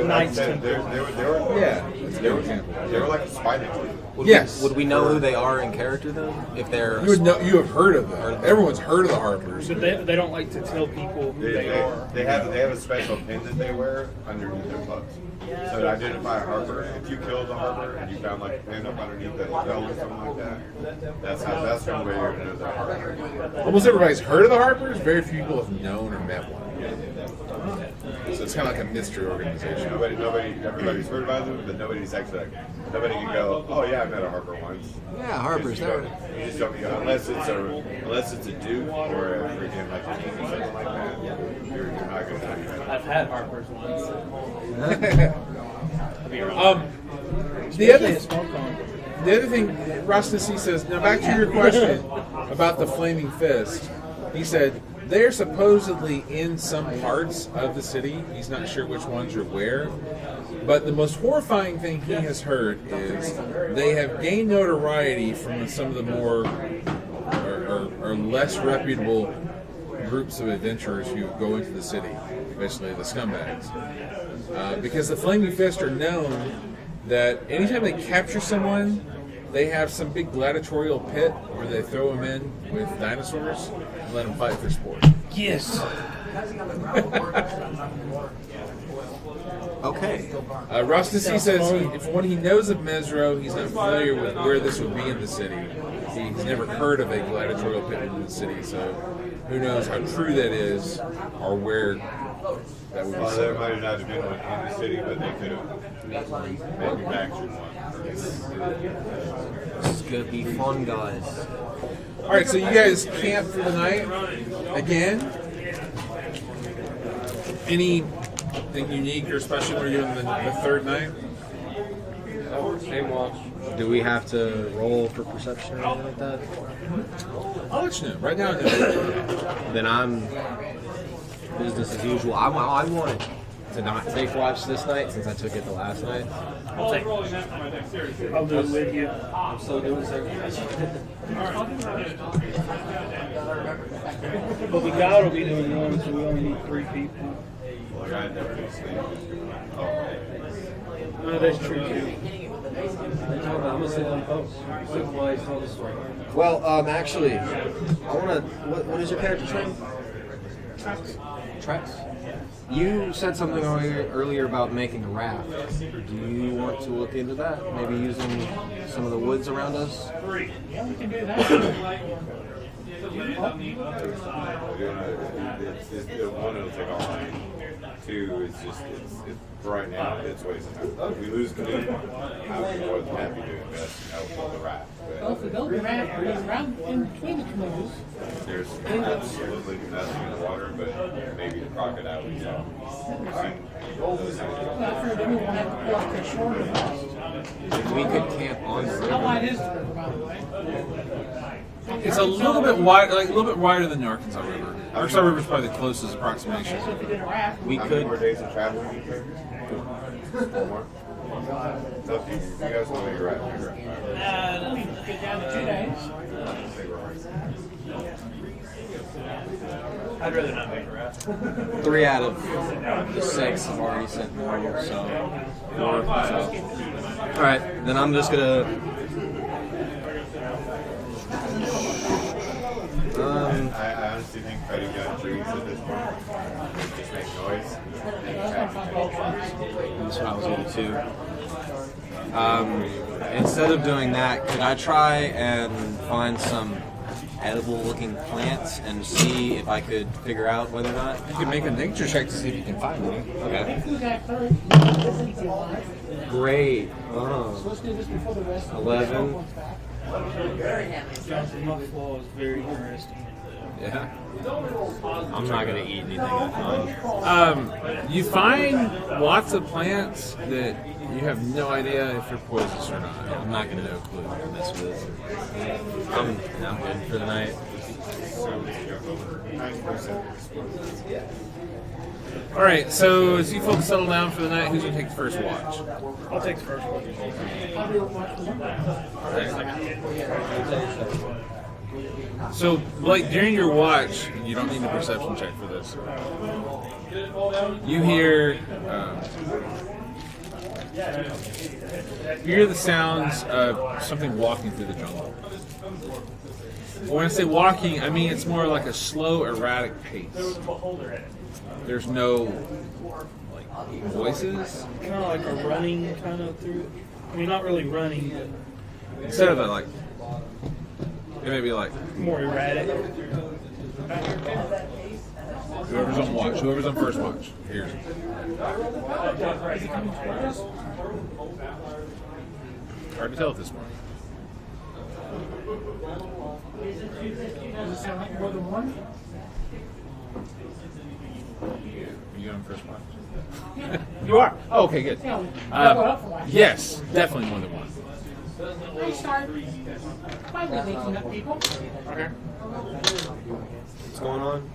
were like a spy network. Would we know who they are in character though? If they're you would know, you have heard of them. Everyone's heard of the Harpers. But they don't like to tell people who they are. They have a special pin that they wear underneath their clothes. So to identify a Harper, if you killed a Harper and you found like a pin up underneath the hotel or something like that, that's the way you're gonna know they're Harper. Almost everybody's heard of the Harpers. Very few people have known or met one. So it's kind of like a mystery organization. Everybody's heard about them, but nobody's actually like, nobody can go, oh yeah, I met a Harper once. Yeah, Harper's You there. just don't go, unless it's a Duke or a freaking like a team or something like that. You're not going to. I've had Harper's once. I'll be wrong. The other Yeah, smoke on. The other thing, Rossi says, now back to your question about the Flaming Fist. He said, they're supposedly in some parts of the city. He's not sure which ones or where. But the most horrifying thing he has heard is they have gained notoriety from some of the more or less reputable groups of adventurers who go into the city, especially the scumbags. Because the Flaming Fist are known that anytime they capture someone, they have some big gladiatorial pit where they throw them in with dinosaurs and let them fight for sport. Yes. Okay. Rossi says from what he knows of Mesro, he's not familiar with where this would be in the city. He's never heard of a gladiatorial pit in the city, so who knows how true that is or where that would be. Well, there might have not been one in the city, but they could have manufactured one. This is gonna be fun, guys. All right, so you guys camp for the night again. Anything unique or special we're doing the third night? Same watch. Do we have to roll for perception or anything like that? I'll let you know. Right now, no. Then I'm business as usual. I wanted to not take watch this night since I took it the last night. I'll take it. I'll do it with you. I'm still doing service. But the guide will be doing one, so we only need 3 people. Like, I never do sleep. No, that's true too. I'm gonna sleep on post. Sleep while I tell the story. Well, actually, I wanna. What is your character's name? Trax. You said something earlier about making a raft. Do you want to look into that? Maybe using some of the woods around us? Yeah, we can do that. One, it'll take all night. 2, it's just, it's for right now, it's wasting time. If we lose canoe, I'll be more than happy to invest and help build the raft. Well, if we build the raft, there's around in between the canoes. There's absolutely nothing in the water, but maybe the crocodile we saw. Well, after then we won't have to cross the shore to us. We could camp on the How river. wide is the river, by the way? It's a little bit wide, like a little bit wider than the Arkansas River. Arkansas River is probably the closest approximation. So if we did a raft, We How many could. more days of traveling do you think? 4 more? It's up to you. You guys want to make a raft? Make a raft. we could get down to 2 days. I'd rather not make a raft. 3 out of the 6 have already sent more, so 4. So. All right, then I'm just gonna. I honestly think cutting down trees at this point just make noise. That's what I was going to. Instead of doing that, could I try and find some edible-looking plants and see if I could figure out whether or not? You can make a nature check to see if you can find one. Okay. If we got 30, this is easy life. Great. So let's do this before the rest of the 11. comes back. Johnson, my flaw is very interesting. Yeah. I'm not going to eat anything I find. You find lots of plants that you have no idea if they're poisonous or not. I'm not going to know clue what this is. I'm good for the night. All right, so as you folks settle down for the night, who's gonna take the first watch? I'll take the first one. I'll do it watch the So, like during your watch, you don't need a perception check for this. You hear the sounds of something walking through the jungle. When I say walking, I mean it's more like a slow, erratic pace. There's no like voices. Kind of like a running kind of through. I mean, not really running, but Instead of like, it may be like, more erratic. Whoever's on watch, whoever's on first watch. Here's. Hard to tell at this point. Does it sound like more than one? Are you on first watch? You are. Oh, okay, good. Yeah, double up for one. Yes, definitely more than one. We start by waking up people. Okay. What's going on?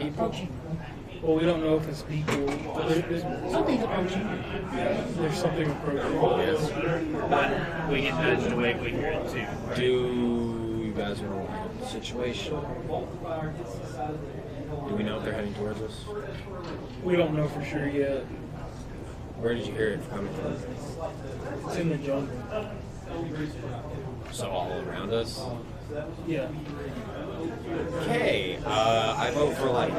Approaching. Well, we don't know if it's people. Something's approaching. There's something approaching. But we get nudged awake, we hear it too. Do you guys know the situation? Do we know if they're heading towards us? We don't know for sure yet. Where did you hear it coming from? It's in the jungle. So all around us? Yeah. Okay, I vote for like.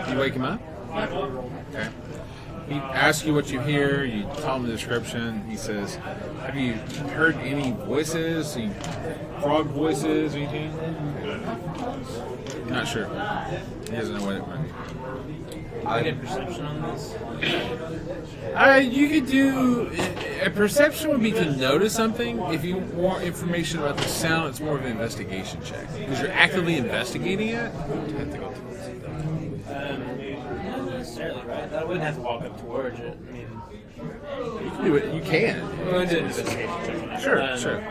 You wake him up? Okay. He asks you what you hear, you tell him the description. He says, have you heard any voices, any frog voices, anything? Not sure. He doesn't know what it might be. I get perception on this. You could do a perception would be to notice something. If you want information about the sound, it's more of an investigation check because you're actively investigating it. You have to go towards it. Not necessarily, right? I wouldn't have to walk up towards it. I mean, You can do it. You can. I did an investigation check on that. Sure, sure.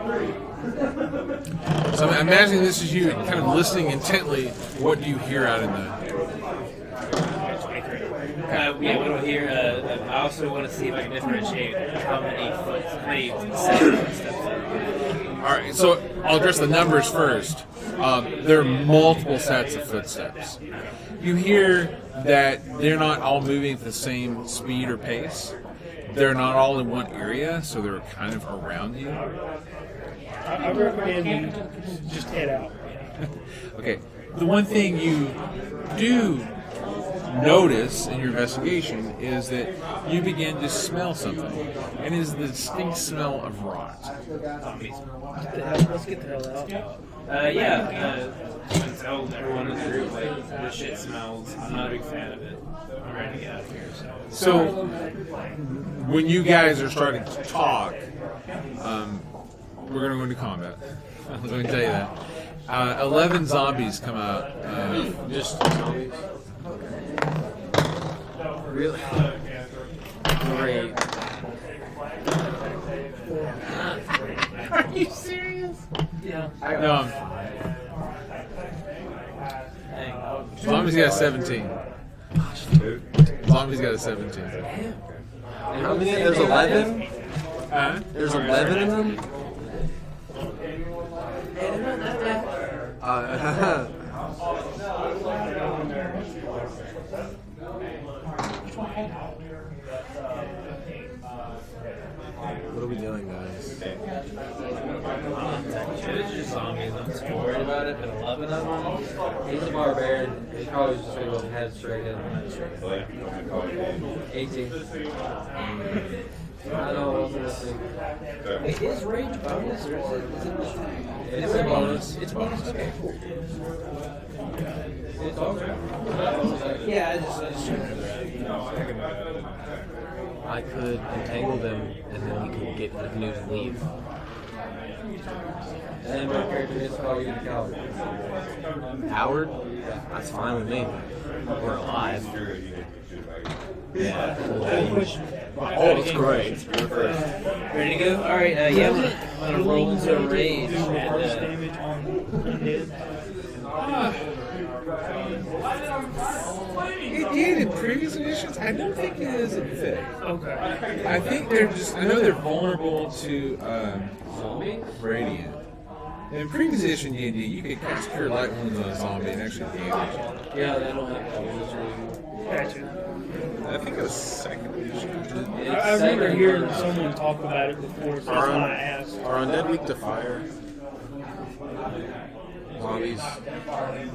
So I'm imagining this is you kind of listening intently. What do you hear out in the? 23. Yeah, what do I hear? I also want to see if I can differentiate how many steps All right, so I'll address the numbers first. There are multiple sets of footsteps. You hear that they're not all moving at the same speed or pace. They're not all in one area, so they're kind of around you. I recommend you just head out. Okay, the one thing you do notice in your investigation is that you begin to smell something, and it is the distinct smell of rot. Let's get the hell out. Tell everyone in the group, like, this shit smells. I'm not a big fan of it. I'm ready to get out of here, So, when you guys are starting to talk, we're going to go into combat. Let me tell you that. 11 zombies come out. Just zombies? Really? Great. Are you serious? Yeah. No, Zombie's got a 17. Zombie's got a 17. How many? There's 11? There's 11 in them? What are we doing, guys? It's just zombies. I'm so worried about it, but 11 of them? He's a barbarian. He's probably just gonna go head straight in. 18. I know what I was gonna say. Is rage bonus or is it It's a bonus. It's a bonus. Okay, cool. It's okay. Yeah, I just I could entangle them and then we could get the canoes and leave. And my character is probably gonna coward. Howard? That's fine with me. We're alive. Yeah. Oh, that's great. ready to go? Alright, I'm gonna roll into a rage. Do And, reverse damage on undead. It did in previous editions. I don't think it is in fifth. Okay. I think they're just. I know they're vulnerable to radiant. In previous edition D&D, you could cast Cure Light Wounds on a zombie and actually damage it. Yeah, they don't have bonus. Gotcha. I think it was second edition. I remember hearing someone talk about it before, so that's why I asked. Are undead weak to fire? zombies.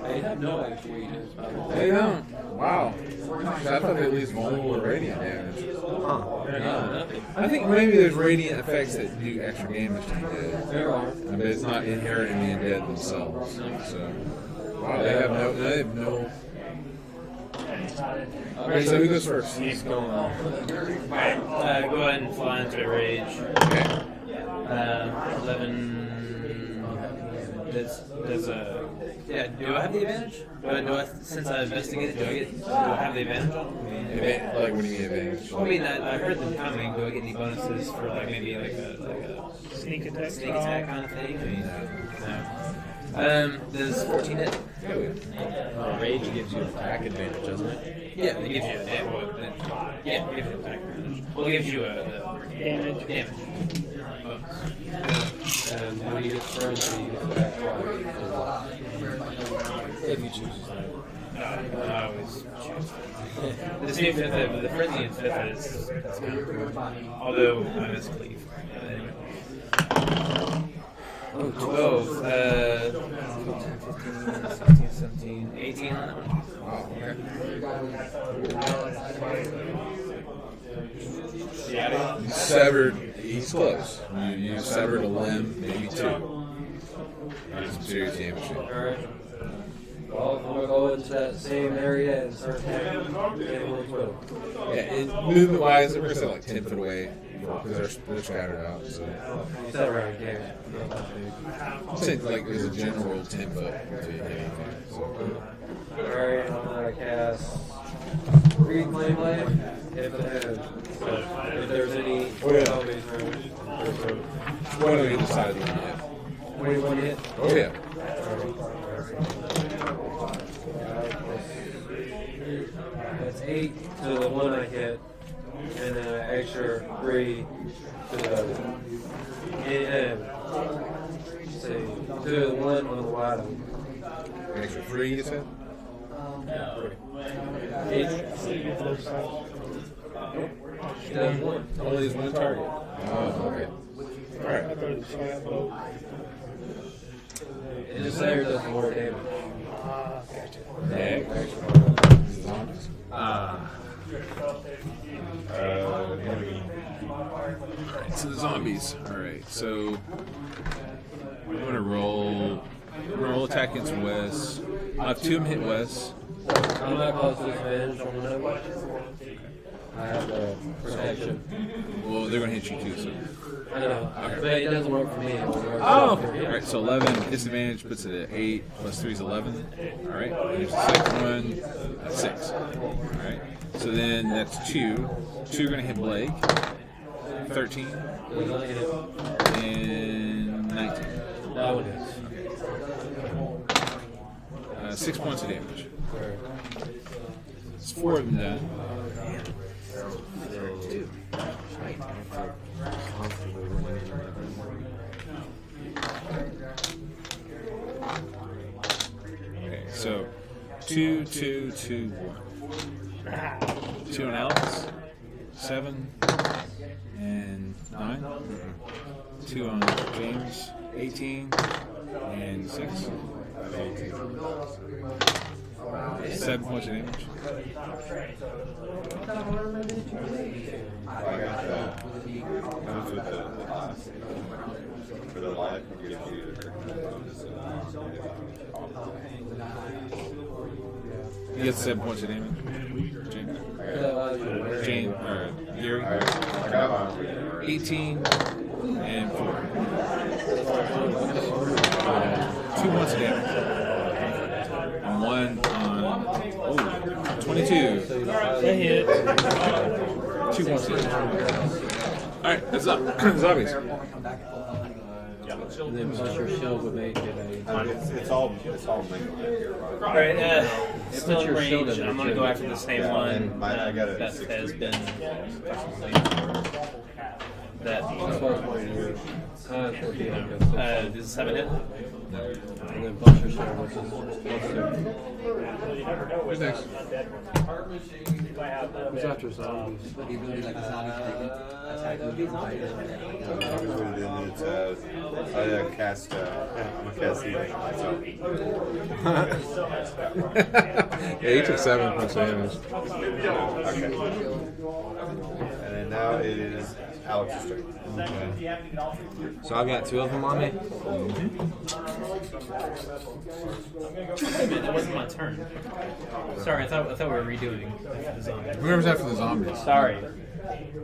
They have no extra weakness. They don't. Wow. I thought they at least vulnerable to radiant damage. I think maybe there's radiant effects that do extra damage to the undead. There are. But it's not inherent in the undead themselves. So, wow, they have no. Okay, so who goes first? He's going off. Go ahead and fly into a rage. Okay. 11. Does yeah? Do I have the advantage? Since I investigated, do I have the advantage on? Like, what do you mean advantage? I mean, I heard them coming. Do I get any bonuses for like maybe like a Sneak attack. sneak attack kind of thing? I mean, no. Does 14 hit? Rage gives you attack advantage, doesn't it? Yeah, it gives you it gives you attack advantage. Well, it gives you a Damage. damage. And when you get burned, you get back twice. If you choose to. I always choose. This new fifth, the frenzy in fifth that's kind of cool. Although I miss cleave. Anyway. Oh, 12, 15, 16, 17, 18 on that one. Wow. Yeah. You severed. He's close. You severed a limb, maybe two. That's some serious damage. Alright. Well, I'm going to go into that same area and start attacking. Yeah, and movement-wise, we're gonna say like 10 foot away because they're scattered out. So You said right here. I'm saying like there's a general 10 foot to hit anything. So. Alright, I'm going to cast Green Flame Blade. If there's any zombies around. What on either side of the one hit? 21 hit. Oh yeah. That's 8 to the one I hit, and then an extra 3 to the other. And see, to the one on the wide one. An extra 3, you said? Each. She does one. Only is one target. Oh, okay. Alright. And this layer does more damage. Next. Zombies. So the zombies. Alright, so I'm gonna roll attack against Wes. I have 2 of them hit Wes. I'm not close to disadvantage on one of them. I have protection. Well, they're gonna hit you too, so. I know, but it doesn't work for me. Alright, so 11 disadvantage puts it at 8 plus 3 is 11. Alright, here's the second one. That's 6. Alright, so then that's 2. 2 are gonna hit Blake. 13 and 19. That one is. 6 points of damage. It's 4 of them done. Okay, so 2, 2, 2, 1. 2 on Alex, 7 and 9. 2 on James, 18 and 6. 7 points of damage. For the life, I'm going to He gets 7 points of damage. James, Gary, 18 and 4. 2 points of damage. And 1 on 22. That hit. 2 points of damage. Alright, that's up. Zombies. And then plus your shield would make it it's all mental here. Alright, still in your shield range. in I'm gonna go after the same one I got a that 6 has been that. Does 7 hit? And then plus your shield, which is plus 2. Who's next? Who's after zombies? It's I cast. I'm a cast healing on myself. Yeah, you took 7 points of damage. Okay. And then now it is Alex's turn. So I've got 2 of them on me. Wait a minute, that wasn't my turn. Sorry, I thought we were redoing the zombie. Whoever's after the zombies. Sorry.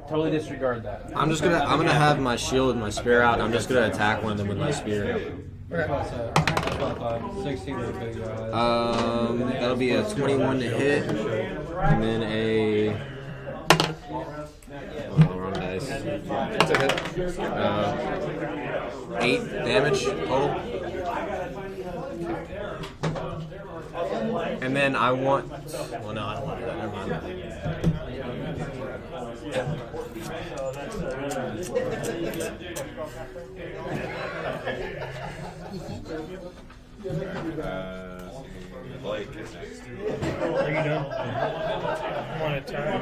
Totally disregard that. I'm gonna have my shield and my spear out, and I'm just gonna attack one of them with my spear. 16 with big guys. That'll be a 21 to hit, and then a. Oh, wrong dice. It's a hit. 8 damage total. And then I want. Well, no, I don't want to do that. Never mind. Blake is next. Are you done? One at a time.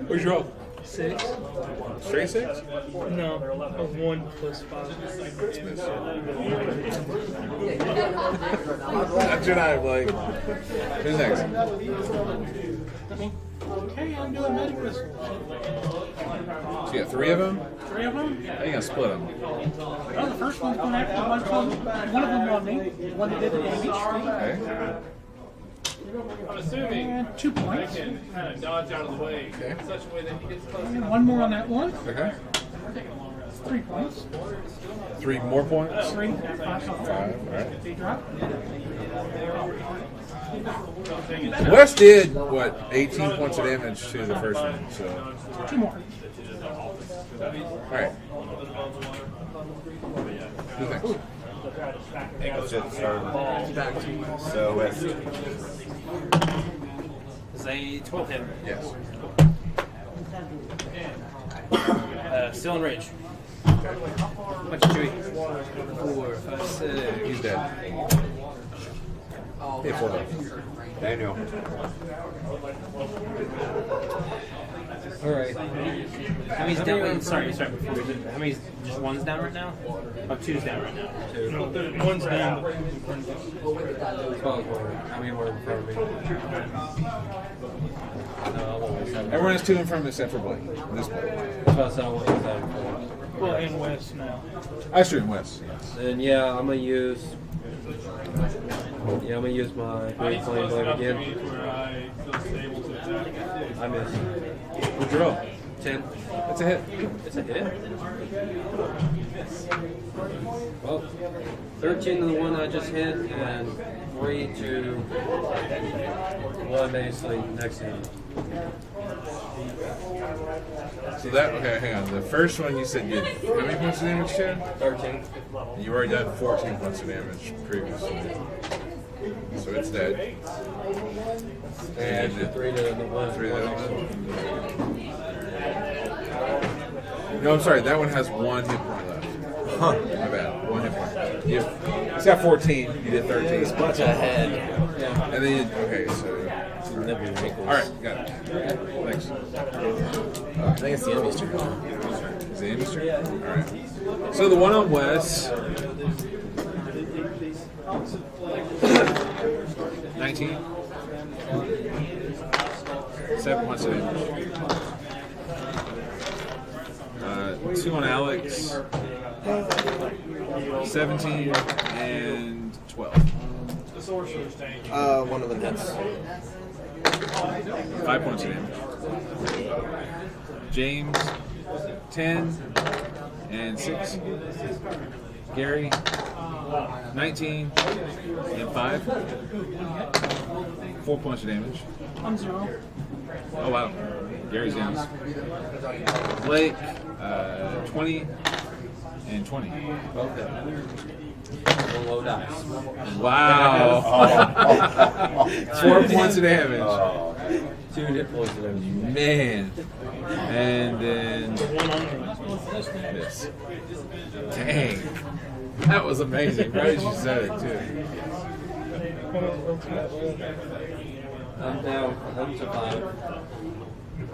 Where's your roll? 6? Straight 6? No, a 1 plus 5. That's your knife, Blake. Who's next? Okay, I'm doing medic missiles. So you got 3 of them? 3 of them. How you gonna split them? Well, the first one's going after one of them on me. The one that did the damage. Okay. I'm assuming And 2 I points. can kind of dodge out of the way Okay. in such a way that he gets close. And 1 more on that one. Okay. 3 points. 3 more points? 3, 5, 5. Alright. They drop. Wes did, what, 18 points of damage to the first one, so. 2 more. Alright. Who's next? That's it. Started. So West. Is a 12 hit. Yes. Still enraged. Okay. Bunch of chewy. 4, 5, 6. He's dead. Hey, 4 health. Daniel. Alright. How many's down? Wait, sorry, before we do that. How many's just 1's down right now? Oh, 2's down right now. No, 1's down. I mean, we're in front of me. No, I'm always having. Everyone has 2 in front of them except for Blake. This Blake. That's what I said, I'm always having. Well, and West now. I stream Wes. And yeah, I'm gonna use. Yeah, I'm gonna use my green flame blade again. Where I feel stable to attack. I missed. What'd you roll? 10. It's a hit. It's a hit. Well, 13 to the one I just hit, and 3 to 1 basically next to him. So that, okay, hang on. The first one you said you had how many points of damage, Chad? 13. You already done 14 points of damage previously. So it's dead. And 3 to the 1. 3 to the other one. No, I'm sorry. That one has 1 hit point left. Huh. My bad. 1 hit point. It's got 14. You did 13. Bunch ahead. And then, okay, so. Alright, got it. Thanks. I think it's the enemy's turn. Is the enemy's turn? Alright. So the one on Wes. 19. 7 points of damage. 2 on Alex. 17 and 12. The sorcerer's tank. One of them hits. 5 points of damage. James, 10 and 6. Gary, 19 and 5. 4 points of damage. I'm 0. Oh wow, Gary's down. Blake, 20 and 20. Okay. One low dice. Wow. 4 points of damage. 2 hit points of damage. Man. And then this. Dang. That was amazing. Right as you said it, too. I'm down 1 to 5.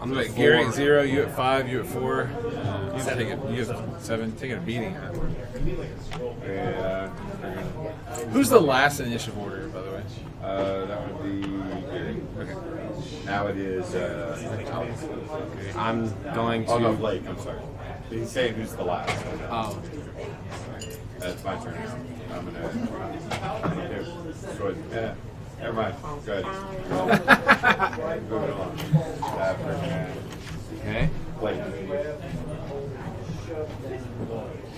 I'm Like at Gary 4. at 0, you at 5, you at 4. You have 7, taking a beating. Huh? Yeah. Who's the last in initiative order, by the way? That would be Gary. Okay. Now it is. I'm going to. Oh no, Blake. I'm sorry. He's saying who's the last. Oh, That's my turn. I'm gonna. Yeah. Never mind. Go ahead. Moving on. okay. Blake.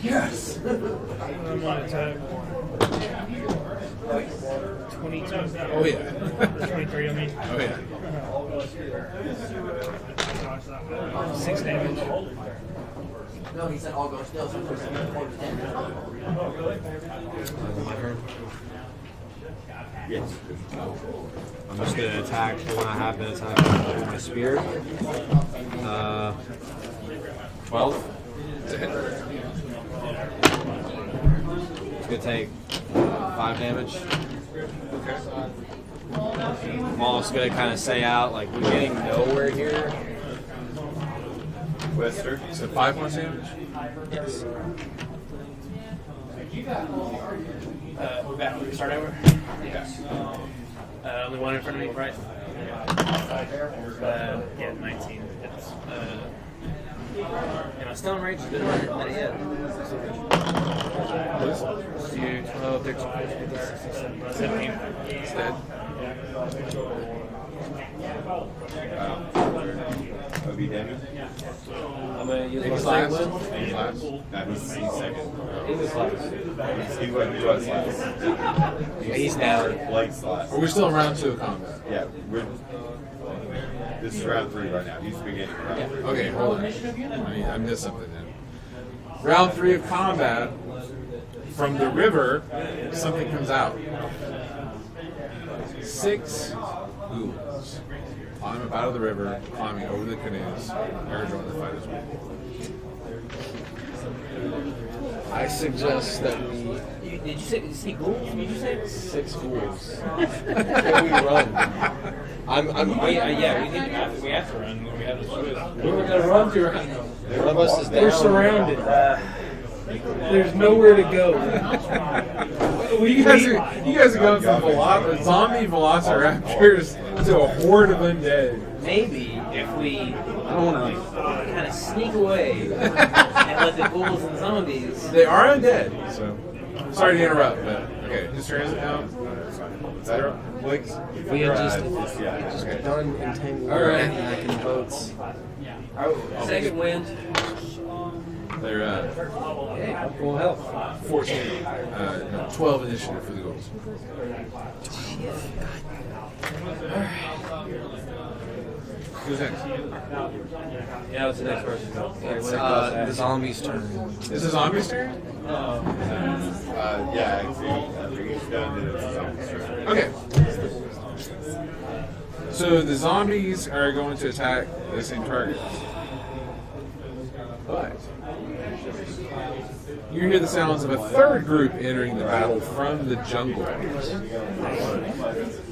Yes. I'm on attack. 22. Oh yeah. 23, I mean. Oh yeah. 6 damage. No, he said all go still, so it's 10. My turn. Yes. I'm just gonna attack the one I have been attacking with my spear. 12. It's gonna take 5 damage. I'm also gonna kind of say out like we're getting nowhere here. Wester. So 5 points damage? Yes. We're back. We start over. Yes. Only one in front of me, right? Yeah, 19. It's, am I still in range? Not yet. Do 12, 13, 14, 15, 16, 17. It's dead. That'd be Daniel. I'm gonna use my He's last. second one. He's last. No, he's second. He was last. He was last. He's down. Blake's last. Are we still in round 2 of combat? Yeah, this is round 3 right now. He's beginning. Okay, hold on. I missed something then. Round 3 of combat. From the river, something comes out. 6 ghouls climb up out of the river, climbing over the canoes. They're joining the fight as well. I suggest that we Did you say ghouls? Did you say? 6 ghouls. Can we run? We have to run. We have to choose. We're going to run through. One of us is down. We're surrounded. There's nowhere to go. You guys are going from zombie velociraptors to a horde of undead. Maybe if we kind of sneak away and let the ghouls and zombies. They are undead, so sorry to interrupt, but okay, his turn is now. Is that Blake's? We had just Okay. done entanglement All right. back in boats. Second wind. They're Full health. 14, 12 initiative for the goals. Who's next? Yeah, what's the next person? It's the zombie's turn. Is the zombie's turn? Yeah, actually, after he's done, then it's zombie's turn. Okay. So the zombies are going to attack the same target. But you hear the sounds of a third group entering the battle from the jungle.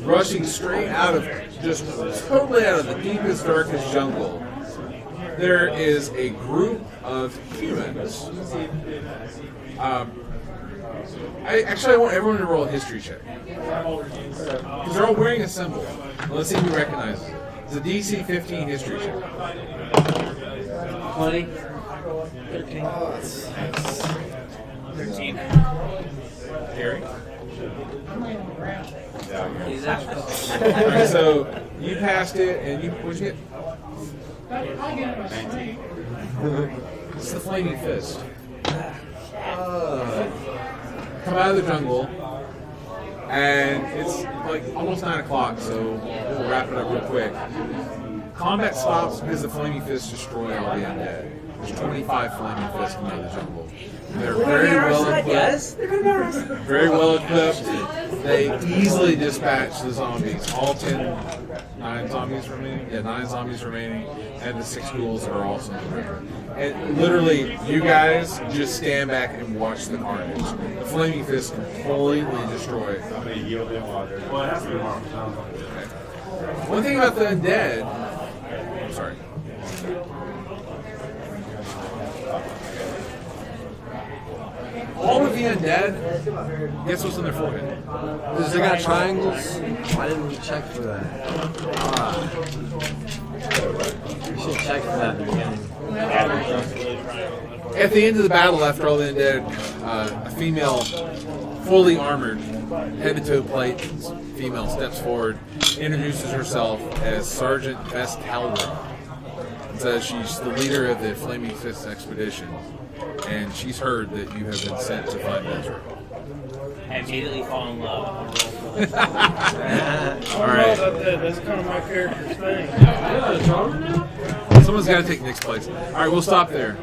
Rushing straight out of, just totally out of the deepest, darkest jungle, there is a group of humans. I want everyone to roll a history check. Because they're all wearing a symbol. Let's see who recognizes it. It's a DC 15 history check. 20. 13. 13. Gary? He's out. Alright, so you passed it, and what'd you get? 19. It's the Flaming Fist. Come out of the jungle, and it's like almost 9 o'clock, so we'll wrap it up real quick. Combat stops because the Flaming Fists destroy all the undead. There's 25 Flaming Fists coming out of the jungle. They're very well equipped. Very well equipped. They easily dispatch the zombies. All 9 zombies remaining. Yeah, 9 zombies remaining, and the 6 ghouls are also in the river. And literally, you guys just stand back and watch the carnage. The Flaming Fists completely destroy. I'm going to yield him while they're One thing about the undead. I'm sorry. undead, guess what's on their forehead? Because they got triangles. Why didn't we check for that? We should check for that in the beginning. At the end of the battle, after all the undead, a female, fully armored, head to toe plate female steps forward, introduces herself as Sergeant Bess Calvert, and says she's the leader of the Flaming Fist expedition, and she's heard that you have been sent to find Ezra. I immediately fall in love. All right. That's kind of my character's thing. Someone's got to take Nick's place. All right, we'll stop there.